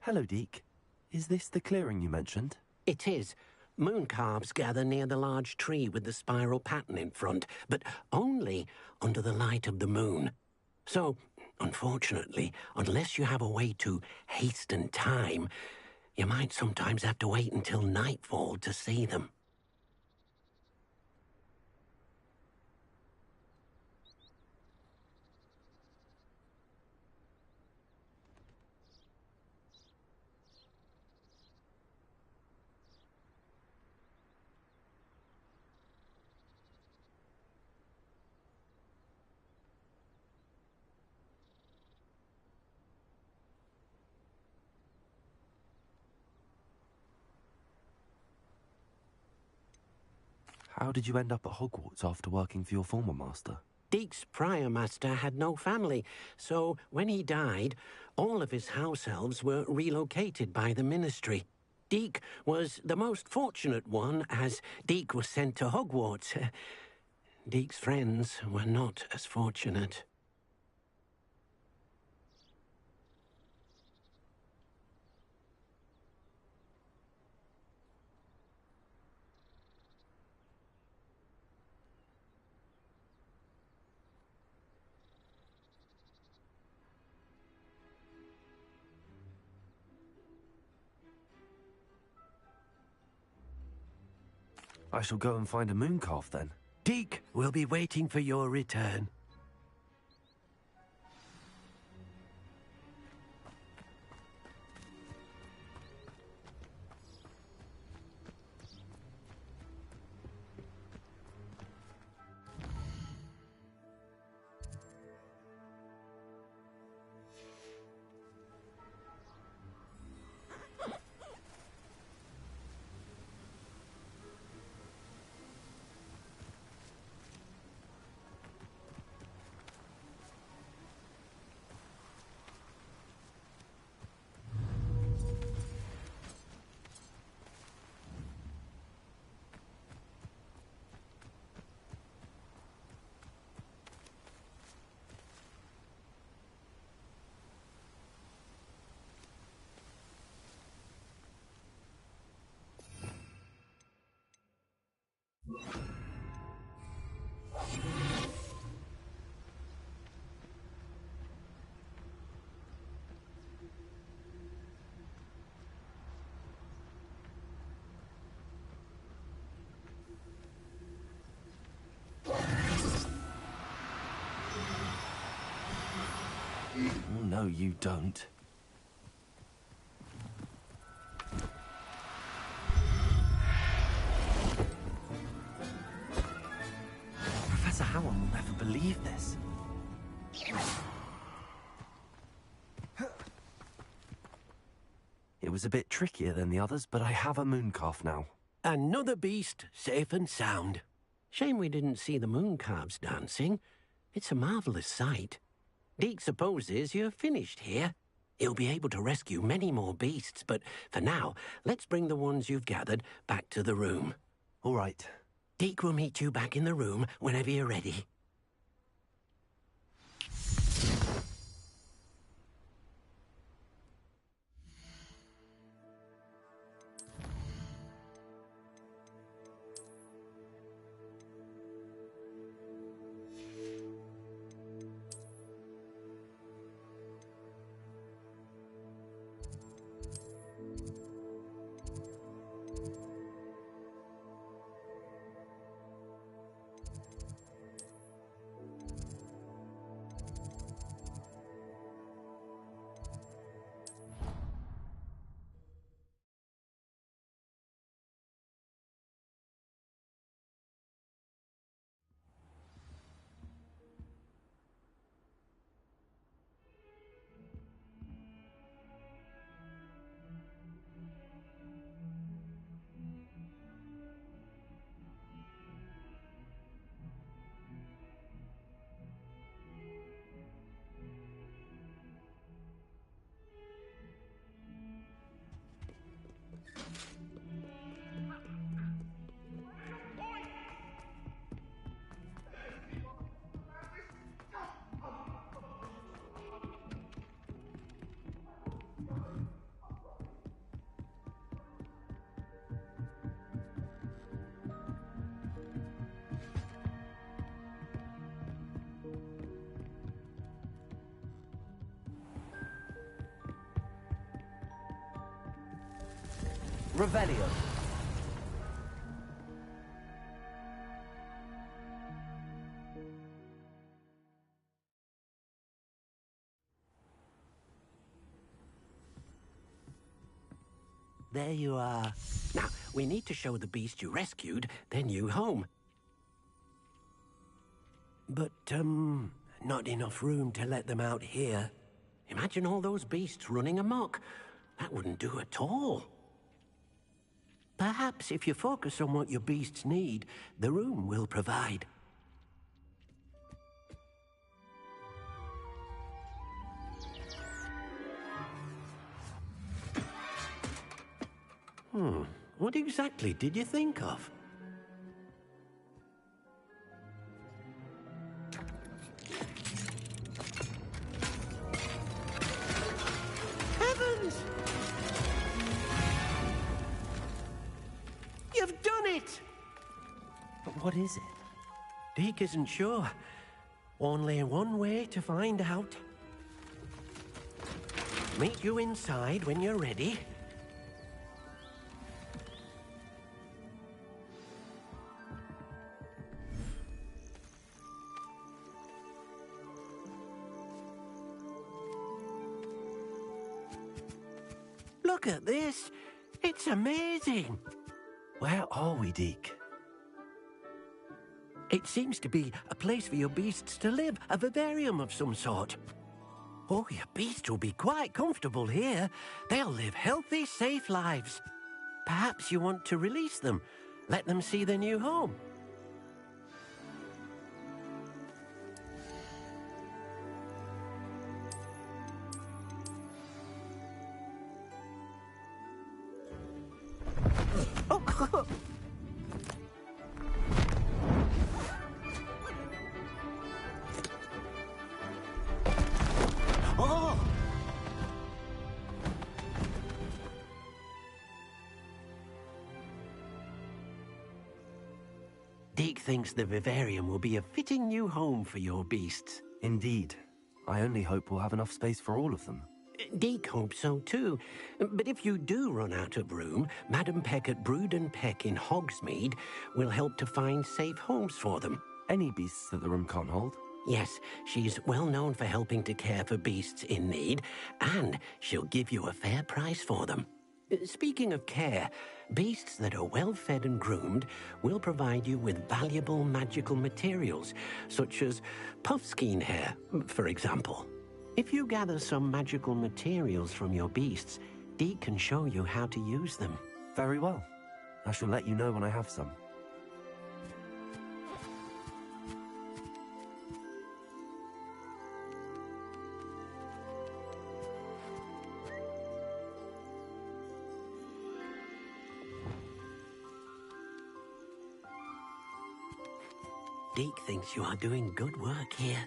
Hello, Deke. Is this the clearing you mentioned? It is. Moon calves gather near the large tree with the spiral pattern in front, but only under the light of the moon. So, unfortunately, unless you have a way to hasten time, you might sometimes have to wait until nightfall to see them. How did you end up at Hogwarts after working for your former master? Deke's prior master had no family, so when he died, all of his house elves were relocated by the ministry. Deke was the most fortunate one, as Deke was sent to Hogwarts. Deke's friends were not as fortunate. I shall go and find a moon calf then. Deke will be waiting for your return. Oh, no, you don't. Professor Howard will never believe this. It was a bit trickier than the others, but I have a moon calf now. Another beast, safe and sound. Shame we didn't see the moon calves dancing. It's a marvelous sight. Deke supposes you're finished here. He'll be able to rescue many more beasts, but for now, let's bring the ones you've gathered back to the room. All right. Deke will meet you back in the room whenever you're ready. Revelio. There you are. Now, we need to show the beast you rescued their new home. But, not enough room to let them out here. Imagine all those beasts running amok. That wouldn't do at all. Perhaps if you focus on what your beasts need, the room will provide. What exactly did you think of? Heavens! You've done it! But what is it? Deke isn't sure. Only one way to find out. Meet you inside when you're ready. Look at this. It's amazing. Where are we, Deke? It seems to be a place for your beasts to live, a vivarium of some sort. Oh, your beasts will be quite comfortable here. They'll live healthy, safe lives. Perhaps you want to release them, let them see their new home. Oh. Oh! Deke thinks the vivarium will be a fitting new home for your beasts. Indeed. I only hope we'll have enough space for all of them. Deke hopes so too. But if you do run out of room, Madam Peck at Brood and Peck in Hogsmeade will help to find safe homes for them. Any beasts that the room can't hold? Yes, she's well known for helping to care for beasts in need, and she'll give you a fair price for them. Speaking of care, beasts that are well fed and groomed will provide you with valuable magical materials, such as puffskein hair, for example. If you gather some magical materials from your beasts, Deke can show you how to use them. Very well. I shall let you know when I have some. Deke thinks you are doing good work here.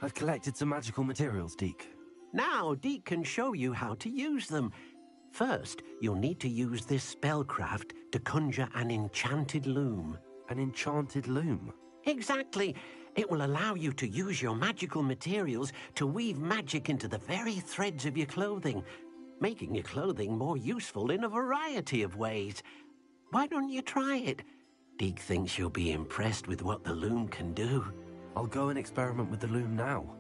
I've collected some magical materials, Deke. Now Deke can show you how to use them. First, you'll need to use this spellcraft to conjure an enchanted loom. An enchanted loom? Exactly. It will allow you to use your magical materials to weave magic into the very threads of your clothing, making your clothing more useful in a variety of ways. Why don't you try it? Deke thinks you'll be impressed with what the loom can do. I'll go and experiment with the loom now.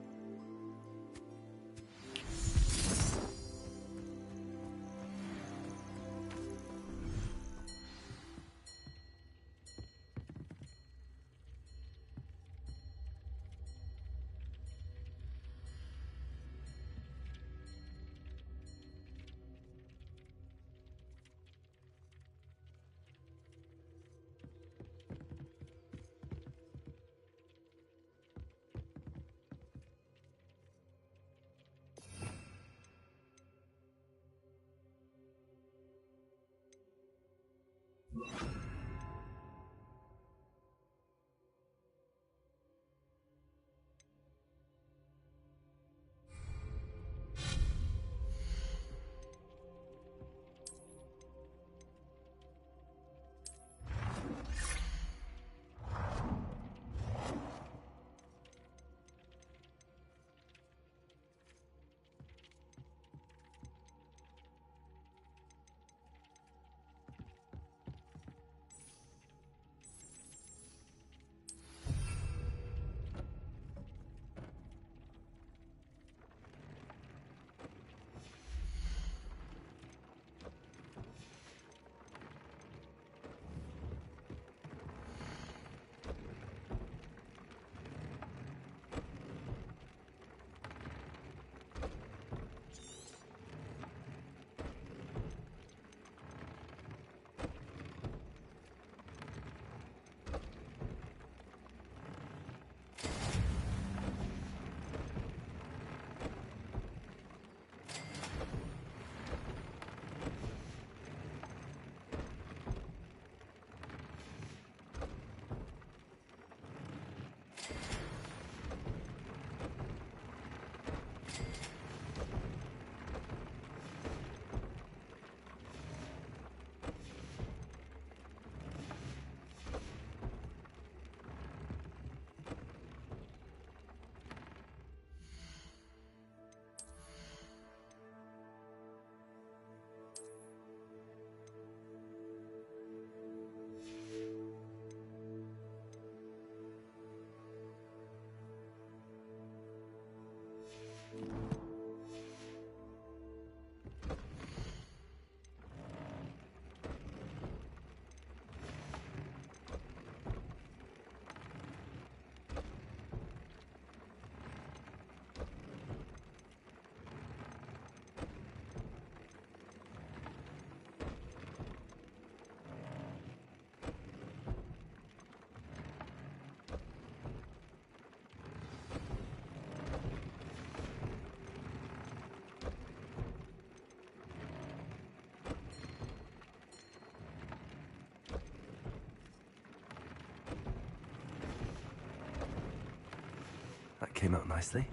came out nicely.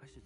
I should...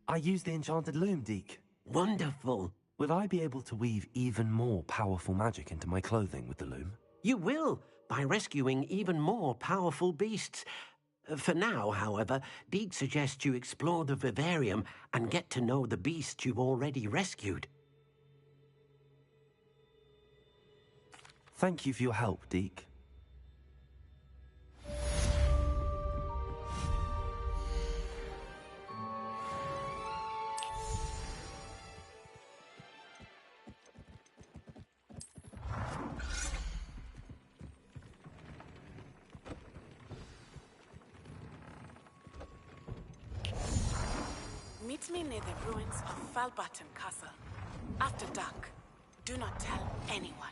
I used the enchanted loom, Deke. Wonderful. Will I be able to weave even more powerful magic into my clothing with the loom? You will, by rescuing even more powerful beasts. For now, however, Deke suggests you explore the vivarium and get to know the beasts you've already rescued. Thank you for your help, Deke. Meet me near the ruins of Falbaton Castle. After dark. Do not tell anyone.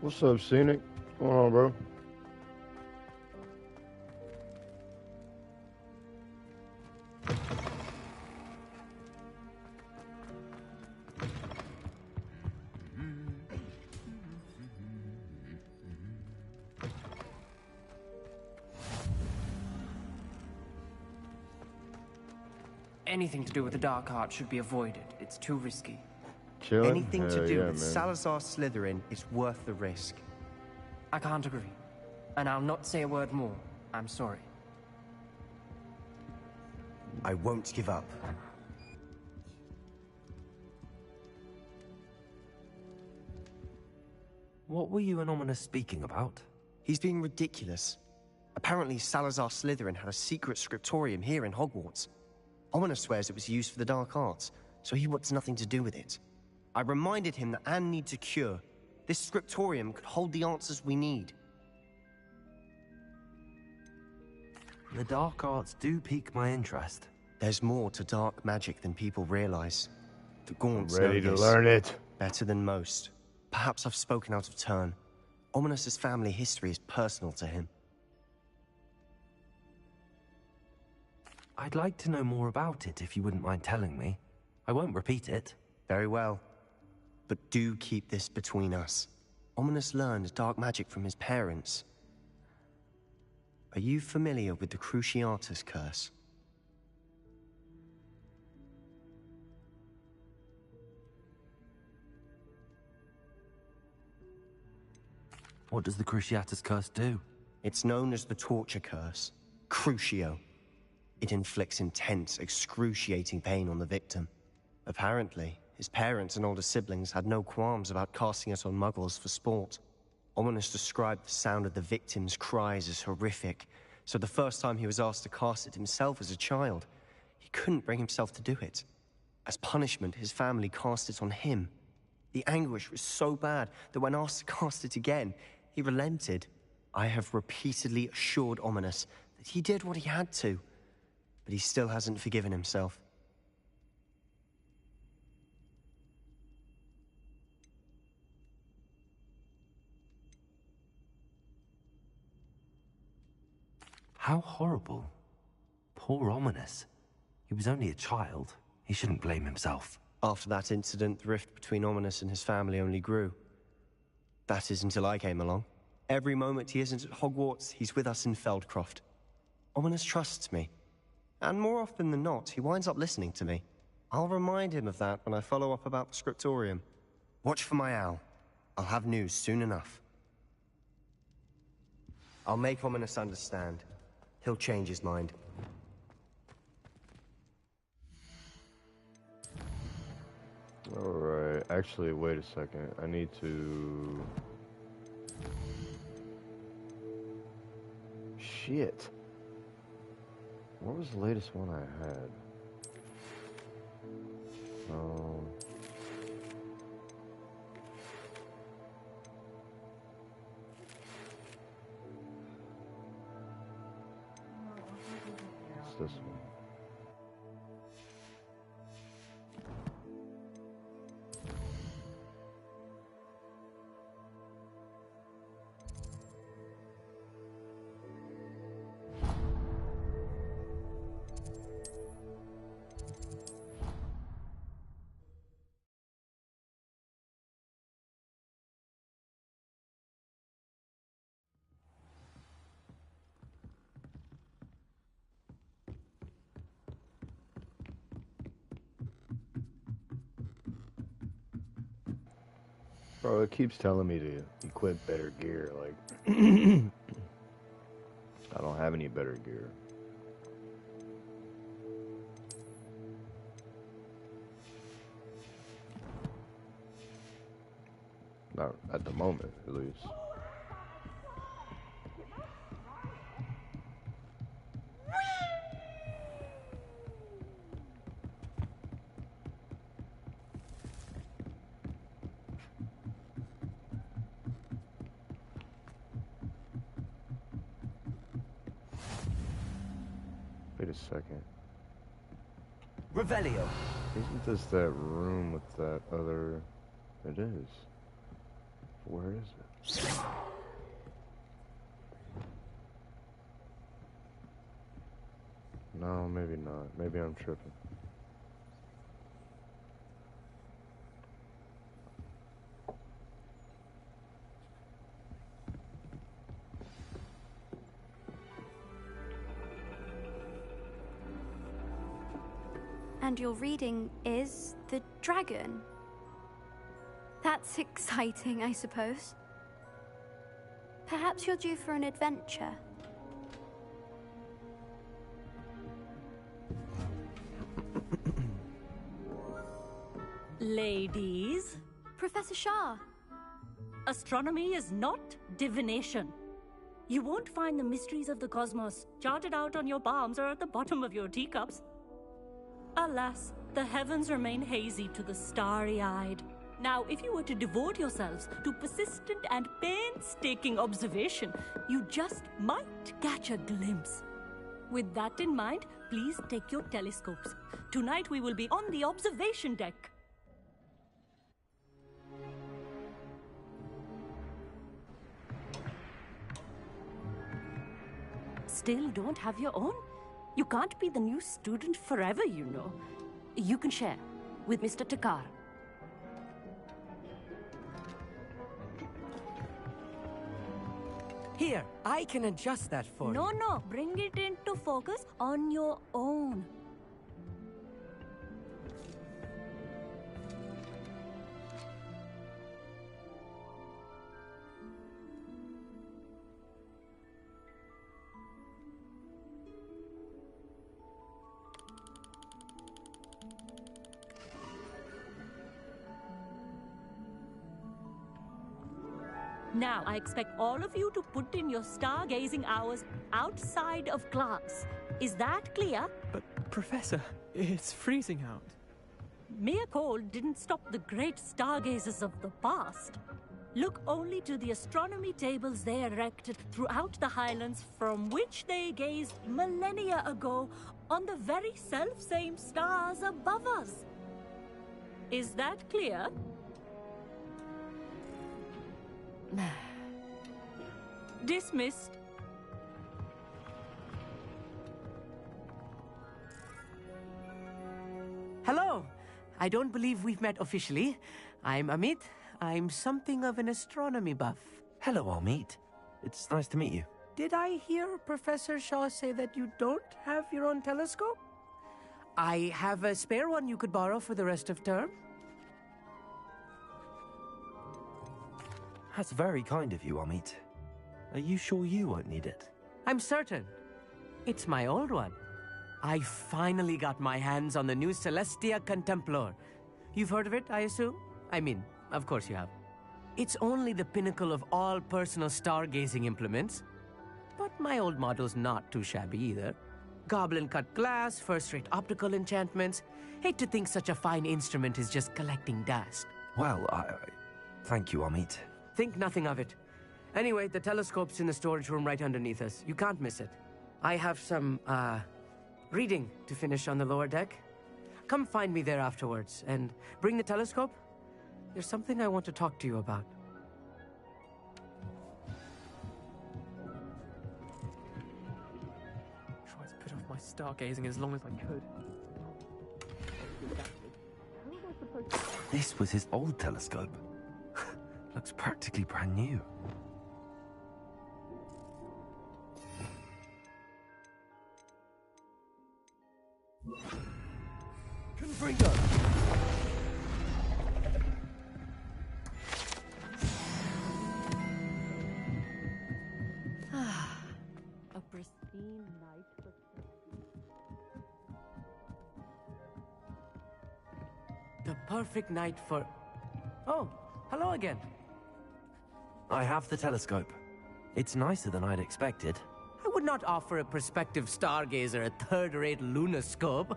What's up, Scenic? What's going on, bro? Anything to do with the dark art should be avoided. It's too risky. Chilling? Anything to do with man. Salazar Slytherin is worth the risk. I can't agree. And I'll not say a word more. I'm sorry. I won't give up. What were you and Ominous speaking about? He's being ridiculous. Apparently, Salazar Slytherin had a secret scriptorium here in Hogwarts. Ominous swears it was used for the dark arts, so he wants nothing to do with it. I reminded him that Anne needs a cure. This scriptorium could hold the answers we need. The dark arts do pique my interest. There's more to dark magic than people realize. The Gaunts Ready know to this learn it. better than most. Perhaps I've spoken out of turn. Ominous's family history is personal to him. I'd like to know more about it if you wouldn't mind telling me. I won't repeat it. Very well. But do keep this between us. Ominous learned dark magic from his parents. Are you familiar with the Cruciatus curse? What does the Cruciatus curse do? It's known as the torture curse. Crucio. It inflicts intense, excruciating pain on the victim. Apparently, his parents and older siblings had no qualms about casting it on muggles for sport. Ominous described the sound of the victim's cries as horrific, so the first time he was asked to cast it himself as a child, he couldn't bring himself to do it. As punishment, his family cast it on him. The anguish was so bad that when asked to cast it again, he relented. I have repeatedly assured Ominous that he did what he had to, but he still hasn't forgiven himself. How horrible. Poor Ominous. He was only a child. He shouldn't blame himself. After that incident, the rift between Ominous and his family only grew. That is until I came along. Every moment he isn't at Hogwarts, he's with us in Feldcroft. Ominous trusts me. And more often than not, he winds up listening to me. I'll remind him of that when I follow up about the scriptorium. Watch for my owl. I'll have news soon enough. I'll make Ominous understand. He'll change his mind. Alright, actually, wait a second. I need to... Shit. What was the latest one I had? It's this one. Bro, it keeps telling me to equip better gear, like... I don't have any better gear. Not at the moment, at least. Wait a second. Revelio. Isn't this that room with that other... It is. Where is it? No, maybe not. Maybe I'm tripping. And your reading is the dragon. That's exciting, I suppose. Perhaps you're due for an adventure. Ladies. Professor Shah. Astronomy is not divination. You won't find the mysteries of the cosmos charted out on your palms or at the bottom of your teacups. Alas, the heavens remain hazy to the starry-eyed. Now, if you were to devote yourselves to persistent and painstaking observation, you just might catch a glimpse. With that in mind, please take your telescopes. Tonight we will be on the observation deck. Still don't have your own? You can't be the new student forever, you know. You can share with Mr. Takar. Here, I can adjust that for you. No, bring it into focus on your own. Now, I expect all of you to put in your stargazing hours outside of class. Is that clear? But, Professor, it's freezing out. Mere cold didn't stop the great stargazers of the past. Look only to the astronomy tables they erected throughout the highlands from which they gazed millennia ago on the very self-same stars above us. Is that clear? Dismissed. Hello. I don't believe we've met officially. I'm Amit. I'm something of an astronomy buff. Hello, Amit. It's nice to meet you. Did I hear Professor Shaw say that you don't have your own telescope? I have a spare one you could borrow for the rest of term. That's very kind of you, Amit. Are you sure you won't need it? I'm certain. It's my old one. I finally got my hands on the new Celestia Contemplar. You've heard of it, I assume? I mean, of course you have. It's only the pinnacle of all personal stargazing implements. But my old model's not too shabby either. Goblin-cut glass, first-rate optical enchantments. Hate to think such a fine instrument is just collecting dust. Well, thank you, Amit. Think nothing of it. Anyway, the telescope's in the storage room right underneath us. You can't miss it. I have some, reading to finish on the lower deck. Come find me there afterwards, and bring the telescope. There's something I want to talk to you about. Tried to put off my stargazing as long as I could. This was his old telescope. Looks practically brand new. Confringo! A pristine night for The perfect night for... Oh, hello again. I have the telescope. It's nicer than I'd expected. I would not offer a prospective stargazer a third-rate lunoscope.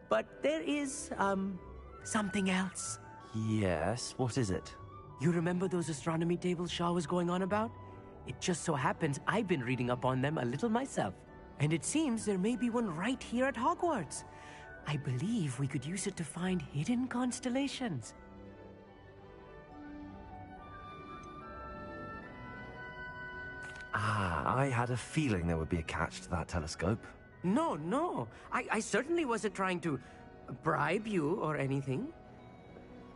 But there is, something else. Yes, what is it? You remember those astronomy tables Shaw was going on about? It just so happens I've been reading up on them a little myself. And it seems there may be one right here at Hogwarts. I believe we could use it to find hidden constellations. I had a feeling there would be a catch to that telescope. No, no. I certainly wasn't trying to bribe you or anything.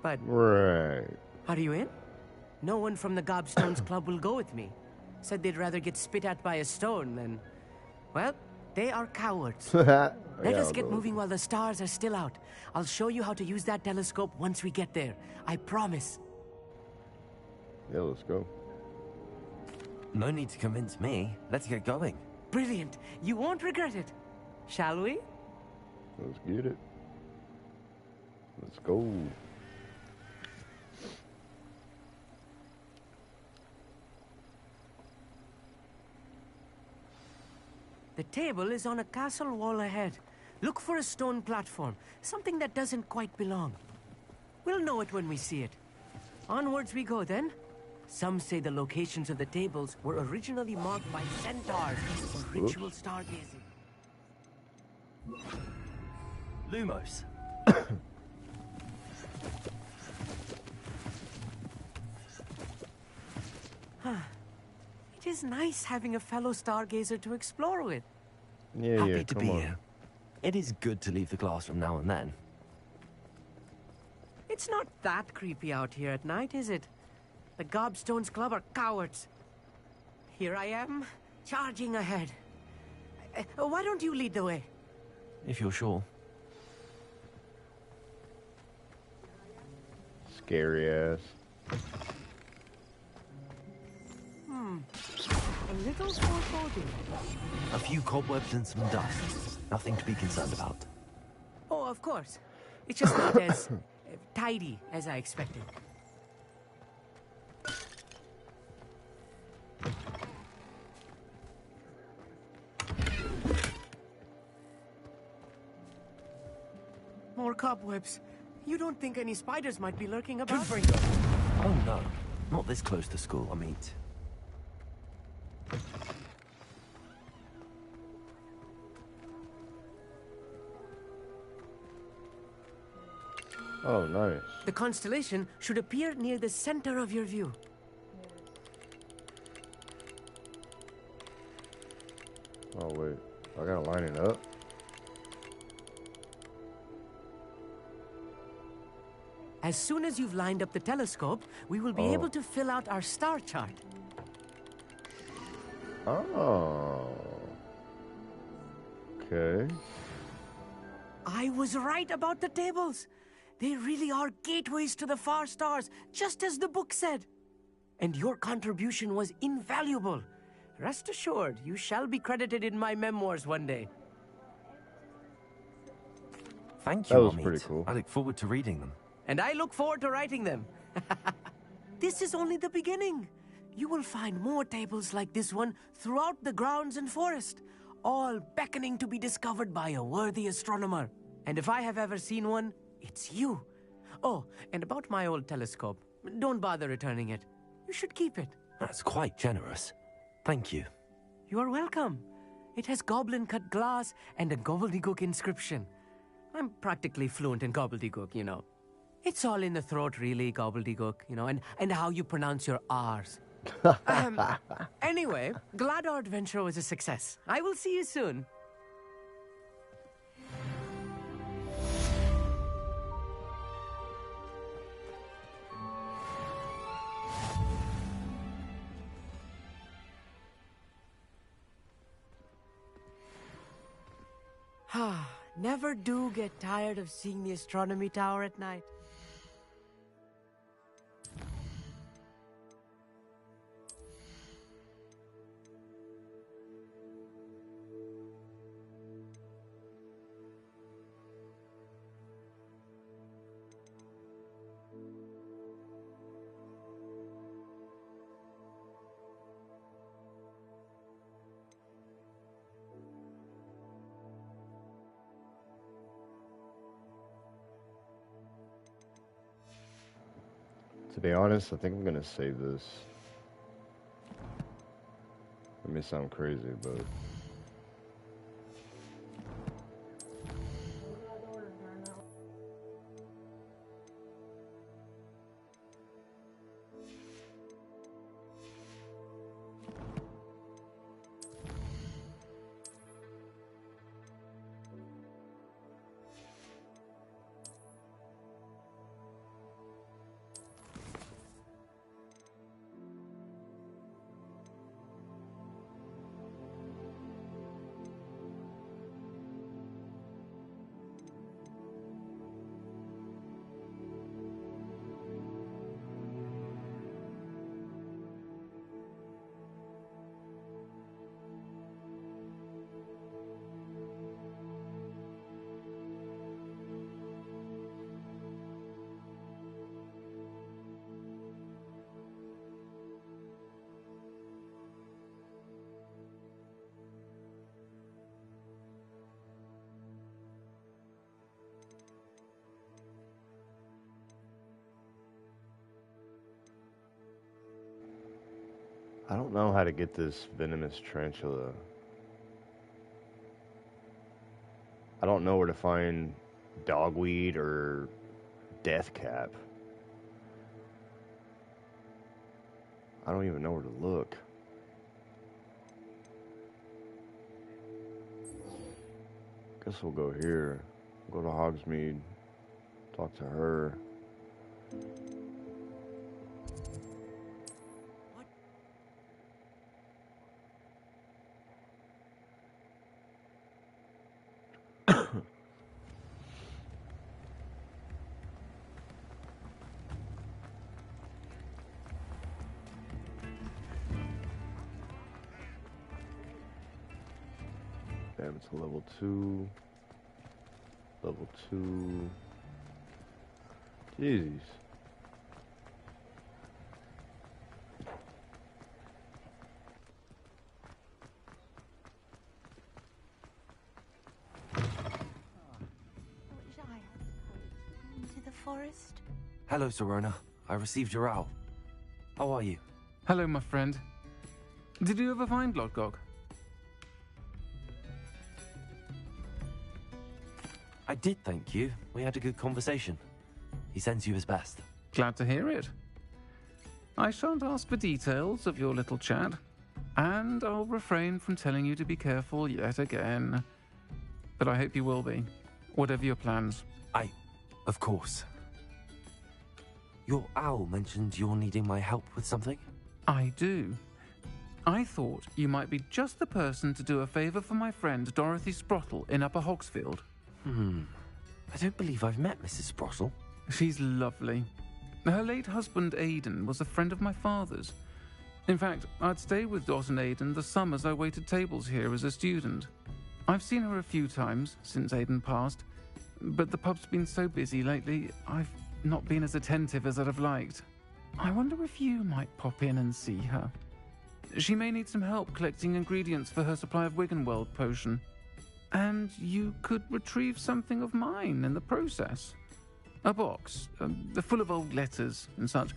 But... Right. Are you in? No one from the Gobstones Club will go with me. Said they'd rather get spit at by a stone than... Well, they are cowards. Let us get moving while the stars are still out. I'll show you how to use that telescope once we get there. I promise. Yeah, let's go. No need to convince me. Let's get going. Brilliant. You won't regret it. Shall we? Let's get it. Let's go. The table is on a castle wall ahead. Look for a stone platform, something that doesn't quite belong. We'll know it when we see it. Onwards we go then. Some say the locations of the tables were originally marked by centaurs for ritual stargazing. Lumos. It is nice having a fellow stargazer to explore with. Yeah, Happy to be here. It is good to leave the classroom now and then. It's not that creepy out here at night, is it? The Gobstones Club are cowards. Here I am, charging ahead. Why don't you lead the way? If you're sure. Scary ass. A little foreboding. A few cobwebs and some dust. Nothing to be concerned about. Oh, of course. It's just not as tidy as I expected. More cobwebs. You don't think any spiders might be lurking about? Oh no, not this close to school, I mean. Oh, nice. The constellation should appear near the center of your view. Oh, wait. I gotta line it up? As soon as you've lined up the telescope, we will be able to fill out our star chart. Oh. Okay. I was right about the tables. They really are gateways to the far stars, just as the book said. And your contribution was invaluable. Rest assured, you shall be credited in my memoirs one day. Thank you, That was Amit. pretty cool. I look forward to reading them. And I look forward to writing them. This is only the beginning. You will find more tables like this one throughout the grounds and forest, all beckoning to be discovered by a worthy astronomer. And if I have ever seen one, it's you. Oh, and about my old telescope, don't bother returning it. You should keep it. That's quite generous. Thank you. You are welcome. It has goblin-cut glass and a gobbledygook inscription. I'm practically fluent in gobbledygook, you know. It's all in the throat, really, gobbledygook, you know, and how you pronounce your R's. Anyway, glad our adventure was a success. I will see you soon. Never do get tired of seeing the astronomy tower at night. To be honest, I think I'm gonna save this. It may sound crazy, but... I don't know how to get this venomous tarantula. I don't know where to find dogweed or death cap. I don't even know where to look. Guess we'll go here. Go to Hogsmeade. Talk to her. Damn, it's a level 2. Level 2. Jeez. Into the forest? Hello, Serona. I received your owl. How are you? Hello, my friend. Did you ever find Lodgok? I did, thank you. We had a good conversation. He sends you his best. Glad to hear it. I shan't ask for details of your little chat, and I'll refrain from telling you to be careful yet again. But I hope you will be, whatever your plans. Of course. Your owl mentioned you're needing my help with something? I do. I thought you might be just the person to do a favour for my friend Dorothy Sprottle in Upper Hogsfield. I don't believe I've met Mrs. Sprottle. She's lovely. Her late husband Aidan was a friend of my father's. In fact, I'd stay with Dot and Aidan the summers I waited tables here as a student. I've seen her a few times since Aidan passed, but the pub's been so busy lately, I've not been as attentive as I'd have liked. I wonder if you might pop in and see her. She may need some help collecting ingredients for her supply of Wiggenweld potion. And you could retrieve something of mine in the process. A box, full of old letters and such.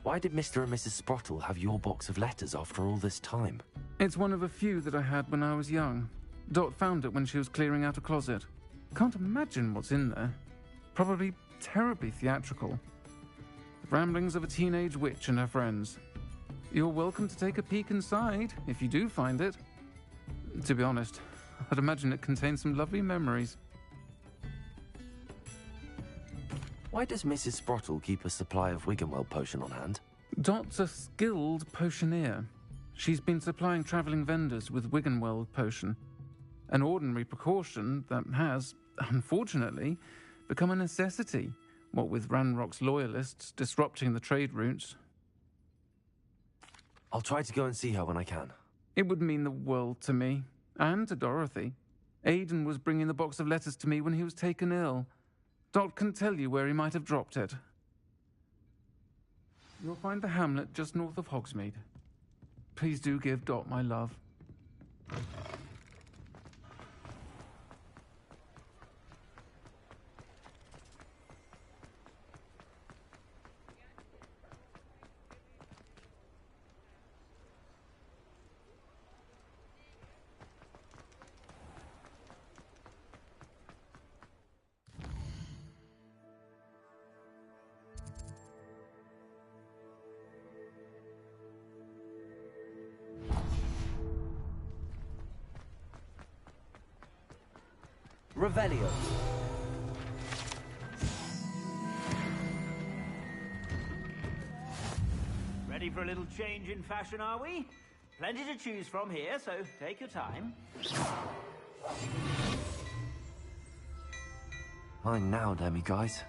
Why did Mr. and Mrs. Sprottle have your box of letters after all this time? It's one of a few that I had when I was young. Dot found it when she was clearing out a closet. Can't imagine what's in there. Probably terribly theatrical. The ramblings of a teenage witch and her friends. You're welcome to take a peek inside, if you do find it. To be honest, I'd imagine it contains some lovely memories. Why does Mrs. Sprottle keep a supply of Wiggenweld potion on hand? Dot's a skilled potioneer. She's been supplying travelling vendors with Wiggenweld potion. An ordinary precaution that has, unfortunately, become a necessity, what with Ranrock's loyalists disrupting the trade routes. I'll try to go and see her when I can. It would mean the world to me, and to Dorothy. Aidan was bringing the box of letters to me when he was taken ill. Dot can tell you where he might have dropped it. You'll find the hamlet just north of Hogsmeade. Please do give Dot my love. Revelio. Ready for a little change in fashion, are we? Plenty to choose from here, so take your time. Fine now, Demi, guys.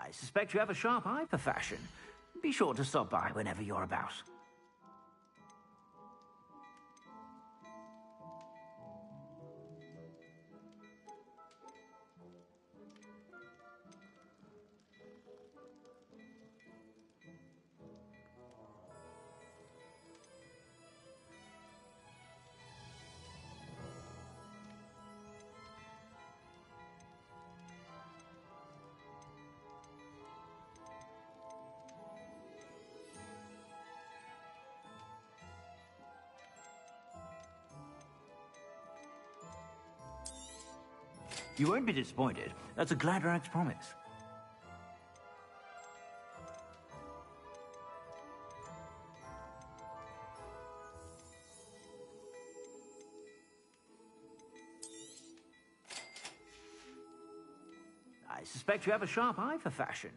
I suspect you have a sharp eye for fashion. Be sure to stop by whenever you're about. You won't be disappointed. That's a Gladrag's promise. I suspect you have a sharp eye for fashion.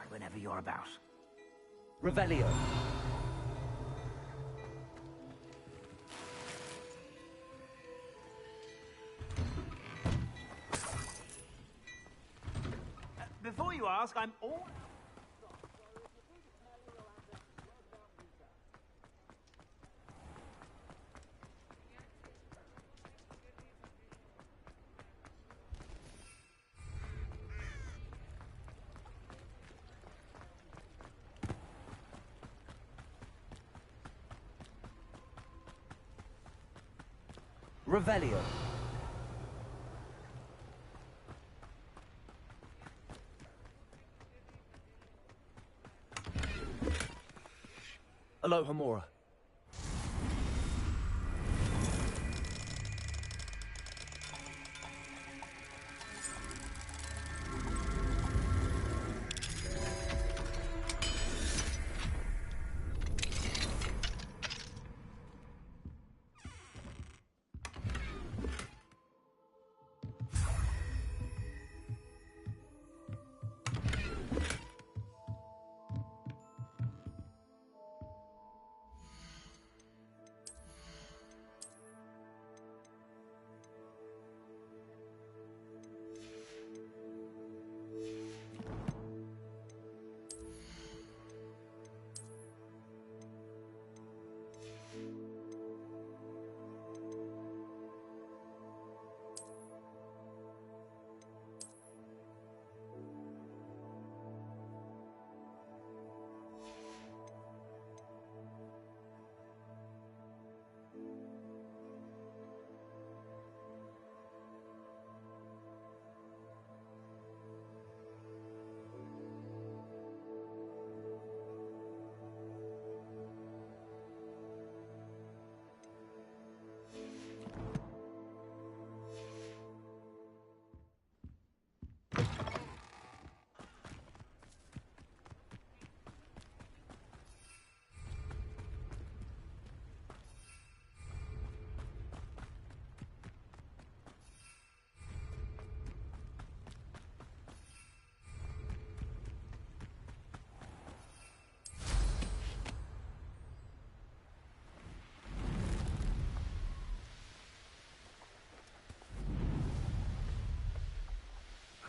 Whenever you're about. Revelio. Before you ask, I'm all... Revelio. Alohomora.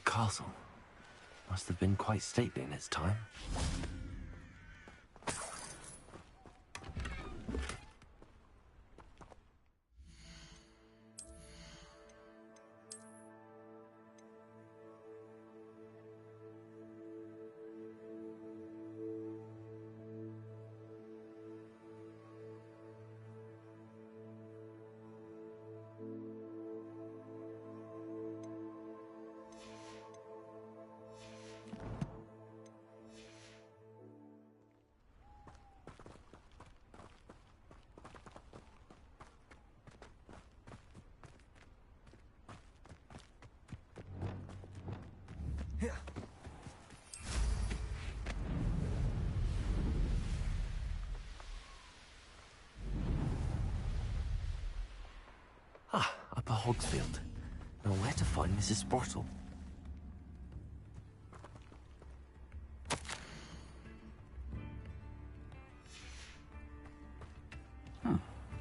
castle. Must have been quite stately in its time. Upper Hogsfield. Now where to find Mrs. Sprottle?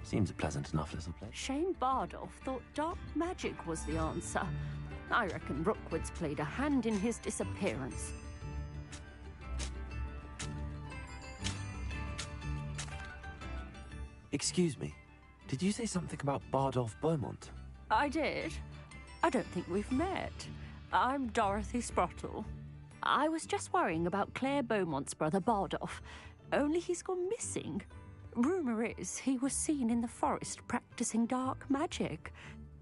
Seems a pleasant enough little place. Shane Bardolph thought dark magic was the answer. I reckon Rookwood's played a hand in his disappearance. Excuse me, did you say something about Bardolph Beaumont? I did. I don't think we've met. I'm Dorothy Sprottle. I was just worrying about Claire Beaumont's brother Bardolph, only he's gone missing. Rumour is he was seen in the forest practicing dark magic.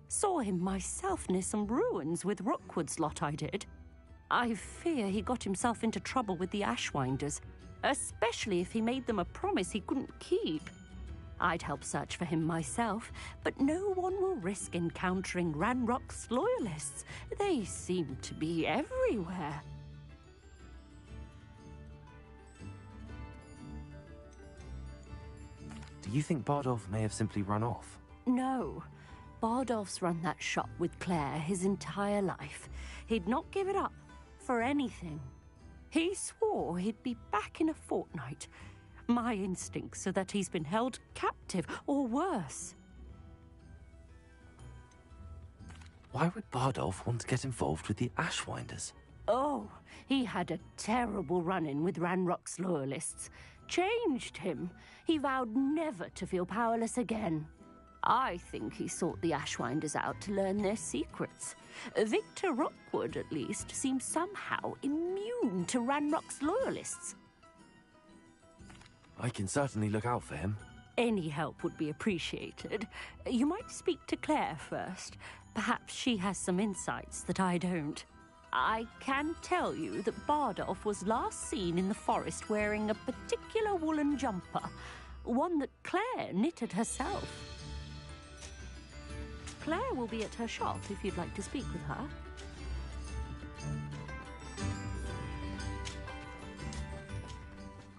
Saw him myself near some ruins with Rookwood's lot I did. I fear he got himself into trouble with the Ashwinders, especially if he made them a promise he couldn't keep. I'd help search for him myself, but no one will risk encountering Ranrock's loyalists. They seem to be everywhere. Do you think Bardolph may have simply run off? No. Bardolph's run that shop with Claire his entire life. He'd not give it up for anything. He swore he'd be back in a fortnight. My instincts are that he's been held captive, or worse. Why would Bardolph want to get involved with the Ashwinders? Oh, he had a terrible run-in with Ranrock's loyalists. Changed him. He vowed never to feel powerless again. I think he sought the Ashwinders out to learn their secrets. Victor Rookwood, at least, seems somehow immune to Ranrock's loyalists. I can certainly look out for him. Any help would be appreciated. You might speak to Claire first. Perhaps she has some insights that I don't. I can tell you that Bardolph was last seen in the forest wearing a particular woolen jumper, one that Claire knitted herself. Claire will be at her shop if you'd like to speak with her.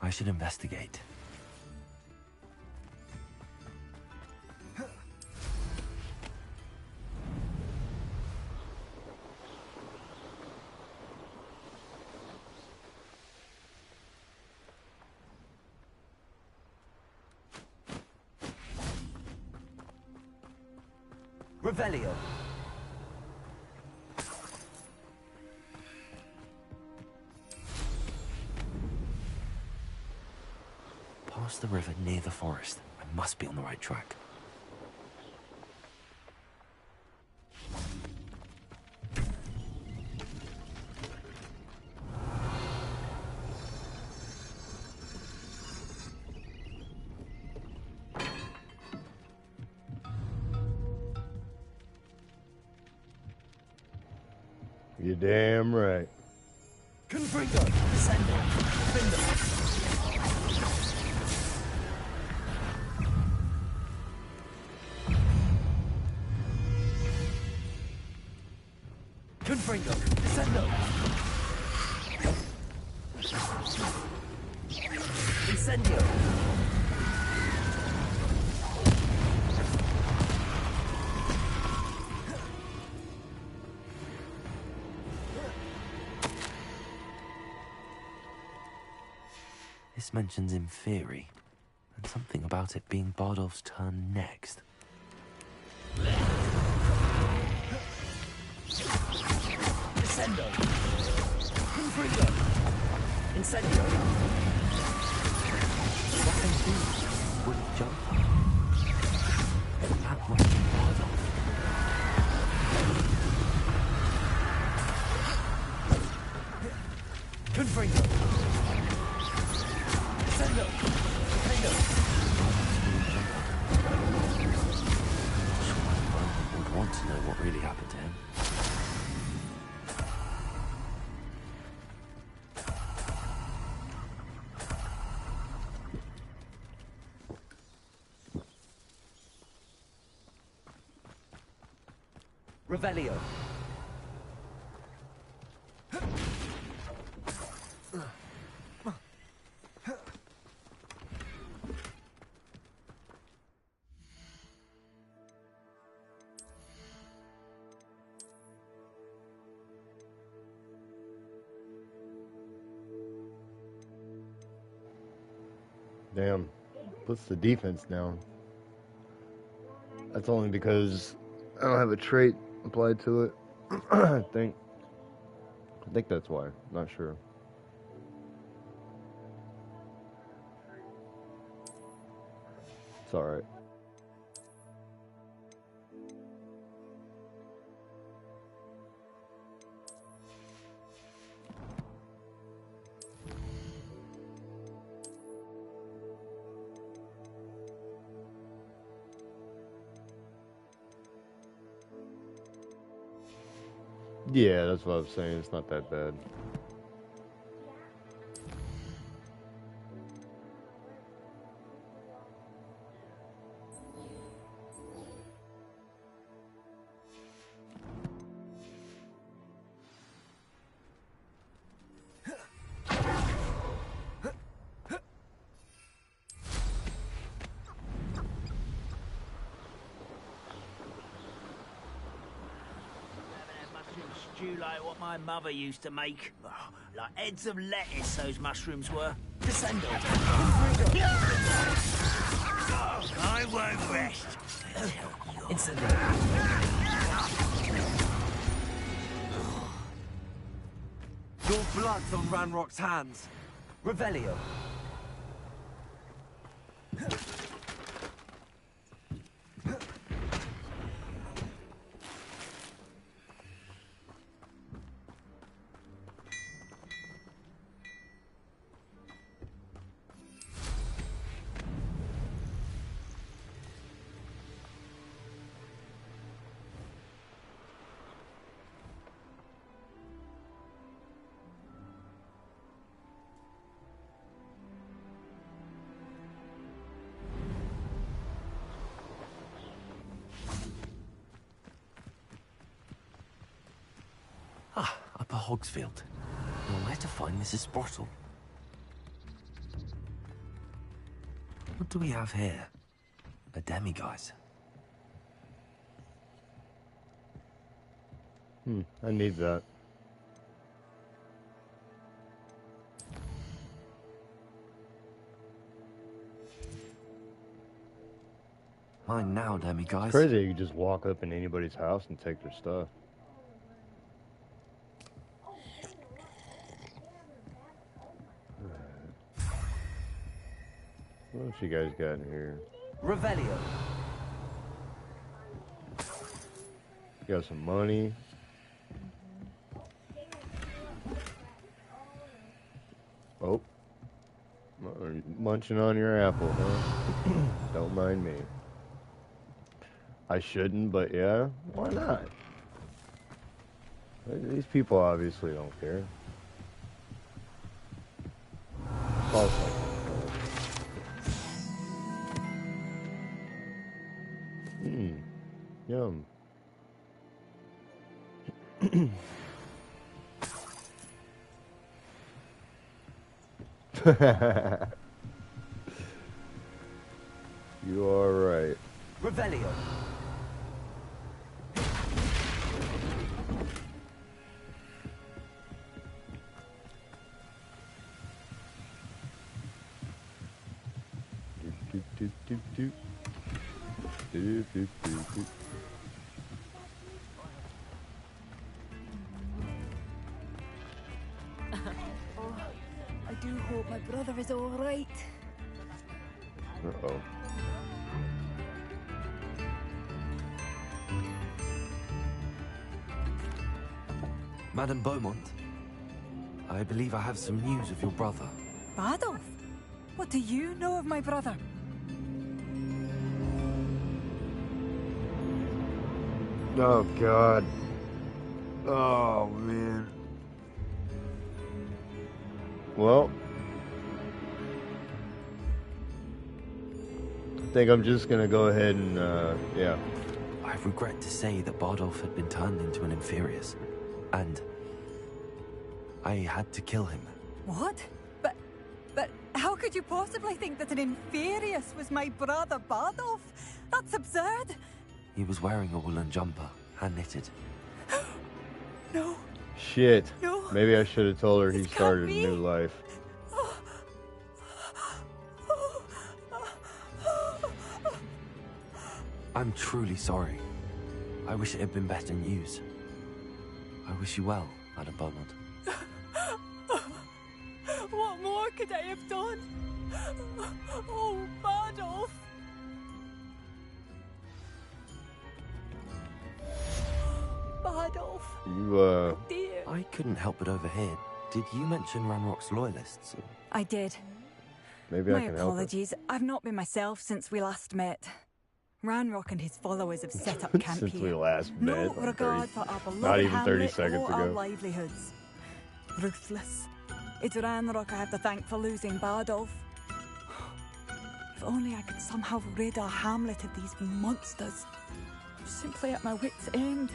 I should investigate. Revelio. Past the river near the forest. I must be on the right track. You're damn right. Confringo. Descendo. Defendo. Confringo. Descendo. Incendio. This mentions Inferi, and something about it being Bardolph's turn next. Descendo. Descendo. Confringo. Incendio. What they do would have jumped up. That must be part of. Confringo. Descendo. Confringo. Would want to know what really happened to him. Revelio. Damn. Puts the defense down. That's only because I don't have a trait applied to it. I think that's why. Not sure. It's alright. Yeah, that's what I was saying. It's not that bad. Stew like what my mother used to make. Oh, like heads of lettuce, those mushrooms were. Descendo. I won't rest. Instantly. Your blood's on Ranrock's hands. Revelio. Ah, Upper Hogsfield. Well, where to find Mrs. Sprottle? What do we have here? A demiguise. I need that. Mine now, demiguise. Crazy you can just walk up in anybody's house and take their stuff. What else you guys got in here? Revelio. Got some money. Oh. Munching on your apple, huh? Don't mind me. I shouldn't, but yeah, why not? These people obviously don't care. False like yum. You are right. Revelio. My brother is all right. Uh-oh. Madame Beaumont, I believe I have some news of your brother. Adolf? What do you know of my brother? Oh, God. Oh, man. Well, I think I'm just gonna go ahead and, yeah. I regret to say that Bardolph had been turned into an Inferius, and I had to kill him. What? But how could you possibly think that an Inferius was my brother Bardolph? That's absurd. He was wearing a woolen jumper, hand-knitted. No. Shit. No. Maybe I should have told her he started a new life. I'm truly sorry. I wish it had been better news. I wish you well, Madame Beaumont. What more could I have done? Oh, Bardolph. Bardolph. You, Dear. I couldn't help but overhear. Did you mention Ranrock's loyalists? I did. Maybe My I can help her. apologies. I've not been myself since we last met. Ranrock and his followers have set up camp Since here. we last met, No like regard 30 for our beloved not even 30 hamlet seconds or our ago. livelihoods. Ruthless. It's Ranrock I have to thank for losing Bardolph. If only I could somehow rid our hamlet of these monsters. I'm simply at my wit's end.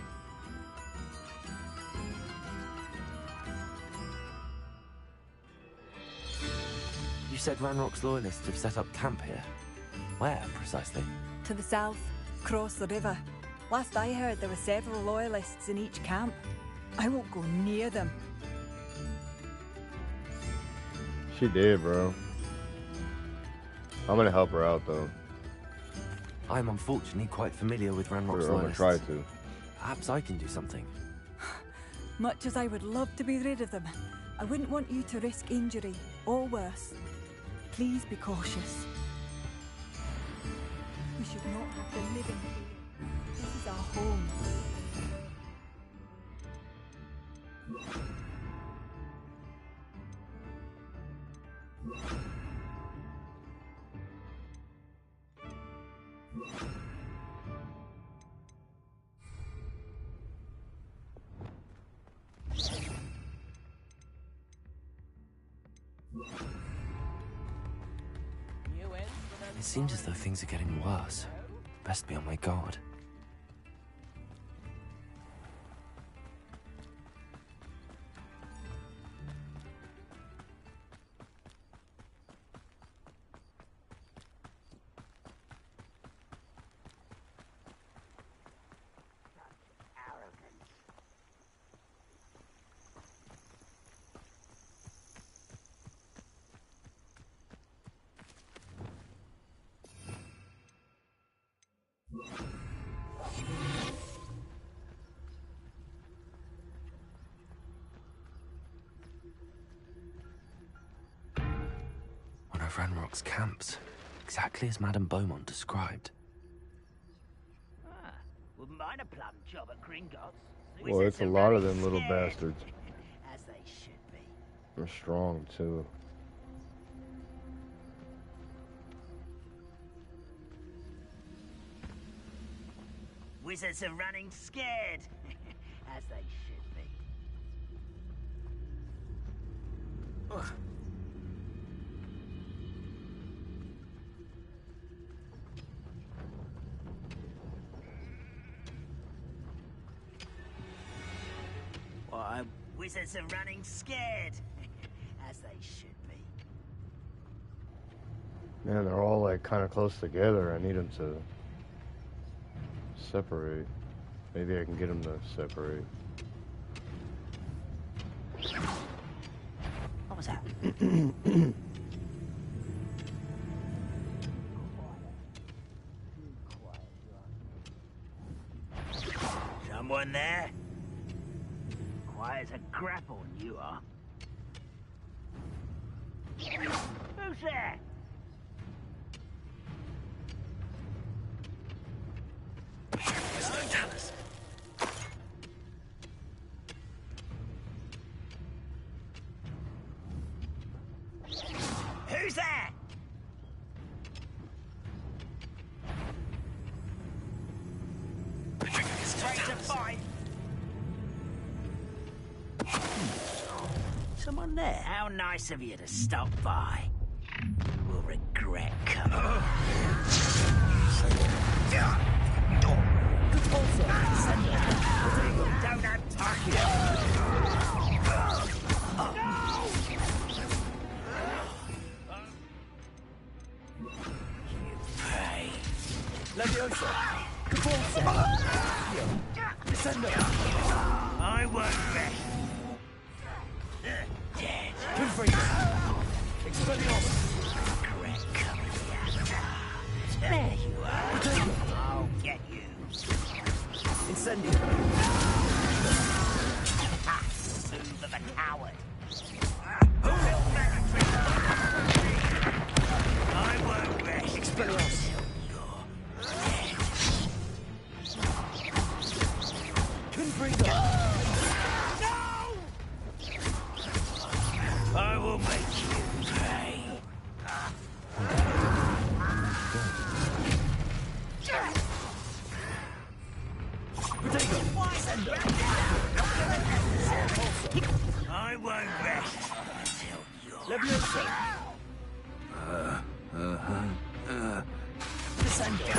You said Ranrock's loyalists have set up camp here. Where, precisely? To the south, across the river. Last I heard, there were several loyalists in each camp. I won't go near them. She did, bro. I'm gonna help her out, though. I'm unfortunately quite familiar with Ranrock's I'm gonna loyalists. try to. Perhaps I can do something. Much as I would love to be rid of them, I wouldn't want you to risk injury, or worse. Please be cautious. We should not have been living here. This is our home. It seems as though things are getting worse. Best be on my guard. One of Ranrock's camps, exactly as Madame Beaumont described. Wouldn't mind a plum job at Gringotts. Well, it's a lot of them little bastards. As they should be. They're strong, too. Wizards are running scared. As they should be. Ugh. Why, wizards are running scared. As they should be. Man, they're all like kind of close together. I need them to separate. Maybe I can get them to separate. What was that? Someone there? Quiet as a grapple, you are. Who's there? Tell us. Who's there? Straight to fight. Someone there? How nice of you to stop by. You will regret coming. Don't have time. You pray. Leviosa! Capolsa! Descendo! I won't rest. Dead. Confringo! Expelliarmus! Regret coming here. There you are. I'll get you. Incendio! Soothe of a coward. I won't rest. Expelliarmus! Confringo! I will make you pay. Protego! Sendo! I won't rest until you're... Leviosa! Descendo!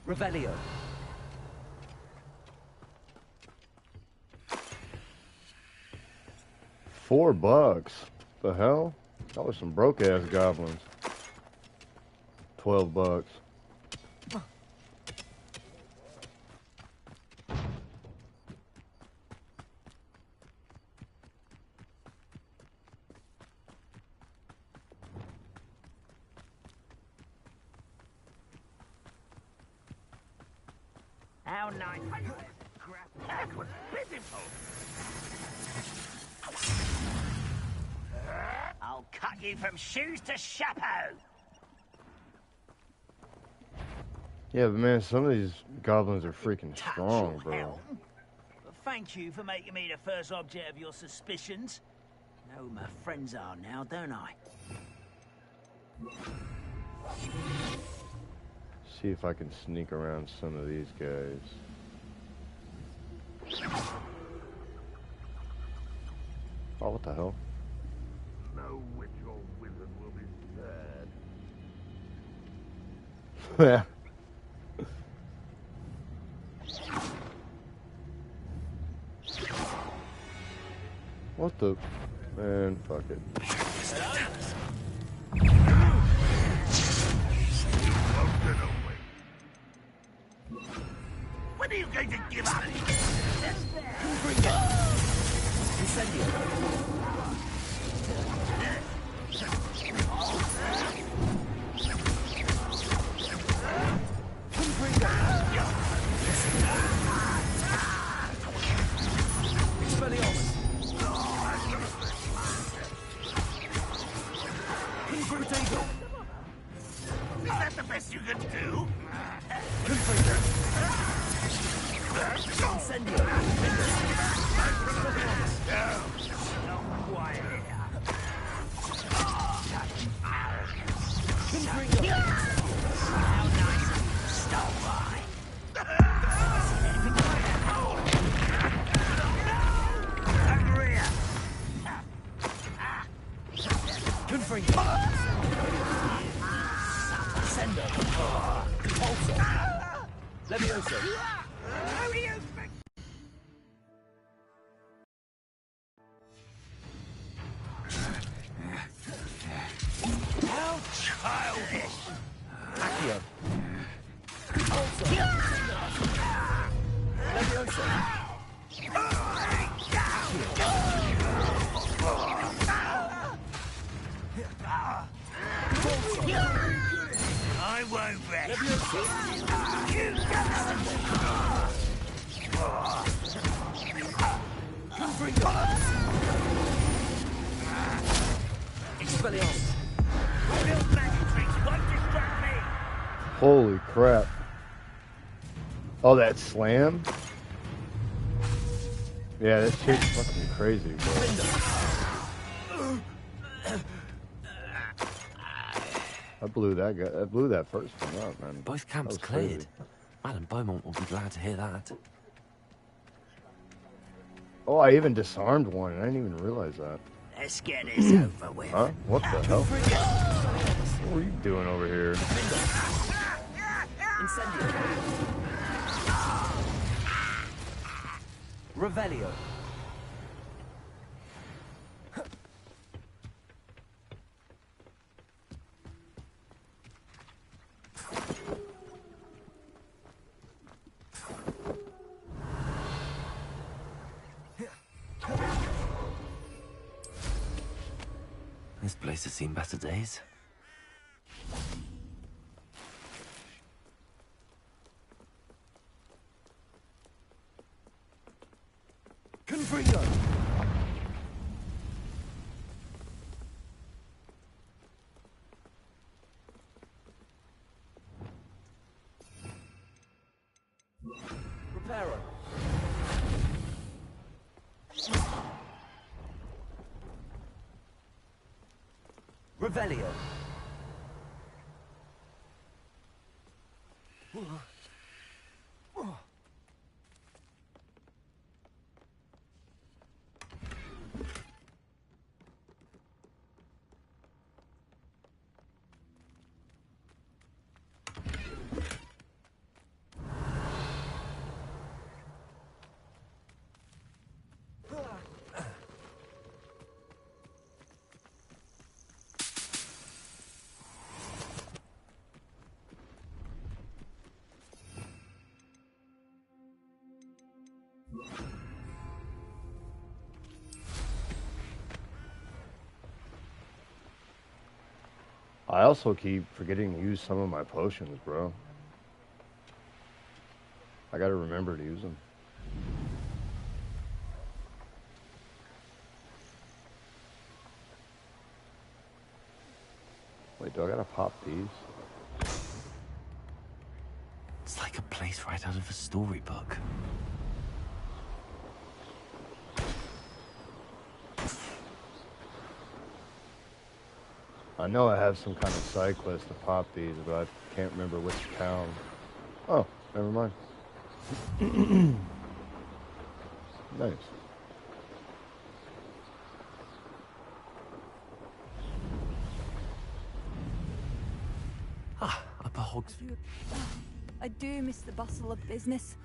Revelio. $4. The hell? That was some broke ass goblins. $12. How nice. That was pitiful. I'll cut you from shoes to chapeau. Yeah, but man, some of these goblins are freaking strong, bro. Thank you for making me the first object of your suspicions. Know who my friends are now, don't I? See if I can sneak around some of these guys. Oh, what the hell? No witch or wizard will be spared. Yeah. What the? Man, fuck it. When are you going to give up? Is that the best you can do? Leviosa! How childish! Accio! Leviosa! Expelliarmus. Holy crap. Oh, that slam? Yeah, this chick's fucking crazy, bro. I blew that first one up, man. Both camps That was crazy. cleared. Madame Beaumont will be glad to hear that. Oh, I even disarmed one, and I didn't even realize that. Let's get this over with. Huh? What the hell? What are you doing over here? Revelio. This place has seen better days. Confringo. Reparo. Revelio. I also keep forgetting to use some of my potions, bro. I gotta remember to use them. Wait, do I gotta pop these? It's like a place right out of a storybook. I know I have some kind of side quest to pop these, but I can't remember which town. Oh, never mind. Nice. Ah, Upper Hogs. I do miss the bustle of business.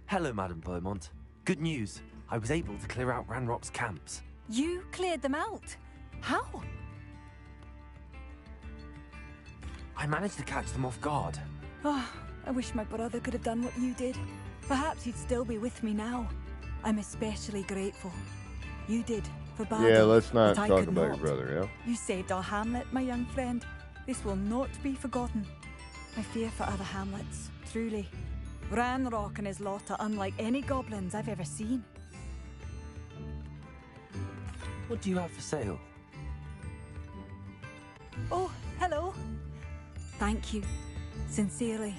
Hello, Madame Beaumont. Good news. I was able to clear out Ranrock's camps. You cleared them out? How? I managed to catch them off guard. Oh, I wish my brother could have done what you did. Perhaps he'd still be with me now. I'm especially grateful. You did for Bardolph. Yeah, let's not but I talk could about not. your brother, yeah? You saved our hamlet, my young friend. This will not be forgotten. I fear for other hamlets, truly. Ranrock and his lot are unlike any goblins I've ever seen. What do you have for sale? Oh, hello. Thank you. Sincerely.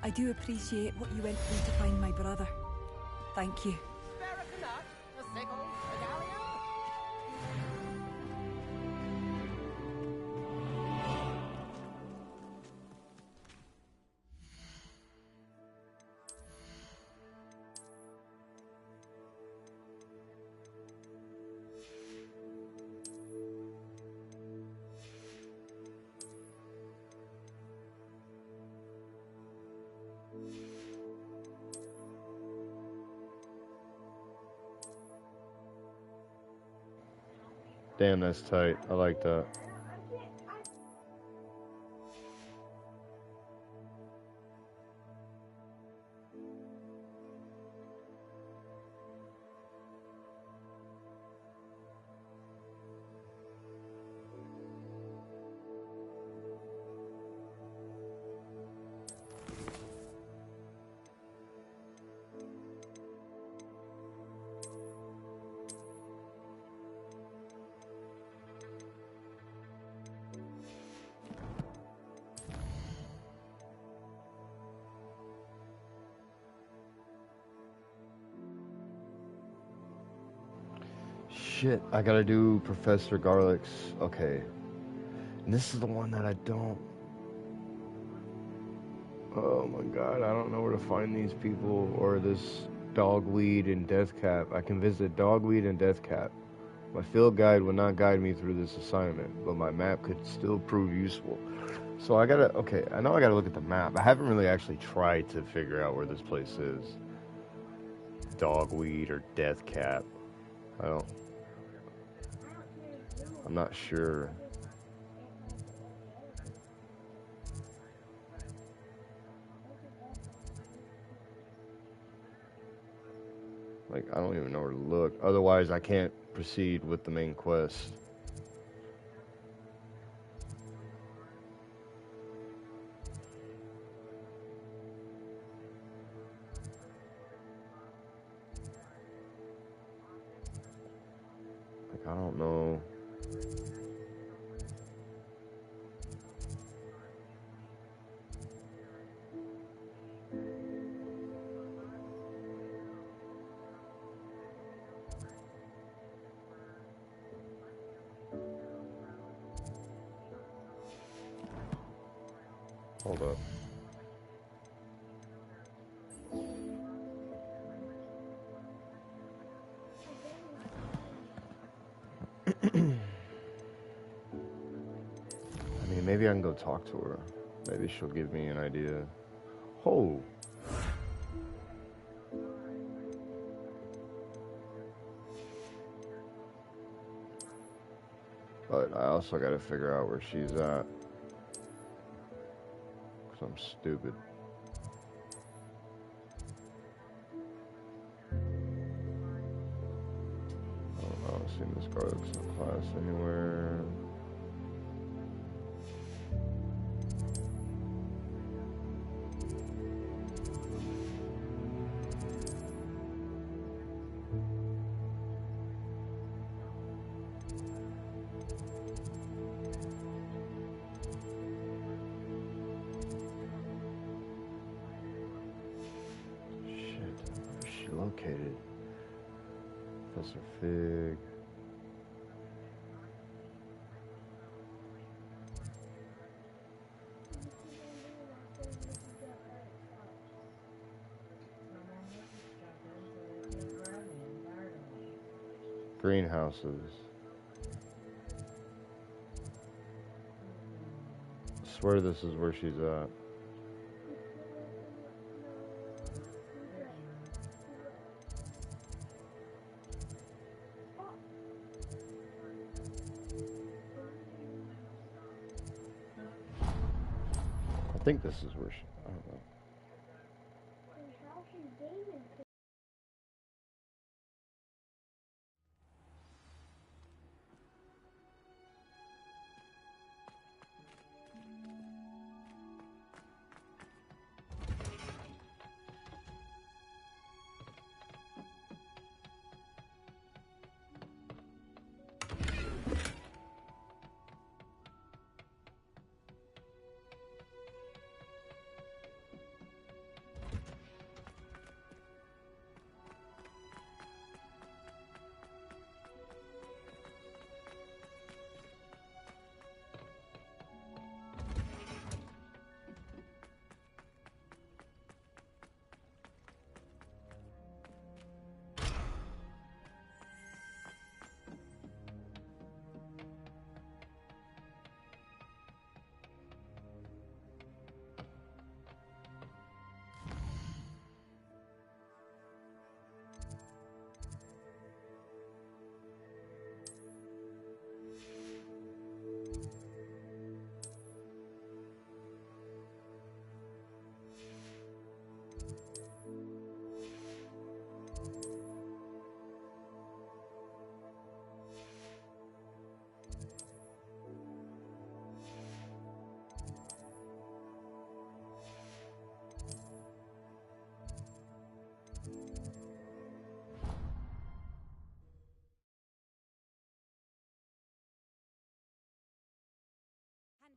I do appreciate what you went through to find my brother. Thank you. Damn, that's tight. I like that. shit. I gotta do Professor Garlick's. Okay. And this is the one that I don't. Oh my god, I don't know where to find these people or this Dogweed and Deathcap. I can visit Dogweed and Deathcap. My field guide would not guide me through this assignment, but my map could still prove useful. So I gotta, okay, I know I gotta look at the map. I haven't really actually tried to figure out where this place is. Dogweed or Deathcap. I'm not sure. Like, I don't even know where to look. Otherwise, I can't proceed with the main quest. Like, I don't know. Hold up. I mean, maybe I can go talk to her. Maybe she'll give me an idea. Oh. But I also gotta figure out where she's at. 'Cause I'm stupid. I don't know, I've seen this Garlics in class anywhere. Located. Professor Fig. Greenhouses. I swear this is where she's at. I think this is where she, I don't know.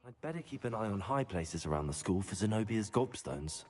I'd better keep an eye on high places around the school for Zenobia's gobstones.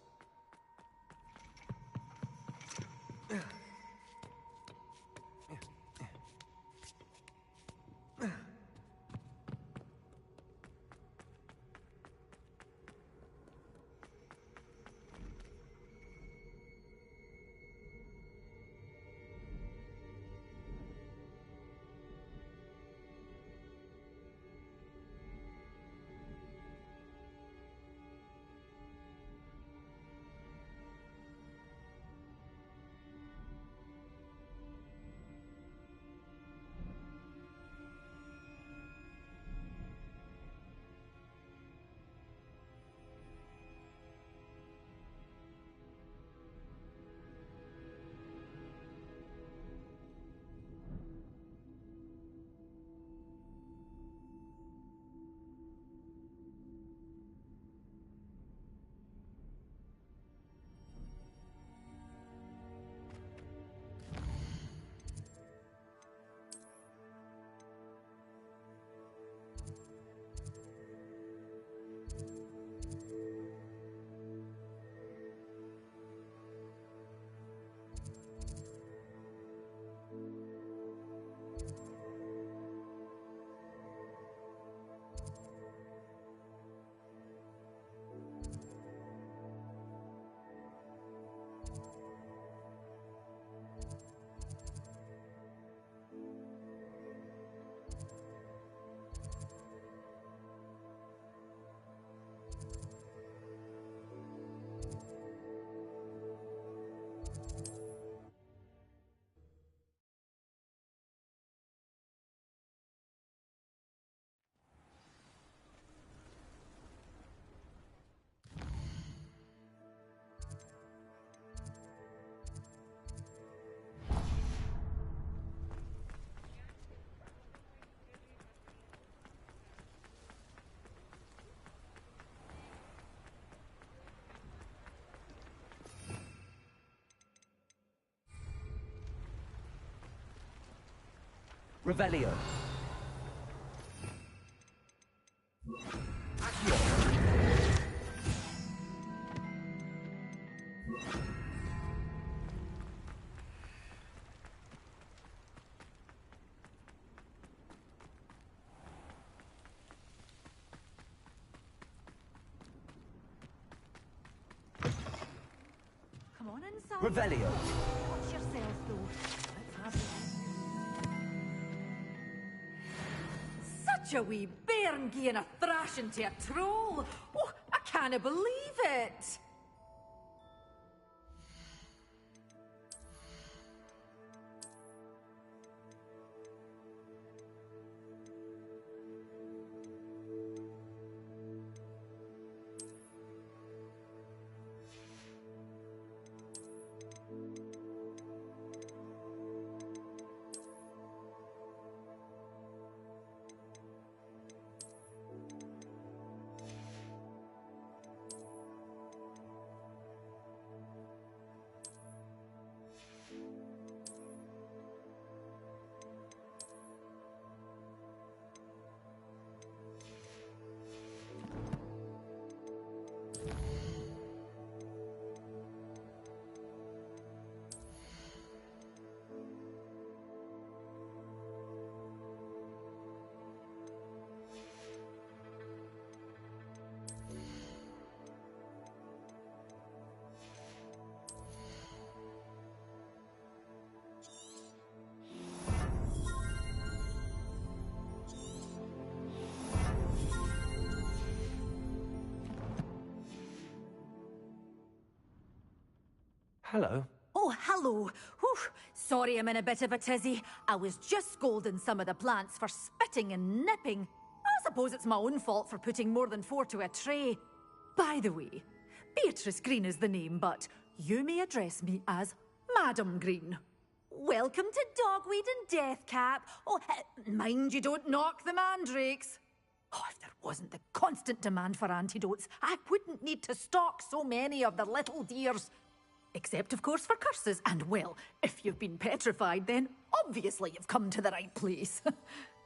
Revelio. Come on inside. Revelio. Watch yourself, though. Let's have it. Such a wee bairn gieing a thrashing to a troll. Oh, I can't believe it. Hello. Oh, hello. Whew. Sorry I'm in a bit of a tizzy. I was just scolding some of the plants for spitting and nipping. I suppose it's my own fault for putting more than 4 to a tray. By the way, Beatrice Green is the name, but you may address me as Madam Green. Welcome to Dogweed and Deathcap. Oh, mind you don't knock the mandrakes. Oh, if there wasn't the constant demand for antidotes, I wouldn't need to stock so many of the little dears. Except, of course, for curses. And, well, if you've been petrified, then obviously you've come to the right place.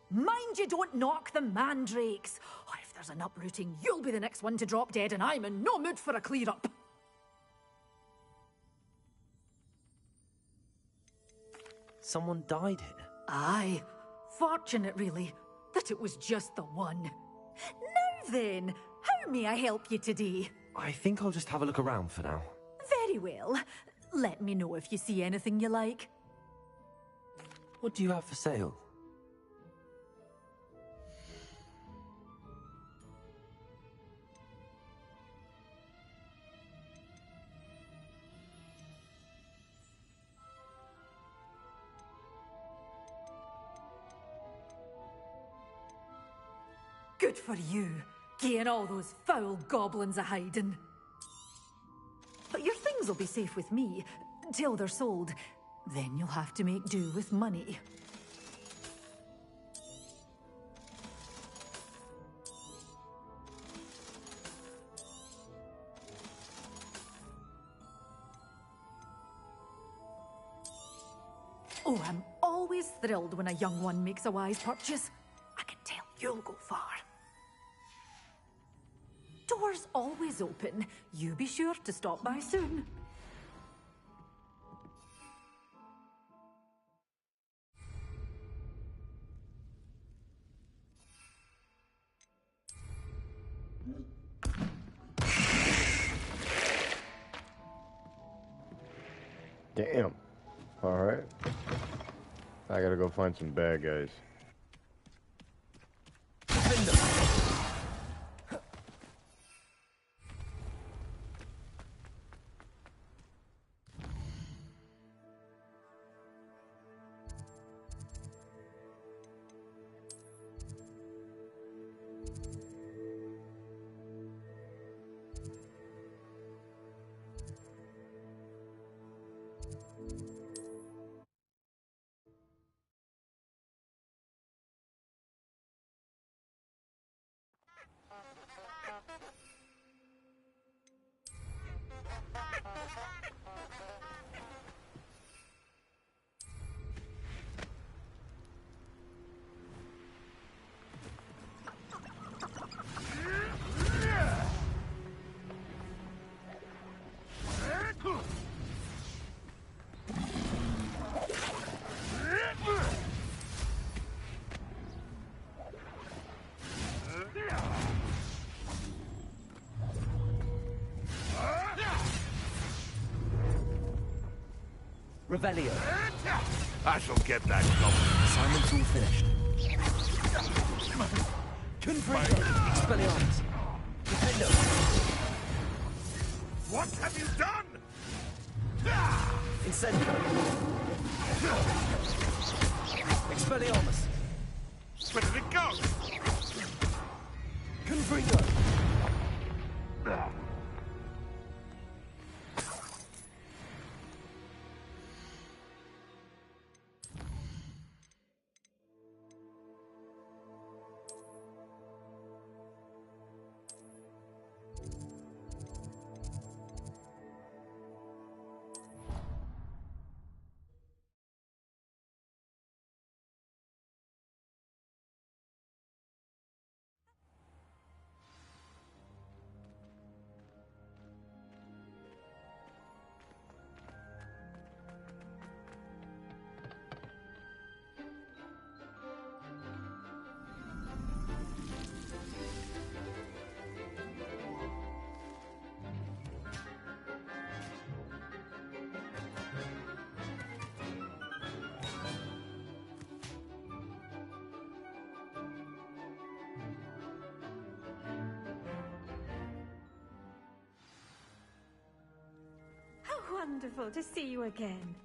Mind you don't knock the mandrakes. Oh, if there's an uprooting, you'll be the next one to drop dead, and I'm in no mood for a clear-up. Someone died here? Aye. Fortunate, really, that it was just the one. Now then, how may I help you today? I think I'll just have a look around for now. Very well. Let me know if you see anything you like. What do you have for sale? Good for you, getting all those foul goblins a hiding. But your things will be safe with me, till they're sold. Then you'll have to make do with money. Oh, I'm always thrilled when a young one makes a wise purchase. I can tell you'll go far. Doors always open. You be sure to stop by soon. Damn. Alright. I gotta go find some bad guys. Revelio. I shall get that goblin. Assignment's all finished. Confringo. Expelliarmus. Defendo. What have you done? Incendio. Expelliarmus. Where did it go? Confringo. How wonderful to see you again.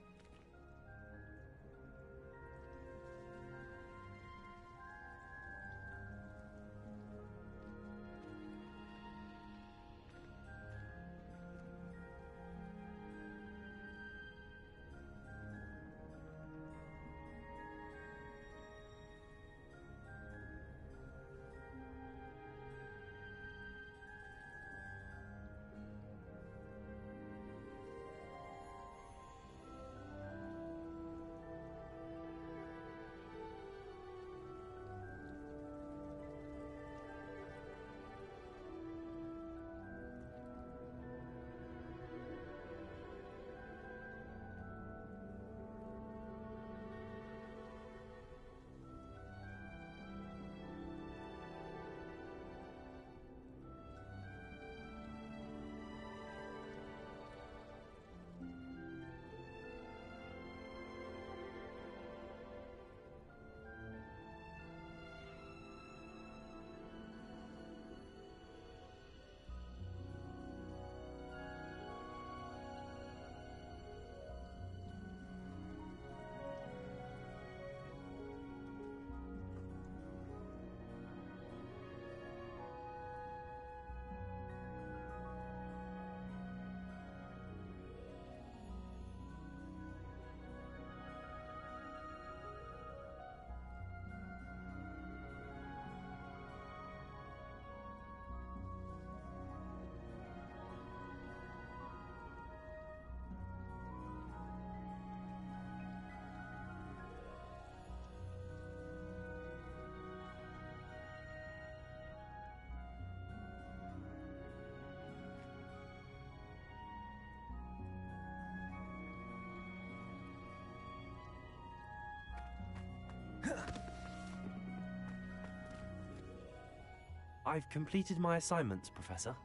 I've completed my assignments, Professor.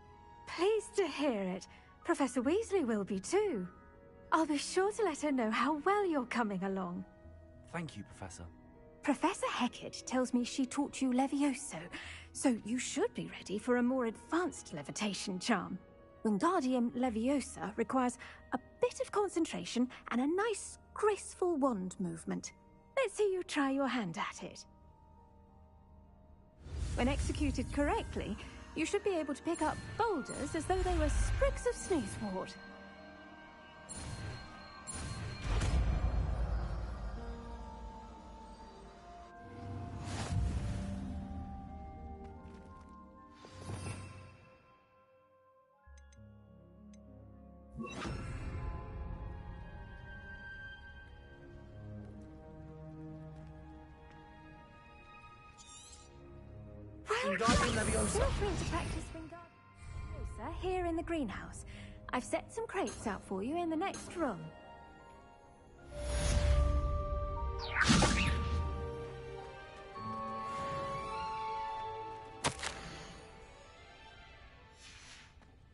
Pleased to hear it. Professor Weasley will be too. I'll be sure to let her know how well you're coming along. Thank you, Professor. Professor Hecat tells me she taught you Levioso, so you should be ready for a more advanced levitation charm. Wingardium Leviosa requires a bit of concentration and a nice, graceful wand movement. Let's see you try your hand at it. When executed correctly, you should be able to pick up boulders as though they were sprigs of sneezewort. Feel free to practice Wingardium Leviosa here in the greenhouse. I've set some crates out for you in the next room.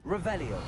Revelio.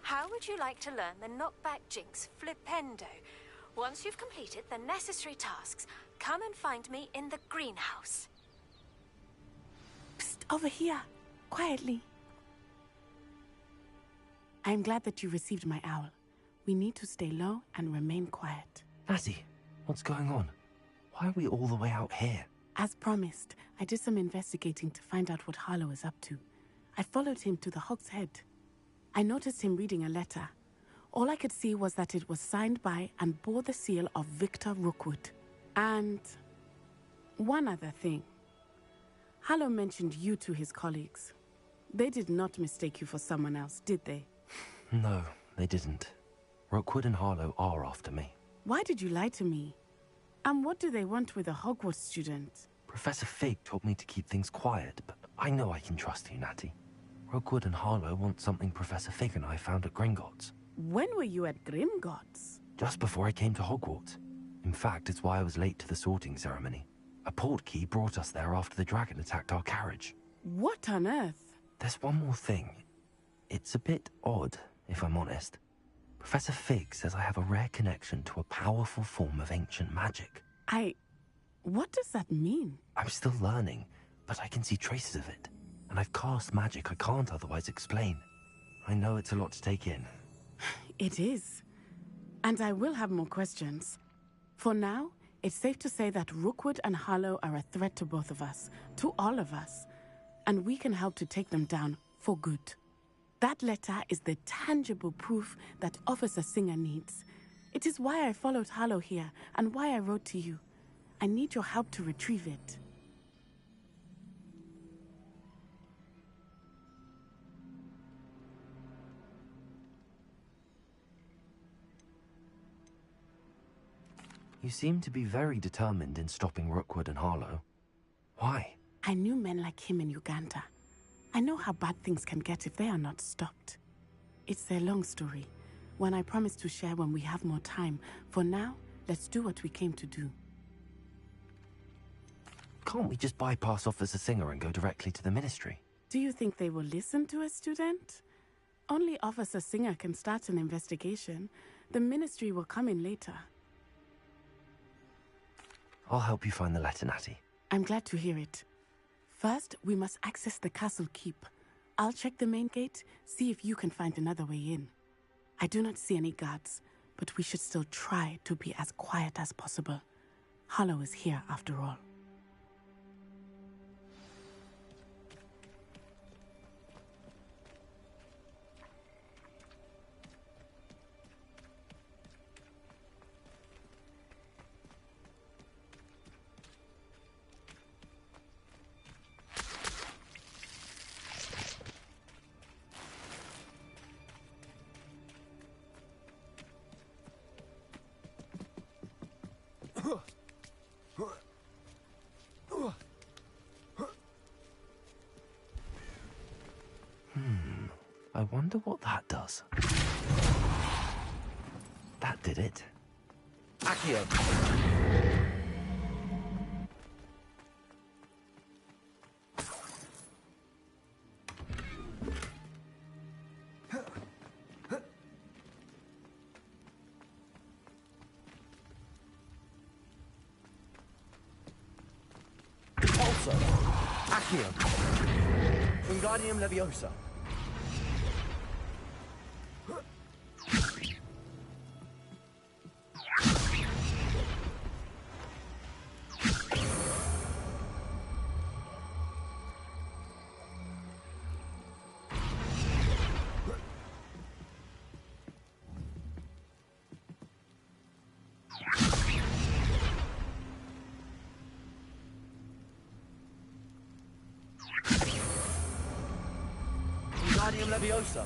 How would you like to learn the knockback jinx flipendo? Once you've completed the necessary tasks, come and find me in the greenhouse. Psst, over here. Quietly. I'm glad that you received my owl. We need to stay low and remain quiet. Natty, what's going on? Why are we all the way out here? As promised, I did some investigating to find out what Harlow is up to. I followed him to the Hog's Head. I noticed him reading a letter. All I could see was that it was signed by and bore the seal of Victor Rookwood. And one other thing. Harlow mentioned you to his colleagues. They did not mistake you for someone else, did they? No, they didn't. Rookwood and Harlow are after me. Why did you lie to me? And what do they want with a Hogwarts student? Professor Fig told me to keep things quiet, but I know I can trust you, Natty. Rookwood and Harlow want something Professor Fig and I found at Gringotts. When were you at Gringotts? Just before I came to Hogwarts. In fact, it's why I was late to the sorting ceremony. A portkey brought us there after the dragon attacked our carriage. What on earth? There's one more thing. It's a bit odd, if I'm honest. Professor Fig says I have a rare connection to a powerful form of ancient magic. What does that mean? I'm still learning, but I can see traces of it. And I've cast magic I can't otherwise explain. I know it's a lot to take in. It is. And I will have more questions. For now, it's safe to say that Rookwood and Harlow are a threat to both of us, to all of us. And we can help to take them down for good. That letter is the tangible proof that Officer Singer needs. It is why I followed Harlow here and why I wrote to you. I need your help to retrieve it. You seem to be very determined in stopping Rookwood and Harlow. Why? I knew men like him in Uganda. I know how bad things can get if they are not stopped. It's a long story, one I promise to share when we have more time. For now, let's do what we came to do. Can't we just bypass Officer Singer and go directly to the Ministry? Do you think they will listen to a student? Only Officer Singer can start an investigation. The Ministry will come in later. I'll help you find the letter, Natty. I'm glad to hear it. First, we must access the castle keep. I'll check the main gate, see if you can find another way in. I do not see any guards, but we should still try to be as quiet as possible. Harlow is here after all. I wonder what that does. That did it. Accio! Also, Accio! Wingardium Leviosa. Wingardium Leviosa.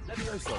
Leviosa.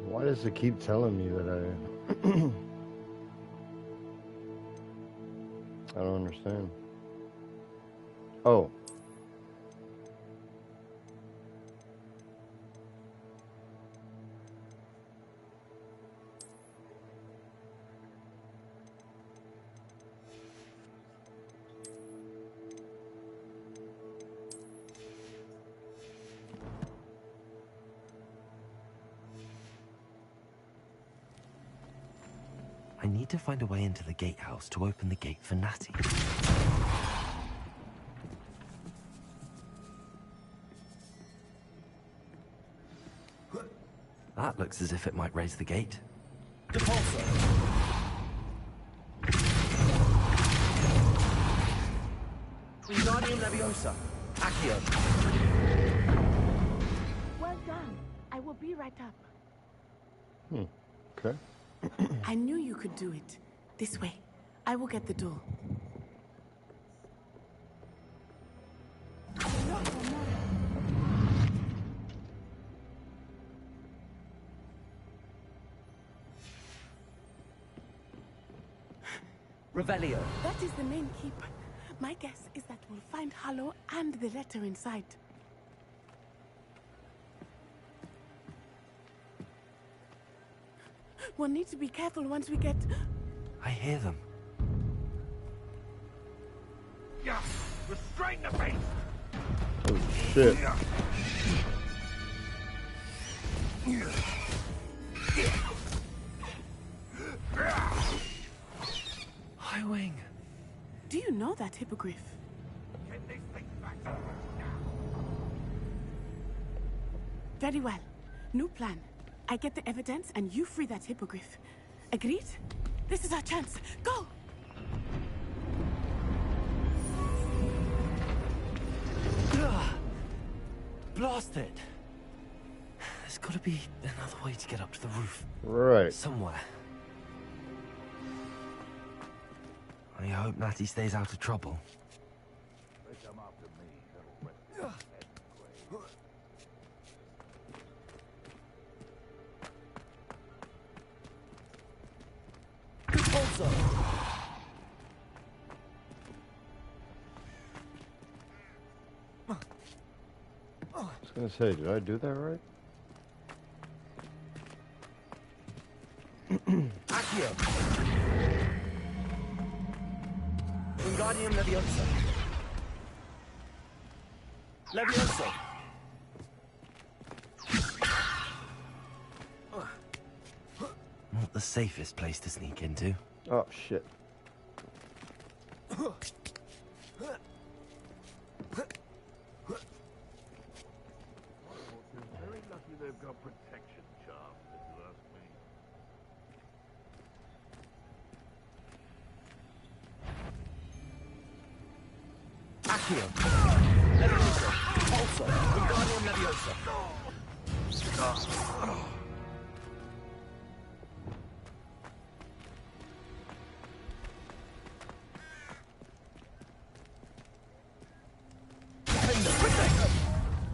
Why does it keep telling me that I don't understand. Oh. I need to find a way into the gatehouse to open the gate for Natty. That looks as if it might raise the gate. Depulso. Wingardium Leviosa. Accio. Well done. I will be right up. Okay. I knew you could do it. This way. I will get the door. Revelio. That is the main keep. My guess is that we'll find Hollow and the letter inside. We'll need to be careful once we get... I hear them. Yeah, restrain the beast! Oh, shit. High Wing. Do you know that hippogriff? Get this thing back. Very well. New plan. I get the evidence and you free that hippogriff. Agreed? This is our chance. Go! Blast it! There's got to be another way to get up to the roof. Right. Somewhere. I hope Natty stays out of trouble. gonna say, did I do that right? Accio! Wingardium Leviosa! Leviosa! Not the safest place to sneak into. Oh, shit. Very lucky they've got protection charms, if you ask me. Accio! Leviosa! Pulsar! Wingardium Leviosa!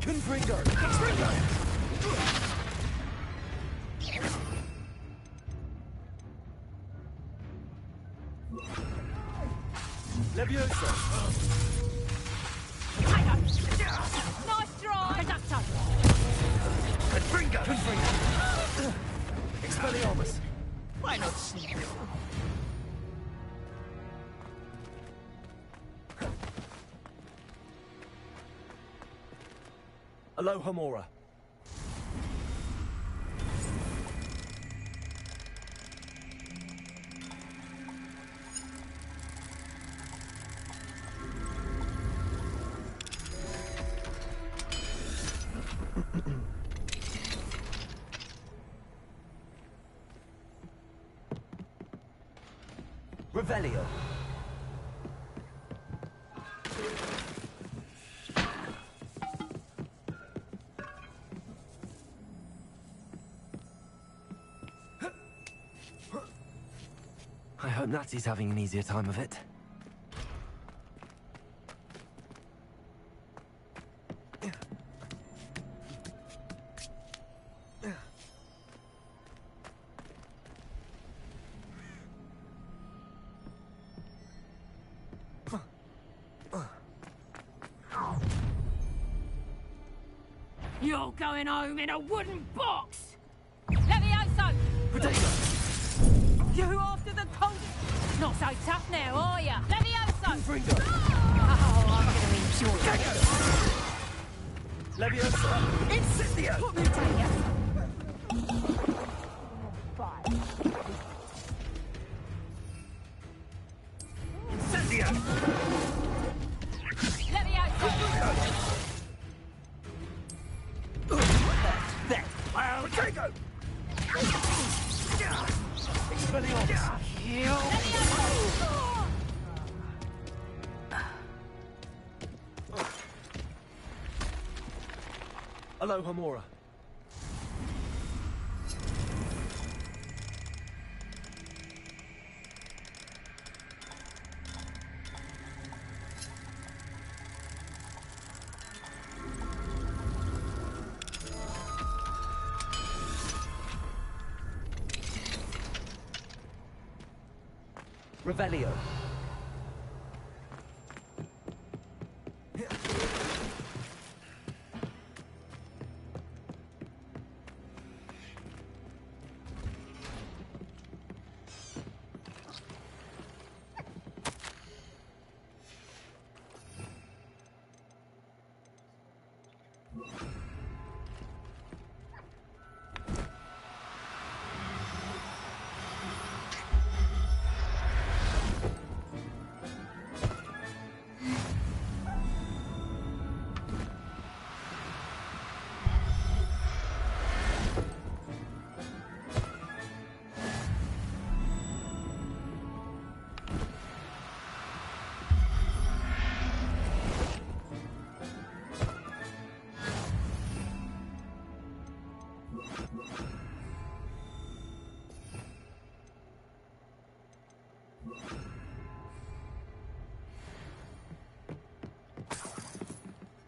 Confringo! Confringo! Leviosa! Nice try! Conductor! Confringo! Confringo! Expelliarmus! Why not sneak? Alohomora! Revelio! I hope Natsy's having an easier time of it. You're going home in a wooden box! Levioso! Potato! You after the cold? Not so tough now, are ya? Levioso! Confringo! Oh, I'm gonna enjoy it. Leviosa! Incendio! Put me down, ya. Incendio! Levioso! There! Potato! Expelliarmus! Alohomora! Revelio!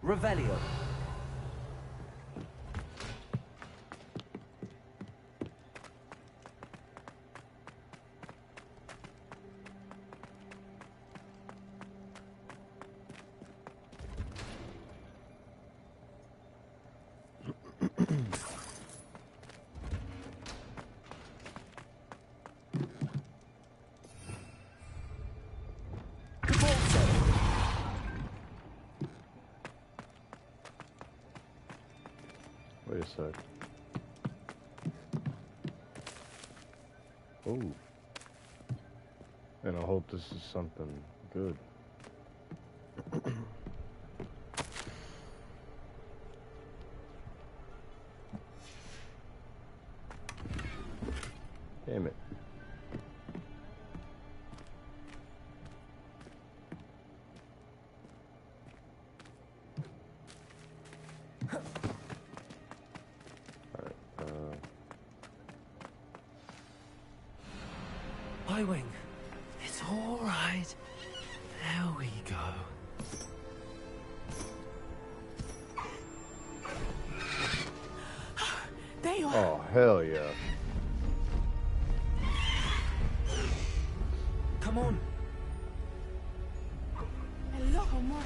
Revelio! Wait a sec. Ooh. And I hope this is something good. Damn it. Highwing, it's all right. There we go. There you are. Oh, hell yeah. Come on. Hello, Mora.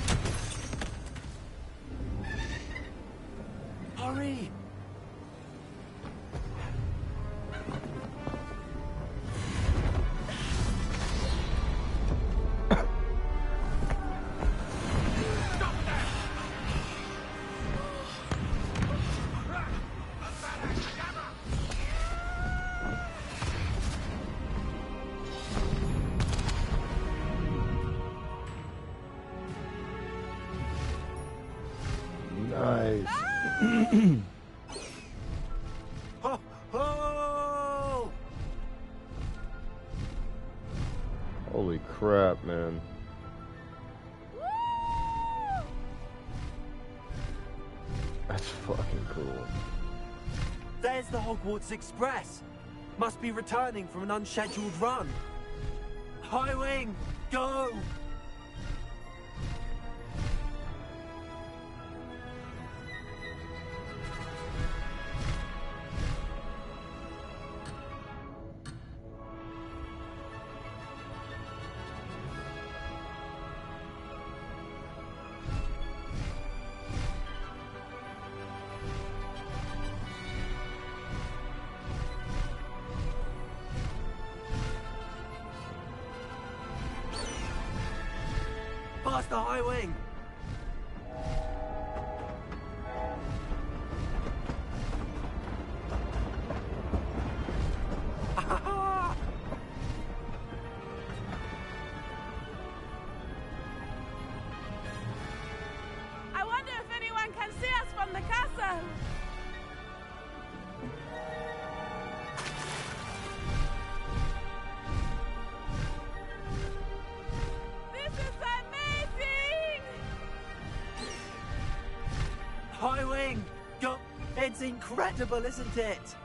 Hurry. Nice. Ho, ho! Holy crap, man. That's fucking cool. There's the Hogwarts Express. Must be returning from an unscheduled run. Highwing, go! Past the high wing! I wonder if anyone can see us from the castle. This is amazing! High wing! Go! It's incredible, isn't it?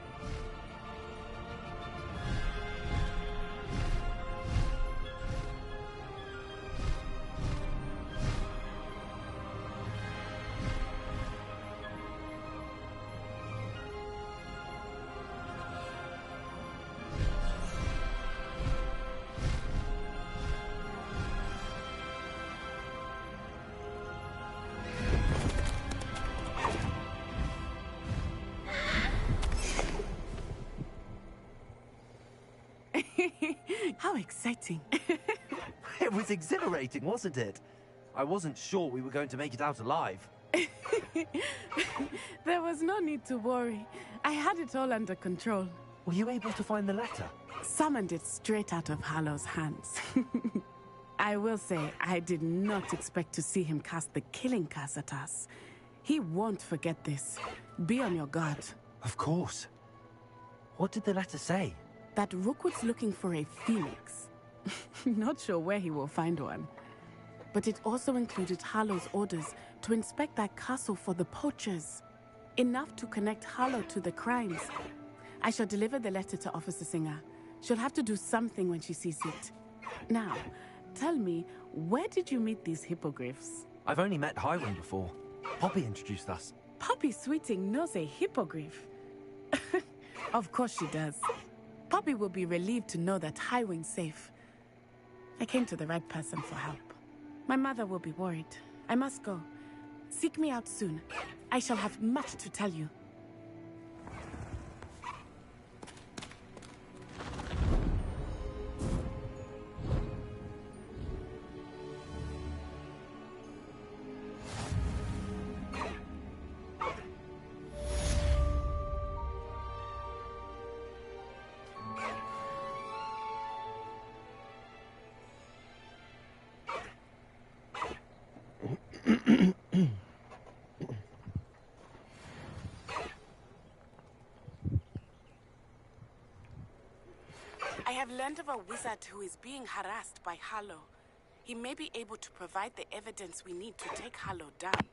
How exciting. It was exhilarating, wasn't it? I wasn't sure we were going to make it out alive. There was no need to worry. I had it all under control. Were you able to find the letter? Summoned it straight out of Hallow's hands. I will say, I did not expect to see him cast the killing curse at us. He won't forget this. Be on your guard. Of course. What did the letter say? That Rookwood's looking for a phoenix. Not sure where he will find one. But it also included Harlow's orders to inspect that castle for the poachers. Enough to connect Harlow to the crimes. I shall deliver the letter to Officer Singer. She'll have to do something when she sees it. Now, tell me, where did you meet these hippogriffs? I've only met Highwing before. Poppy introduced us. Poppy Sweeting knows a hippogriff. Of course she does. Poppy will be relieved to know that Highwing's safe. I came to the right person for help. My mother will be worried. I must go. Seek me out soon. I shall have much to tell you. have learned of a wizard who is being harassed by Hallow. He may be able to provide the evidence we need to take Hallow down.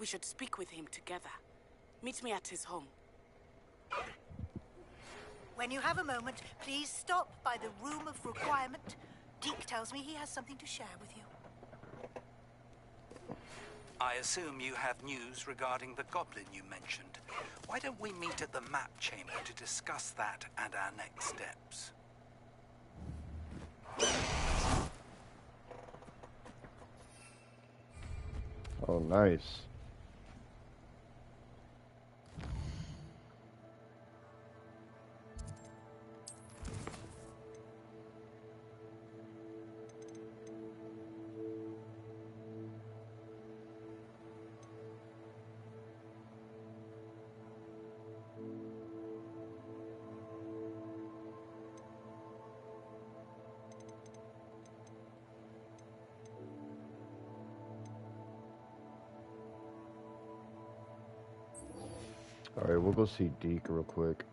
We should speak with him together. Meet me at his home. When you have a moment, please stop by the Room of Requirement. Deke tells me he has something to share with you. I assume you have news regarding the goblin you mentioned. Why don't we meet at the map chamber to discuss that and our next steps? Oh, nice. Alright, we'll go see Deke real quick.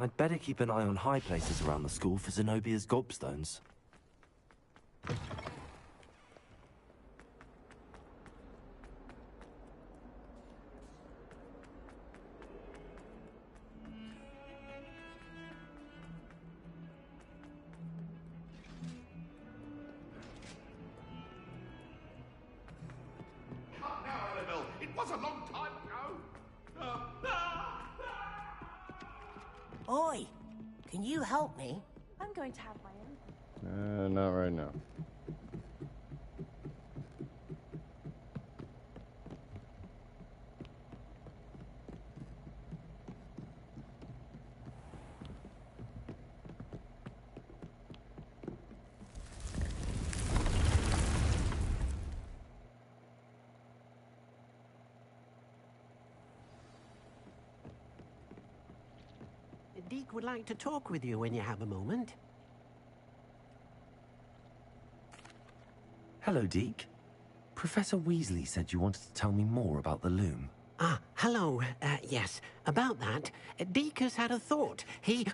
I'd better keep an eye on high places around the school for Zenobia's gobstones. It was a long time ago. Oi, can you help me? I'm going to have my own. Not right now. Deke would like to talk with you when you have a moment. Hello, Deke. Professor Weasley said you wanted to tell me more about the loom. Ah, hello. Yes, about that. Deke has had a thought. He...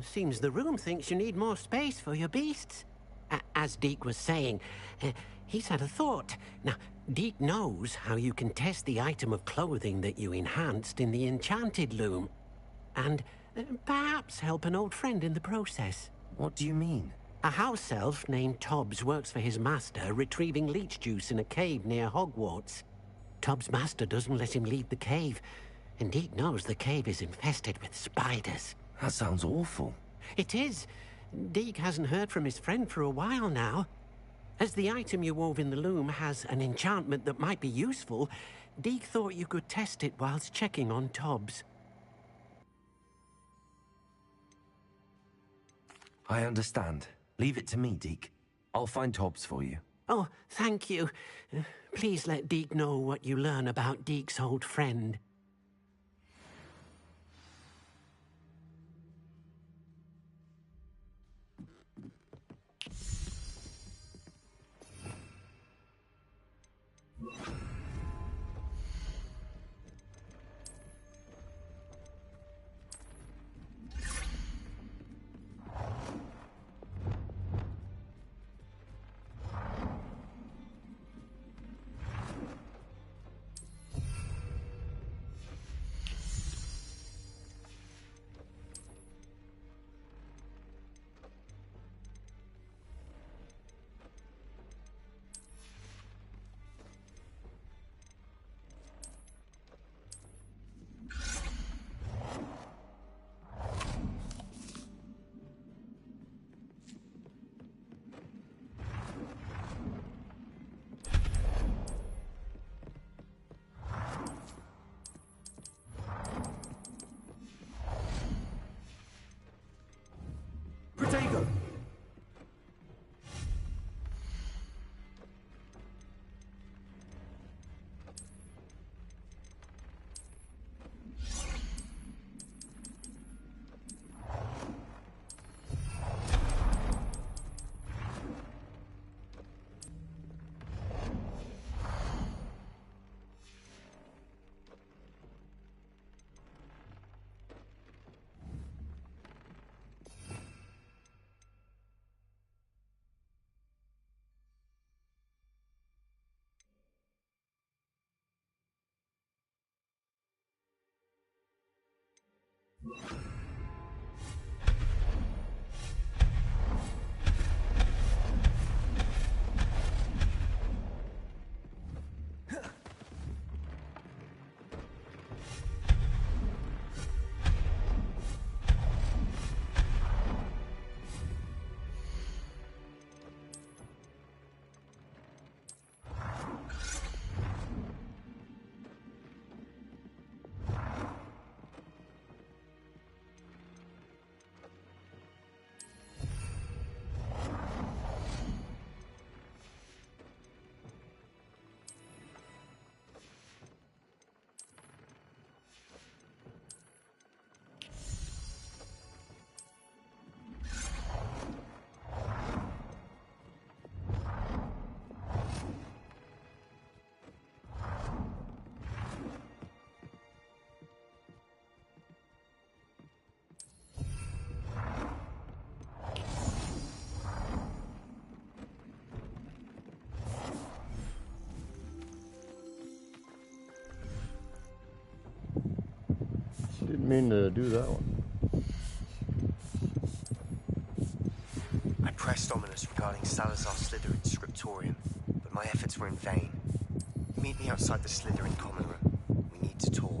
Seems the room thinks you need more space for your beasts. As Deke was saying, he's had a thought. Now, Deke knows how you can test the item of clothing that you enhanced in the enchanted loom. And perhaps help an old friend in the process. What do you mean? A house elf named Tobbs works for his master, retrieving leech juice in a cave near Hogwarts. Tobbs' master doesn't let him leave the cave, and Deke knows the cave is infested with spiders. That sounds awful. It is. Deke hasn't heard from his friend for a while now. As the item you wove in the loom has an enchantment that might be useful, Deke thought you could test it whilst checking on Tobbs. I understand. Leave it to me, Deke. I'll find Tobbs for you. Oh, thank you. Please let Deke know what you learn about Deke's old friend. Protego! Didn't mean to do that one. I pressed Ominous regarding Salazar Slytherin's scriptorium, but my efforts were in vain. Meet me outside the Slytherin common room. We need to talk.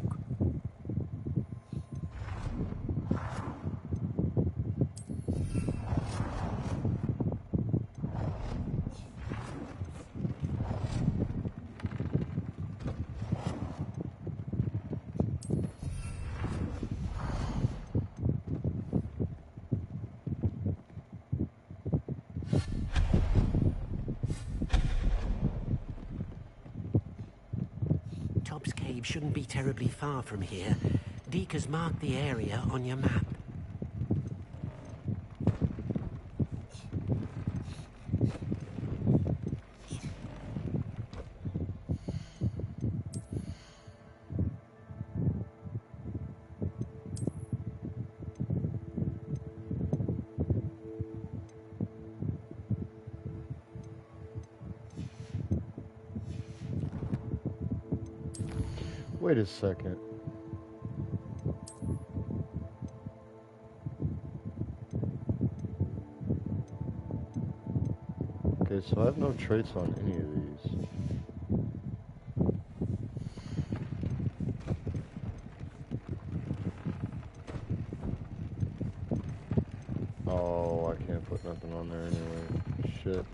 Tobbs Cave shouldn't be terribly far from here. Deke has marked the area on your map. Wait a second. Okay, so I have no traits on any of these. Oh, I can't put nothing on there anyway. Shit.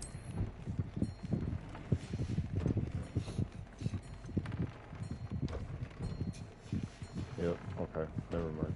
Yep, okay, never mind.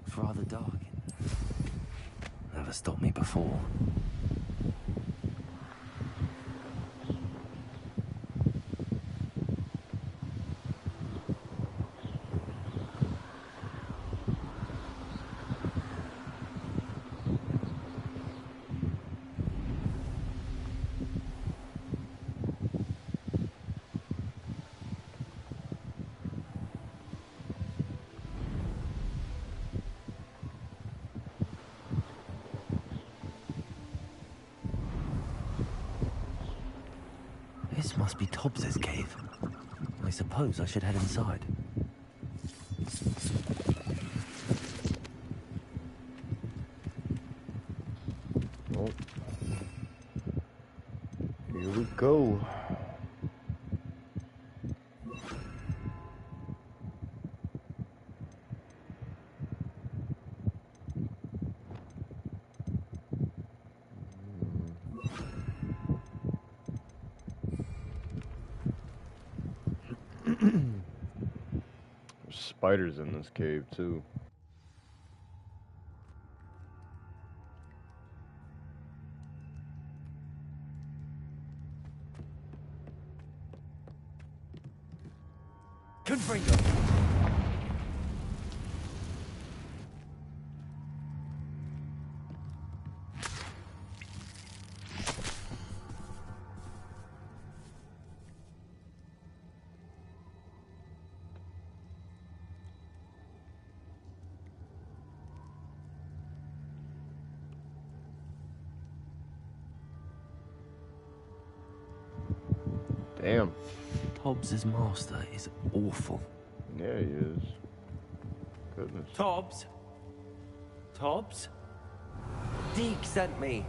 It's rather dark. Never stopped me before. This must be Tobbs's cave. I suppose I should head inside. Oh. Here we go. There's spiders in this cave too. Confringo! Damn. Tobbs's master is awful. Yeah, he is. Goodness. Tobbs? Tobbs? Deke sent me.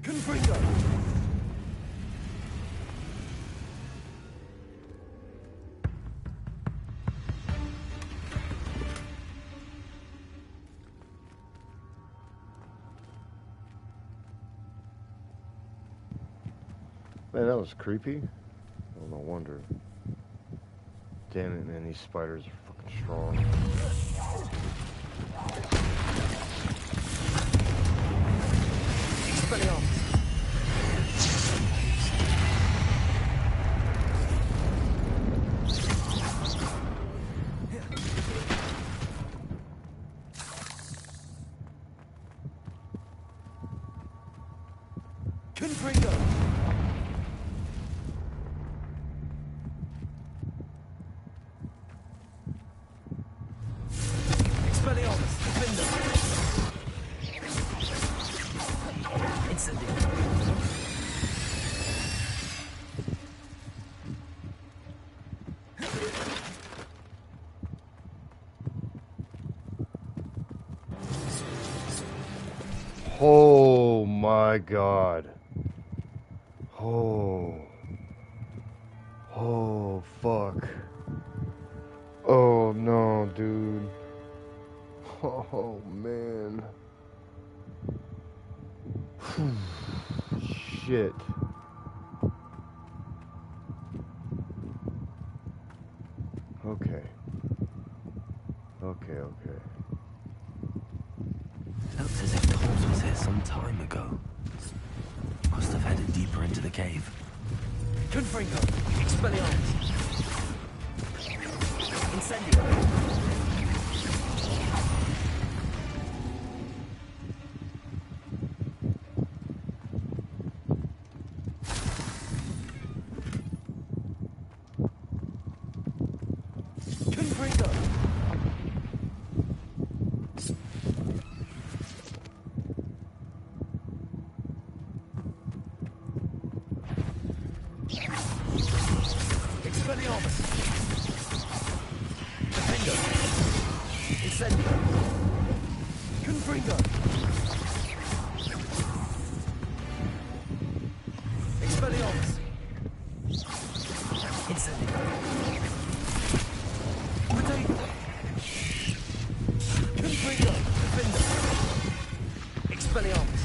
Confringo! Man, that was creepy. Oh, no wonder. Damn it, man, these spiders are fucking strong. Confringo! Expelliarmus! Defender! Incendio! Oh my god. Oh. Oh, fuck. Oh no, dude. Oh man. Shit. Okay. Okay. Looks as if Tobbs was here some time ago. Must have headed deeper into the cave. Confringo! Expelliarmus! Incendio! Expelliarmus!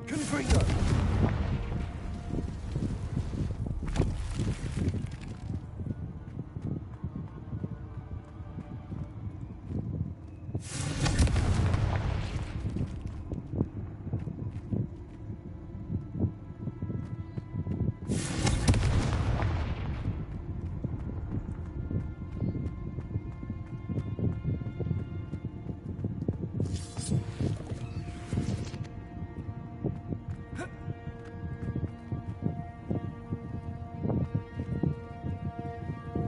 Confringo!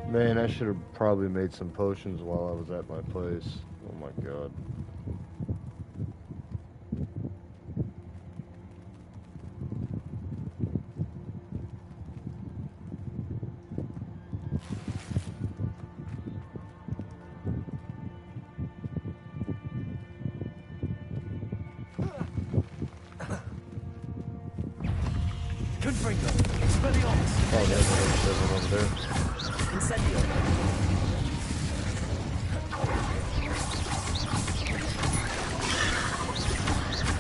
Man, I should have probably made some potions while I was at my place. Oh my god. Confringo! Expelliarmus! Oh, there's one over there. Incendio!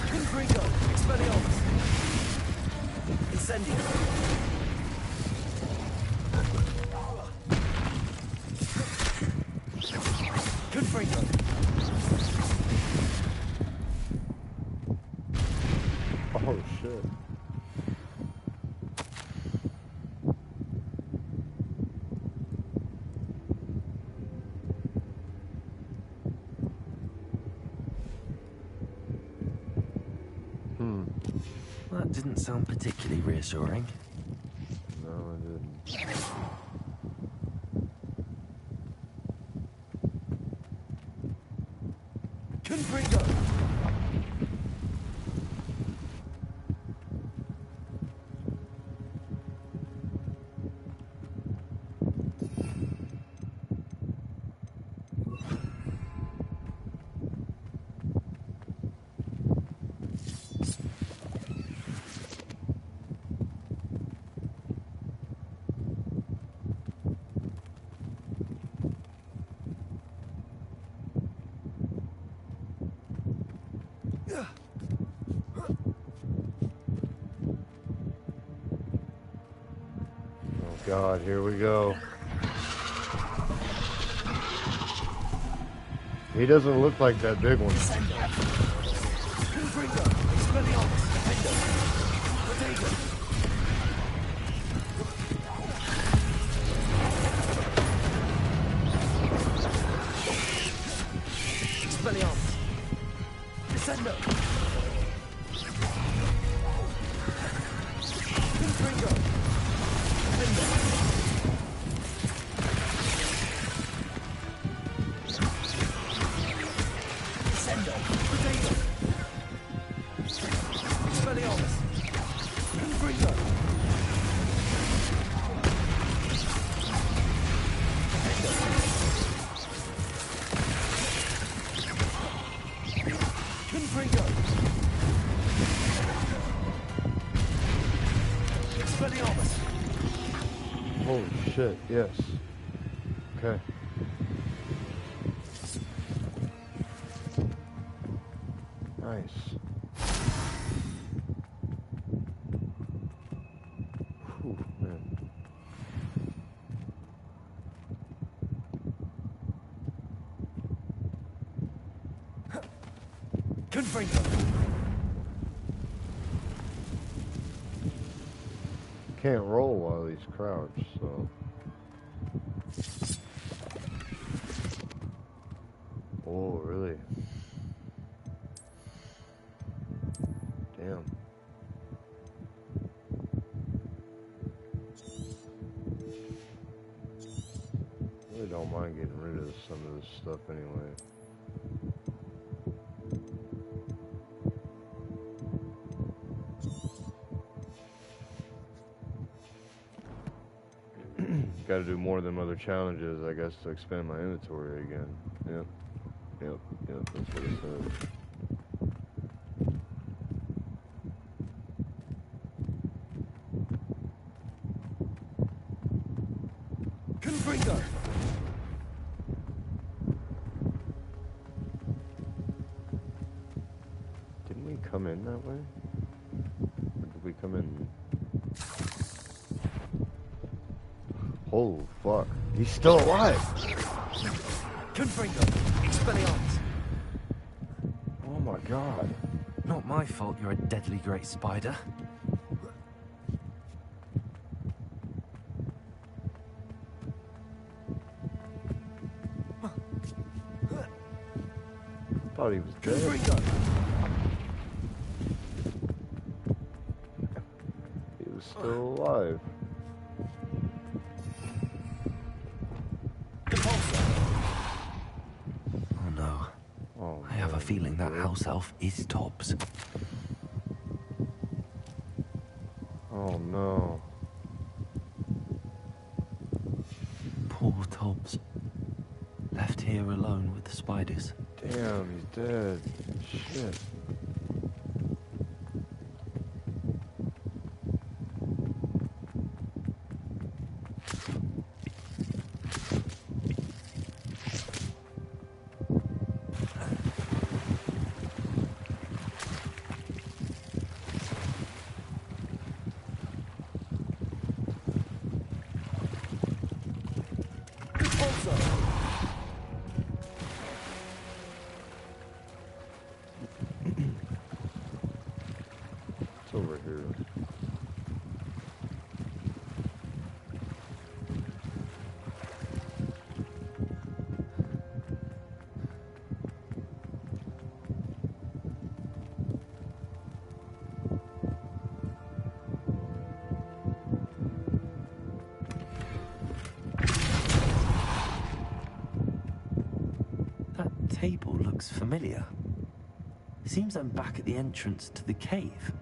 Confringo! Expelliarmus! Incendio! Confringo! Oh shit. That didn't sound particularly reassuring. No, it didn't. Confringo! Oh god, here we go. He doesn't look like that big one. Confringo! Expelliarmus! Defendo! Potato! Expelliarmus! Descendo! Confringo! Defendo! Descendo! Potato! Expelliarmus! Confringo! Confringo! Expelliarmus! Holy shit, yes. Okay. Nice. Whew, man. Confringo! Can't roll while he's crouched, so. Oh, really? Damn. Really don't mind getting rid of some of this stuff anyway. Got to do more than other challenges, I guess, to expand my inventory again. Yep. Yep. Yep. That's what it says. Confringo! Didn't we come in that way? Or did we come in? Holy fuck. He's still alive! Confringo! Expelliarmus! Oh my god. Not my fault you're a deadly great spider. Thought he was dead. He was still alive. Oh no. Oh, I have a feeling that house elf is Tobbs. Oh no. Poor Tobbs. Left here alone with the spiders. Damn, he's dead. Shit. It's over here. That table looks familiar. Seems I'm back at the entrance to the cave.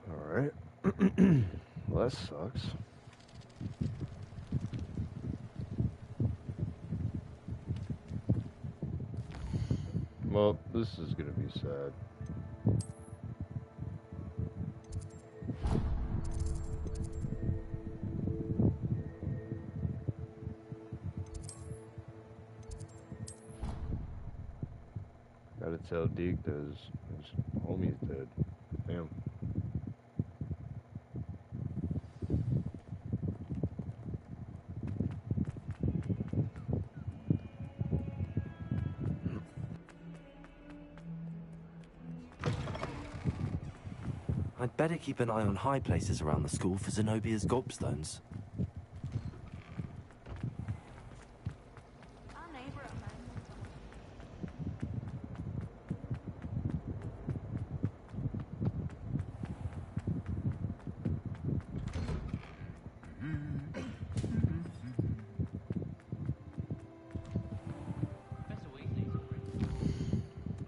Alright. Well, that sucks. Well, this is gonna be sad. Gotta tell Deke that his homie's dead. Damn. I'd better keep an eye on high places around the school for Zenobia's gobstones.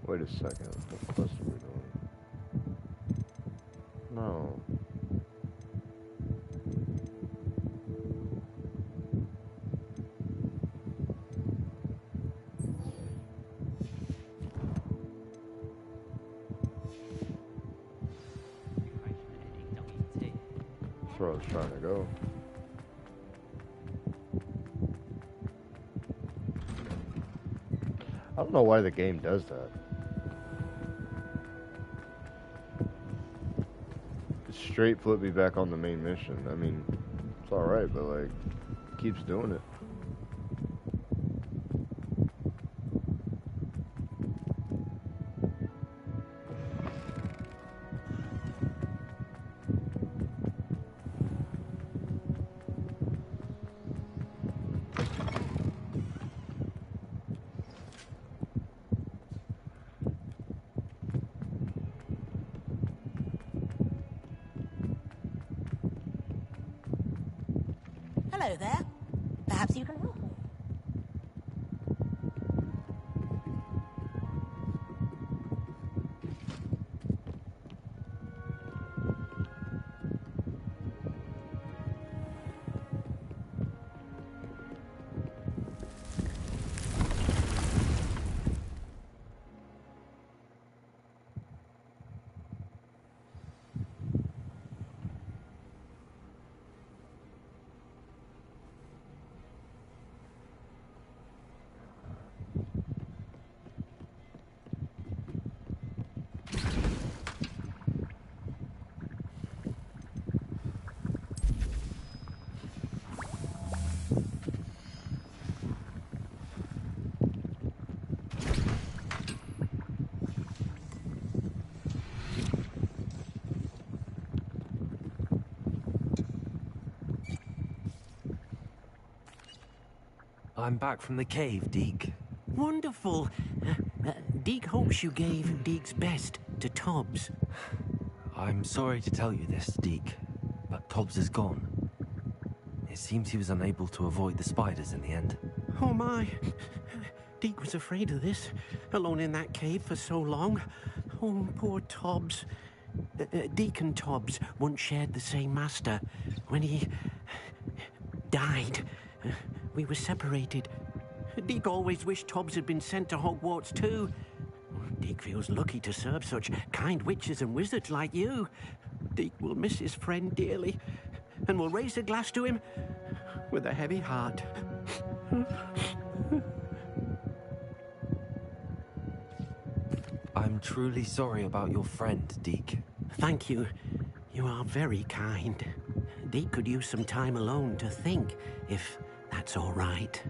Wait a second. What quest are we doing? No. That's where I was trying to go. I don't know why the game does that. It straight flip me back on the main mission. I mean, it's alright, but like, it keeps doing it. Hello there. Perhaps you can help me. I'm back from the cave, Deke. Wonderful. Deke hopes you gave Deke's best to Tobbs. I'm sorry to tell you this, Deke, but Tobbs is gone. It seems he was unable to avoid the spiders in the end. Oh my. Deke was afraid of this, alone in that cave for so long. Oh, poor Tobbs. Deke and Tobbs once shared the same master. When he died, we were separated. Deke always wished Tobbs had been sent to Hogwarts too. Deke feels lucky to serve such kind witches and wizards like you. Deke will miss his friend dearly, and will raise a glass to him with a heavy heart. I'm truly sorry about your friend, Deke. Thank you. You are very kind. Deke could use some time alone to think, if that's all right.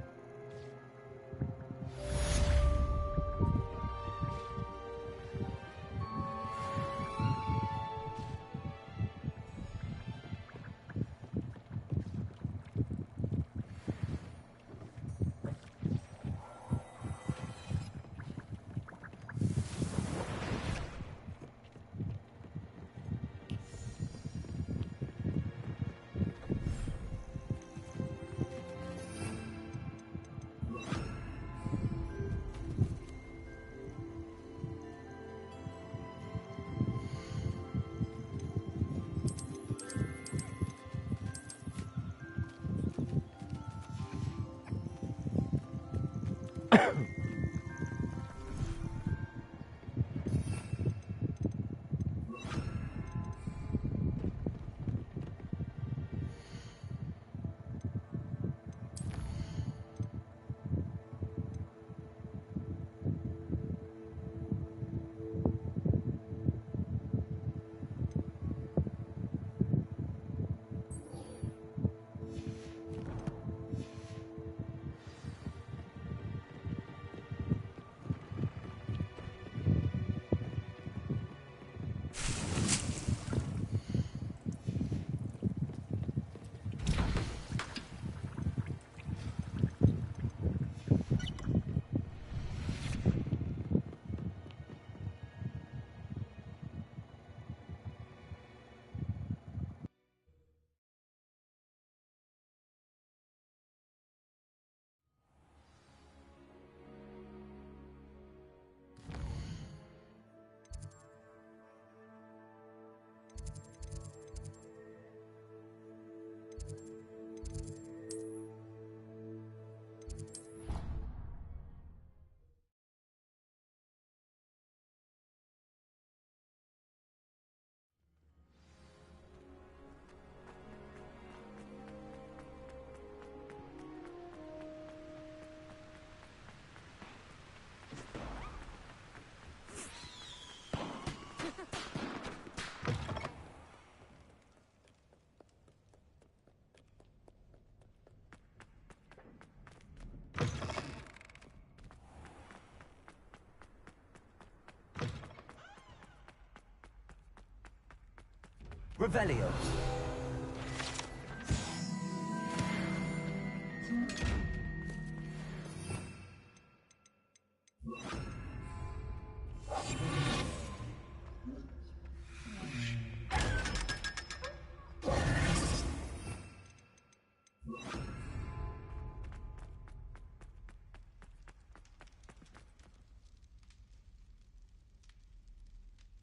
Revelio.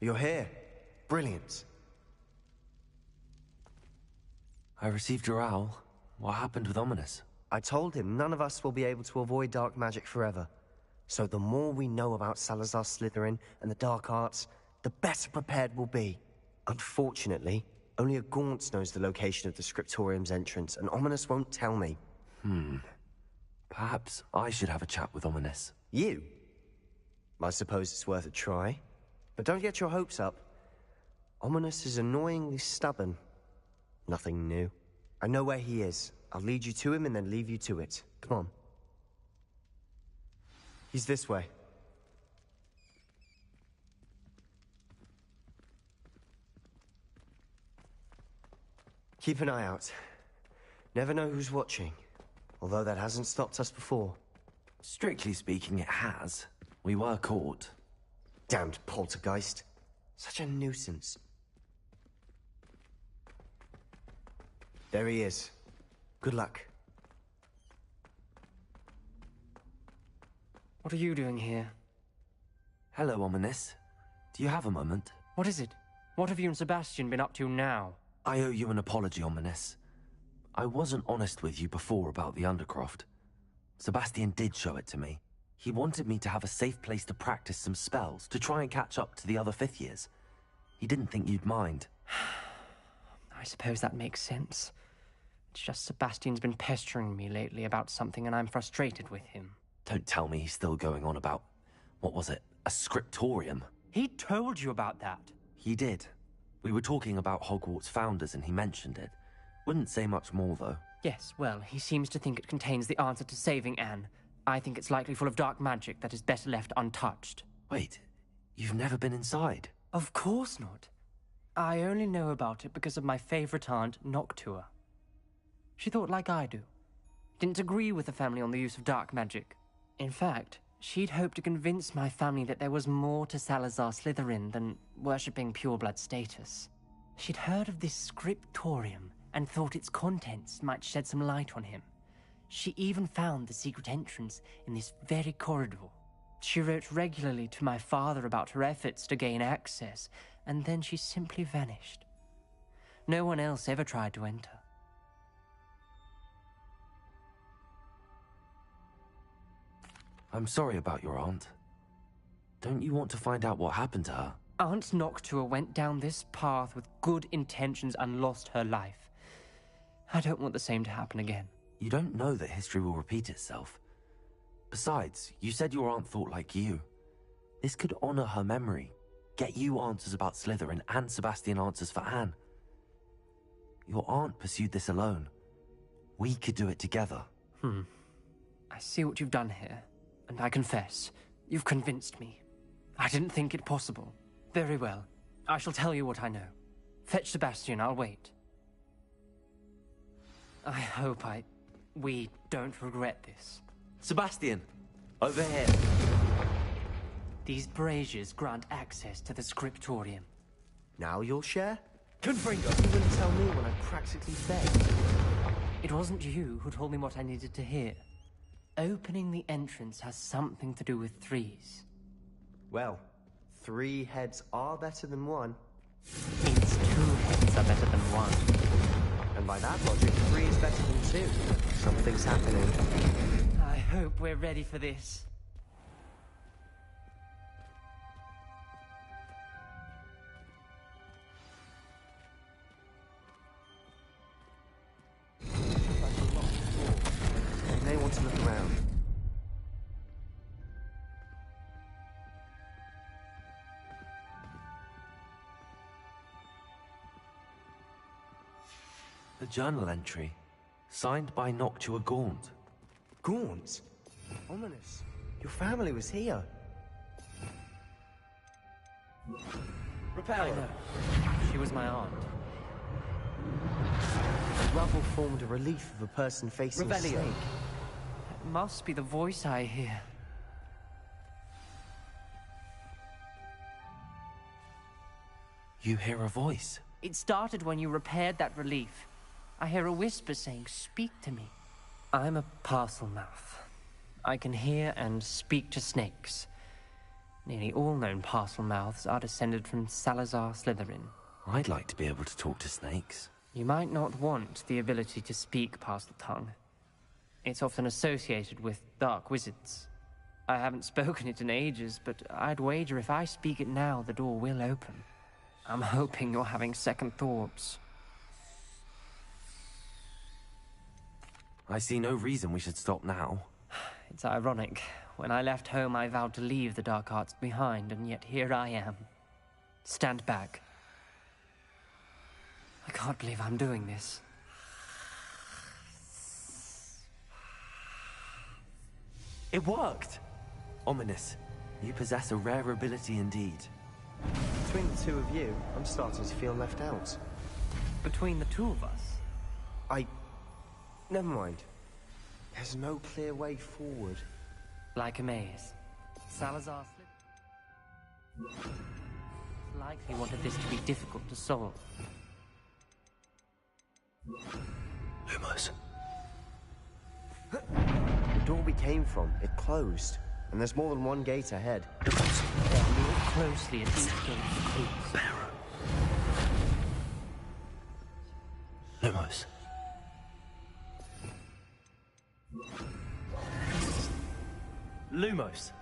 You're here. Brilliant. I received your owl. What happened with Ominous? I told him none of us will be able to avoid dark magic forever. So the more we know about Salazar Slytherin and the dark arts, the better prepared we'll be. Unfortunately, only a Gaunt knows the location of the Scriptorium's entrance, and Ominous won't tell me. Perhaps I should have a chat with Ominous. You? I suppose it's worth a try. But don't get your hopes up. Ominous is annoyingly stubborn. Nothing new. I know where he is. I'll lead you to him and then leave you to it. Come on. He's this way. Keep an eye out. Never know who's watching. Although that hasn't stopped us before. Strictly speaking, it has. We were caught. Damned poltergeist. Such a nuisance. There he is. Good luck. What are you doing here? Hello, Ominous. Do you have a moment? What is it? What have you and Sebastian been up to now? I owe you an apology, Ominous. I wasn't honest with you before about the Undercroft. Sebastian did show it to me. He wanted me to have a safe place to practice some spells, to try and catch up to the other 5th years. He didn't think you'd mind. I suppose that makes sense. It's just Sebastian's been pestering me lately about something and I'm frustrated with him. Don't tell me he's still going on about, what was it, a scriptorium? He told you about that? He did. We were talking about Hogwarts founders and he mentioned it. Wouldn't say much more, though. Yes, well, he seems to think it contains the answer to saving Anne. I think it's likely full of dark magic that is better left untouched. Wait, you've never been inside? Of course not. I only know about it because of my favorite aunt, Noctua. She thought like I do. Didn't agree with the family on the use of dark magic. In fact, she'd hoped to convince my family that there was more to Salazar Slytherin than worshipping pureblood status. She'd heard of this scriptorium and thought its contents might shed some light on him. She even found the secret entrance in this very corridor. She wrote regularly to my father about her efforts to gain access, and then she simply vanished. No one else ever tried to enter. I'm sorry about your aunt. Don't you want to find out what happened to her? Aunt Noctua went down this path with good intentions and lost her life. I don't want the same to happen again. You don't know that history will repeat itself. Besides, you said your aunt thought like you. This could honor her memory, get you answers about Slytherin and Sebastian answers for Anne. Your aunt pursued this alone. We could do it together. I see what you've done here, and I confess, you've convinced me. I didn't think it possible. Very well. I shall tell you what I know. Fetch Sebastian, I'll wait. I hope we don't regret this. Sebastian, over here. These braziers grant access to the scriptorium. Now you'll share? Confringo! You wouldn't tell me when I practically begged. It wasn't you who told me what I needed to hear. Opening the entrance has something to do with threes. Well, 3 heads are better than 1. It's 2 heads are better than 1. And by that logic, 3 is better than 2. Something's happening. I hope we're ready for this. You may want to look around. A journal entry, signed by Noctua Gaunt. Gaunt? Ominous. Your family was here. I know. She was my aunt. The rubble formed a relief of a person facing a snake. It must be the voice I hear. You hear a voice? It started when you repaired that relief. I hear a whisper saying, "Speak to me." I'm a parcel mouth. I can hear and speak to snakes. Nearly all known parcel mouths are descended from Salazar Slytherin. I'd like to be able to talk to snakes. You might not want the ability to speak parcel tongue. It's often associated with dark wizards. I haven't spoken it in ages, but I'd wager if I speak it now, the door will open. I'm hoping you're having second thoughts. I see no reason we should stop now. It's ironic. When I left home, I vowed to leave the dark arts behind, and yet here I am. Stand back. I can't believe I'm doing this. It worked! Ominous, you possess a rare ability indeed. Between the 2 of you, I'm starting to feel left out. Between the 2 of us? Never mind. There's no clear way forward. Like a maze. Salazar likely wanted this to be difficult to solve. Lumos. The door we came from, it closed. And there's more than one gate ahead. Look closely at each gate. Lumos. Lumos.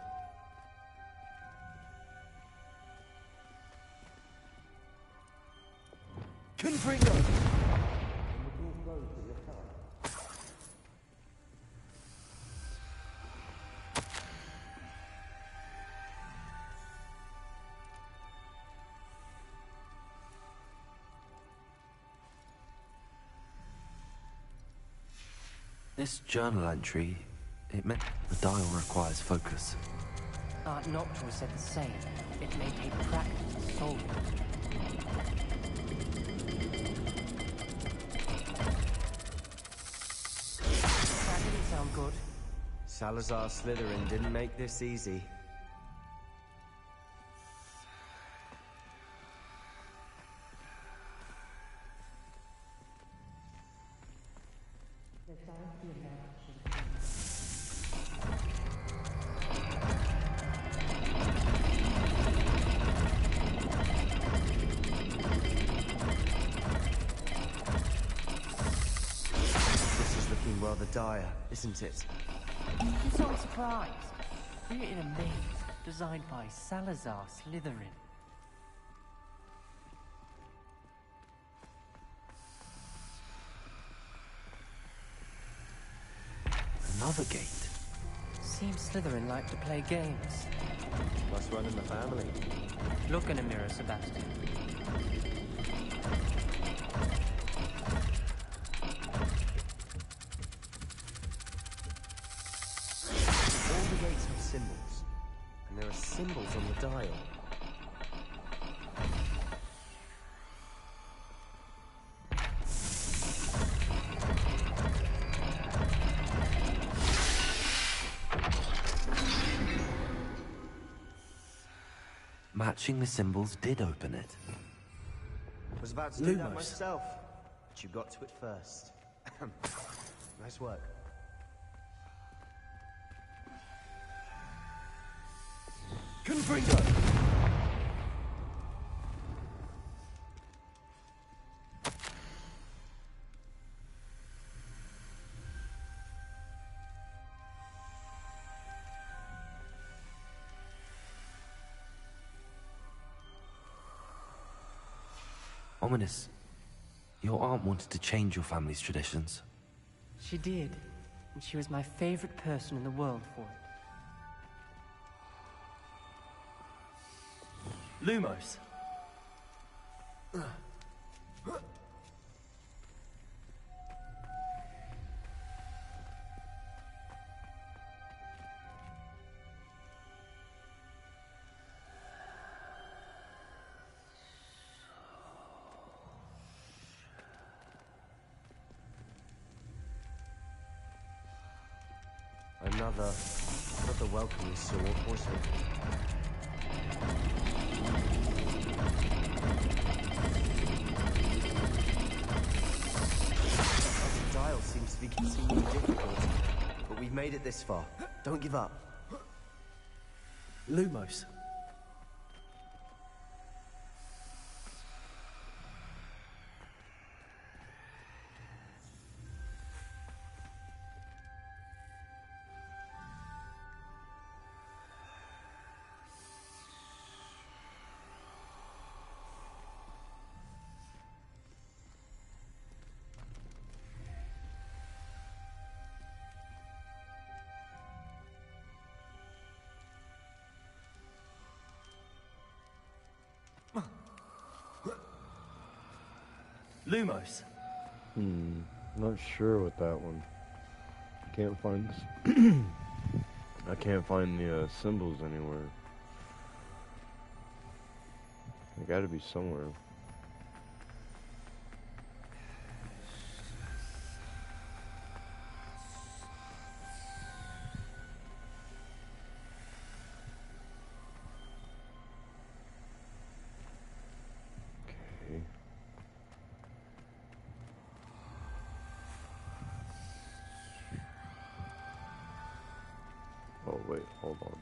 Confringo! This journal entry, it meant the dial requires focus. Art Noctua said the same. It may take practice to solve it. That didn't sound good. Salazar Slytherin didn't make this easy. Rather dire, isn't it? I'm so surprised. We're in a maze designed by Salazar Slytherin. Another gate. Seems Slytherin like to play games. Must run in the family. Look in a mirror, Sebastian. Symbols. And there are symbols on the dial. Matching the symbols did open it. I was about to do that myself, but you got to it first. Nice work. Confringo! Ominous. Your aunt wanted to change your family's traditions. She did, and she was my favorite person in the world for it. Lumos. Another welcoming sword, wasn't it? The dial seems to be continually difficult, but we've made it this far. Don't give up. Lumos. Lumos. Not sure with that one. Can't find. I can't find the symbols anywhere. They gotta be somewhere. wait, hold on.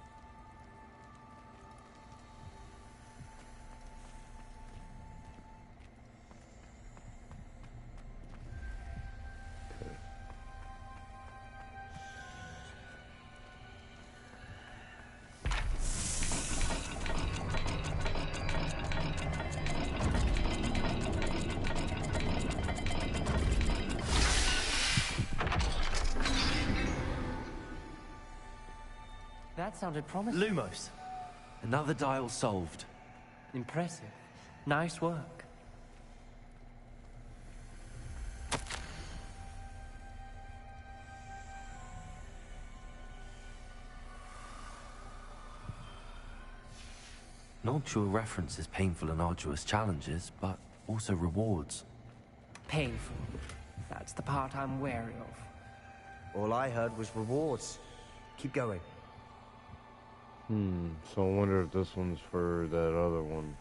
That sounded promising. Lumos. Another dial solved. Impressive. Nice work. Noctua references painful and arduous challenges, but also rewards. Painful. That's the part I'm wary of. All I heard was rewards. Keep going. So I wonder if this one's for that other one.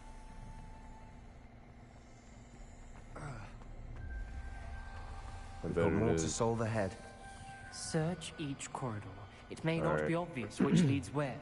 We've got more to solve ahead. Search each corridor. It may not be obvious which leads where.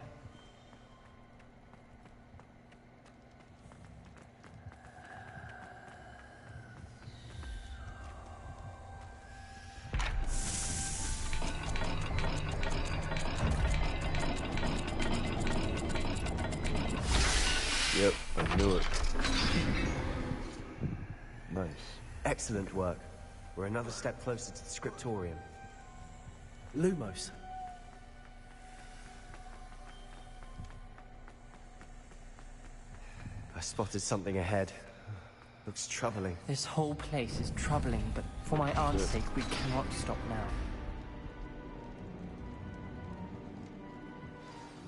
Yep, I knew it. Nice. Excellent work. We're another step closer to the scriptorium. Lumos. I spotted something ahead. Looks troubling. This whole place is troubling, but for my aunt's sake, we cannot stop now.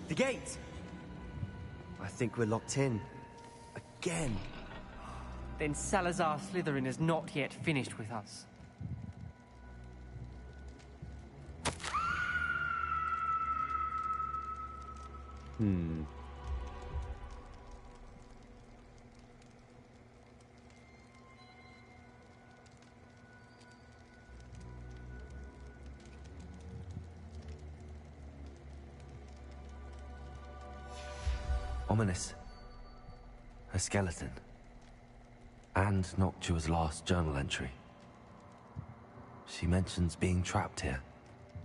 The gate! I think we're locked in. Again. Then Salazar Slytherin is not yet finished with us. Ominous. A skeleton. And Noctua's last journal entry. She mentions being trapped here,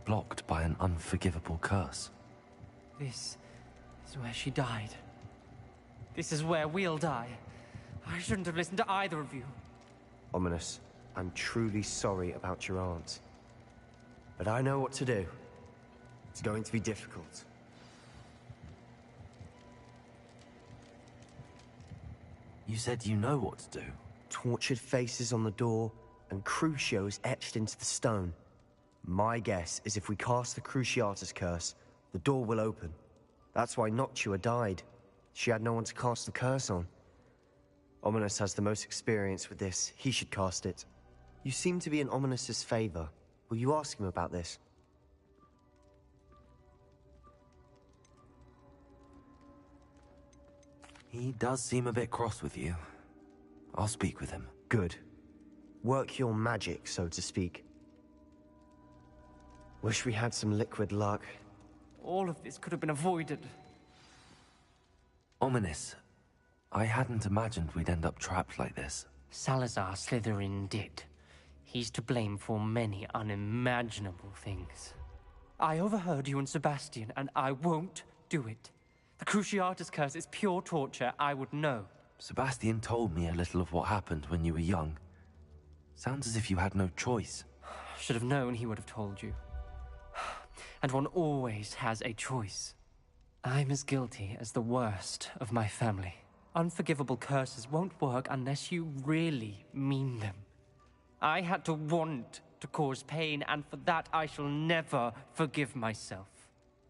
blocked by an unforgivable curse. This is where she died. This is where we'll die. I shouldn't have listened to either of you. Ominous, I'm truly sorry about your aunt. But I know what to do. It's going to be difficult. You said you know what to do. Tortured faces on the door, and Crucios etched into the stone. My guess is if we cast the Cruciatus curse, the door will open. That's why Noctua died. She had no one to cast the curse on. Ominous has the most experience with this. He should cast it. You seem to be in Ominous's favor. Will you ask him about this? He does seem a bit cross with you. I'll speak with him. Good. Work your magic, so to speak. Wish we had some liquid luck. All of this could have been avoided. Ominous. I hadn't imagined we'd end up trapped like this. Salazar Slytherin did. He's to blame for many unimaginable things. I overheard you and Sebastian, and I won't do it. The Cruciatus curse is pure torture, I would know. Sebastian told me a little of what happened when you were young. Sounds as if you had no choice. Should have known he would have told you. And one always has a choice. I'm as guilty as the worst of my family. Unforgivable curses won't work unless you really mean them. I had to want to cause pain, and for that I shall never forgive myself.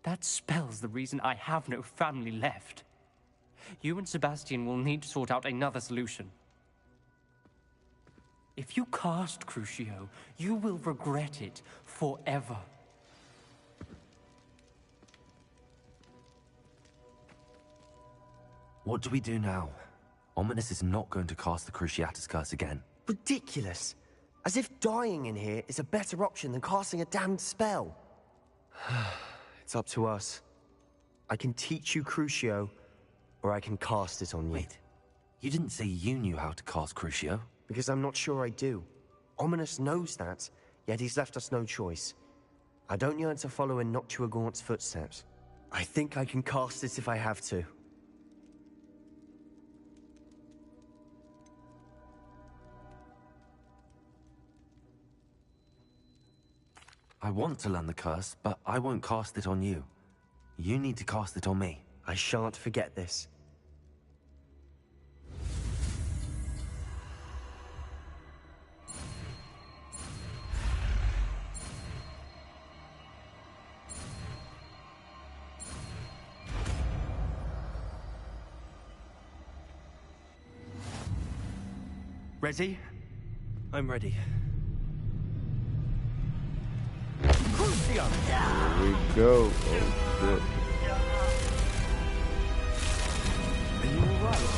That spells the reason I have no family left. You and Sebastian will need to sort out another solution. If you cast Crucio, you will regret it forever. What do we do now? Ominous is not going to cast the Cruciatus curse again. Ridiculous! As if dying in here is a better option than casting a damned spell. It's up to us. I can teach you Crucio, or I can cast it on you. Wait, you didn't say you knew how to cast Crucio? Because I'm not sure I do. Ominous knows that, yet he's left us no choice. I don't yearn to follow in Noctua Gaunt's footsteps. I think I can cast it if I have to. I want to learn the curse, but I won't cast it on you. You need to cast it on me. I shan't forget this. Ready? I'm ready. Here we go. Oh, shit. Are you alright?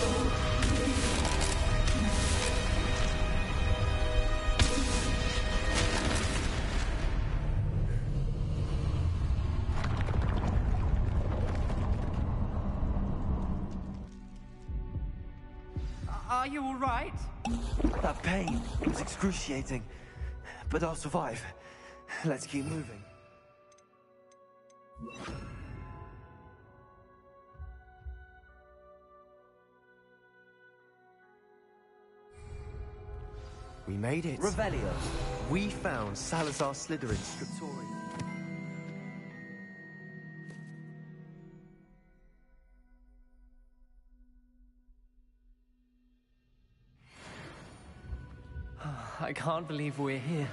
Are you all right? That pain, it was excruciating. But I'll survive. Let's keep moving. We made it. Revelio. We found Salazar Slytherin's scriptorium. I can't believe we're here.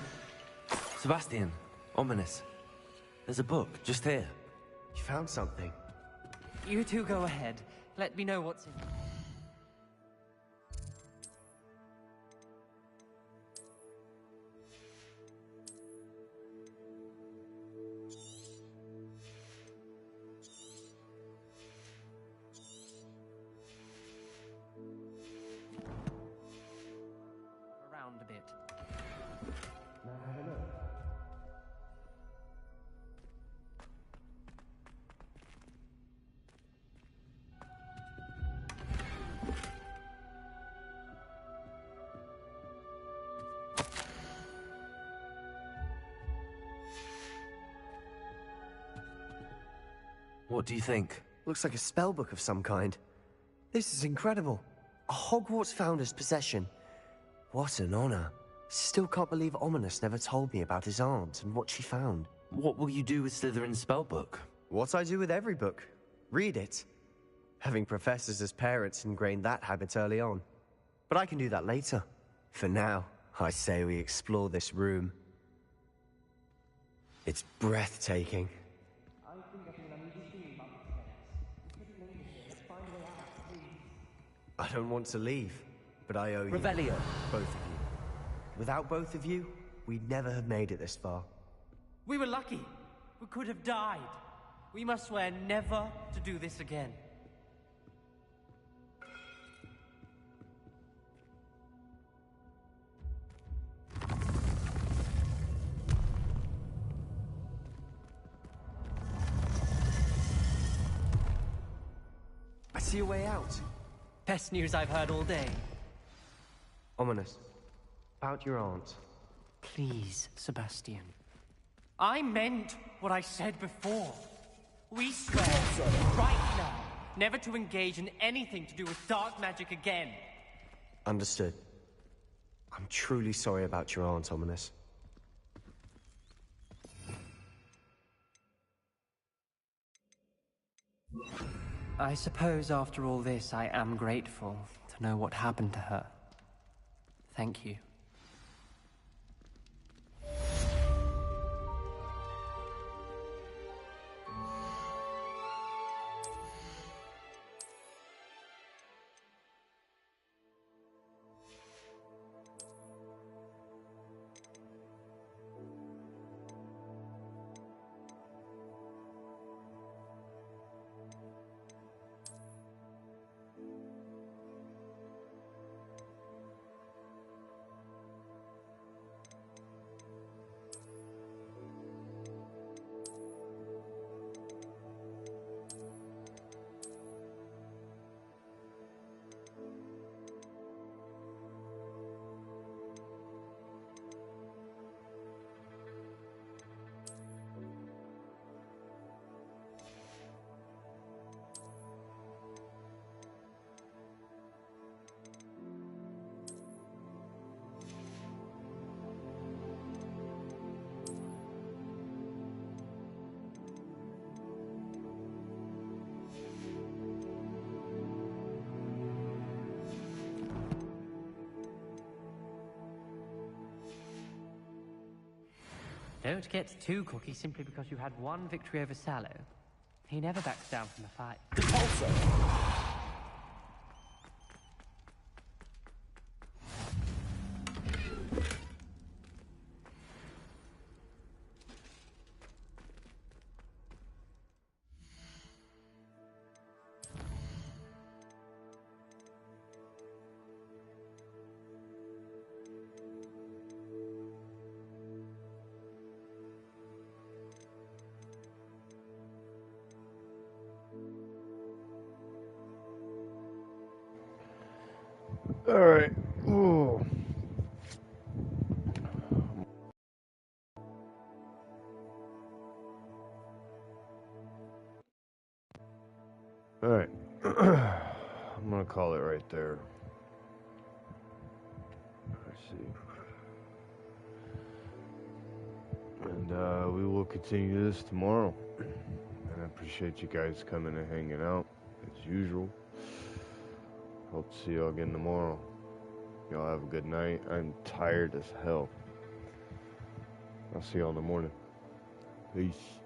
Sebastian, Ominous. There's a book just here. You found something. You two go ahead. Let me know what's in. Around a bit. What do you think? Looks like a spellbook of some kind. This is incredible. A Hogwarts founder's possession. What an honor. Still can't believe Ominous never told me about his aunt and what she found. What will you do with Slytherin's spellbook? What I do with every book. Read it. Having professors as parents ingrained that habit early on. But I can do that later. For now, I say we explore this room. It's breathtaking. I don't want to leave, but I owe you. Revelio. Both of you. Without both of you, we'd never have made it this far. We were lucky. We could have died. We must swear never to do this again. I see a way out. Best news I've heard all day. Ominous. About your aunt. Please, Sebastian. I meant what I said before. We swear, right now, never to engage in anything to do with dark magic again. Understood. I'm truly sorry about your aunt, Ominous. I suppose after all this, I am grateful to know what happened to her. Thank you. Don't get too cocky simply because you had one victory over Sallow. He never backs down from a fight. All right. Ooh. All right. I'm gonna call it right there. Let's see. And we will continue this tomorrow. And I appreciate you guys coming and hanging out as usual. Hope to see y'all again tomorrow. Y'all have a good night. I'm tired as hell. I'll see y'all in the morning. Peace.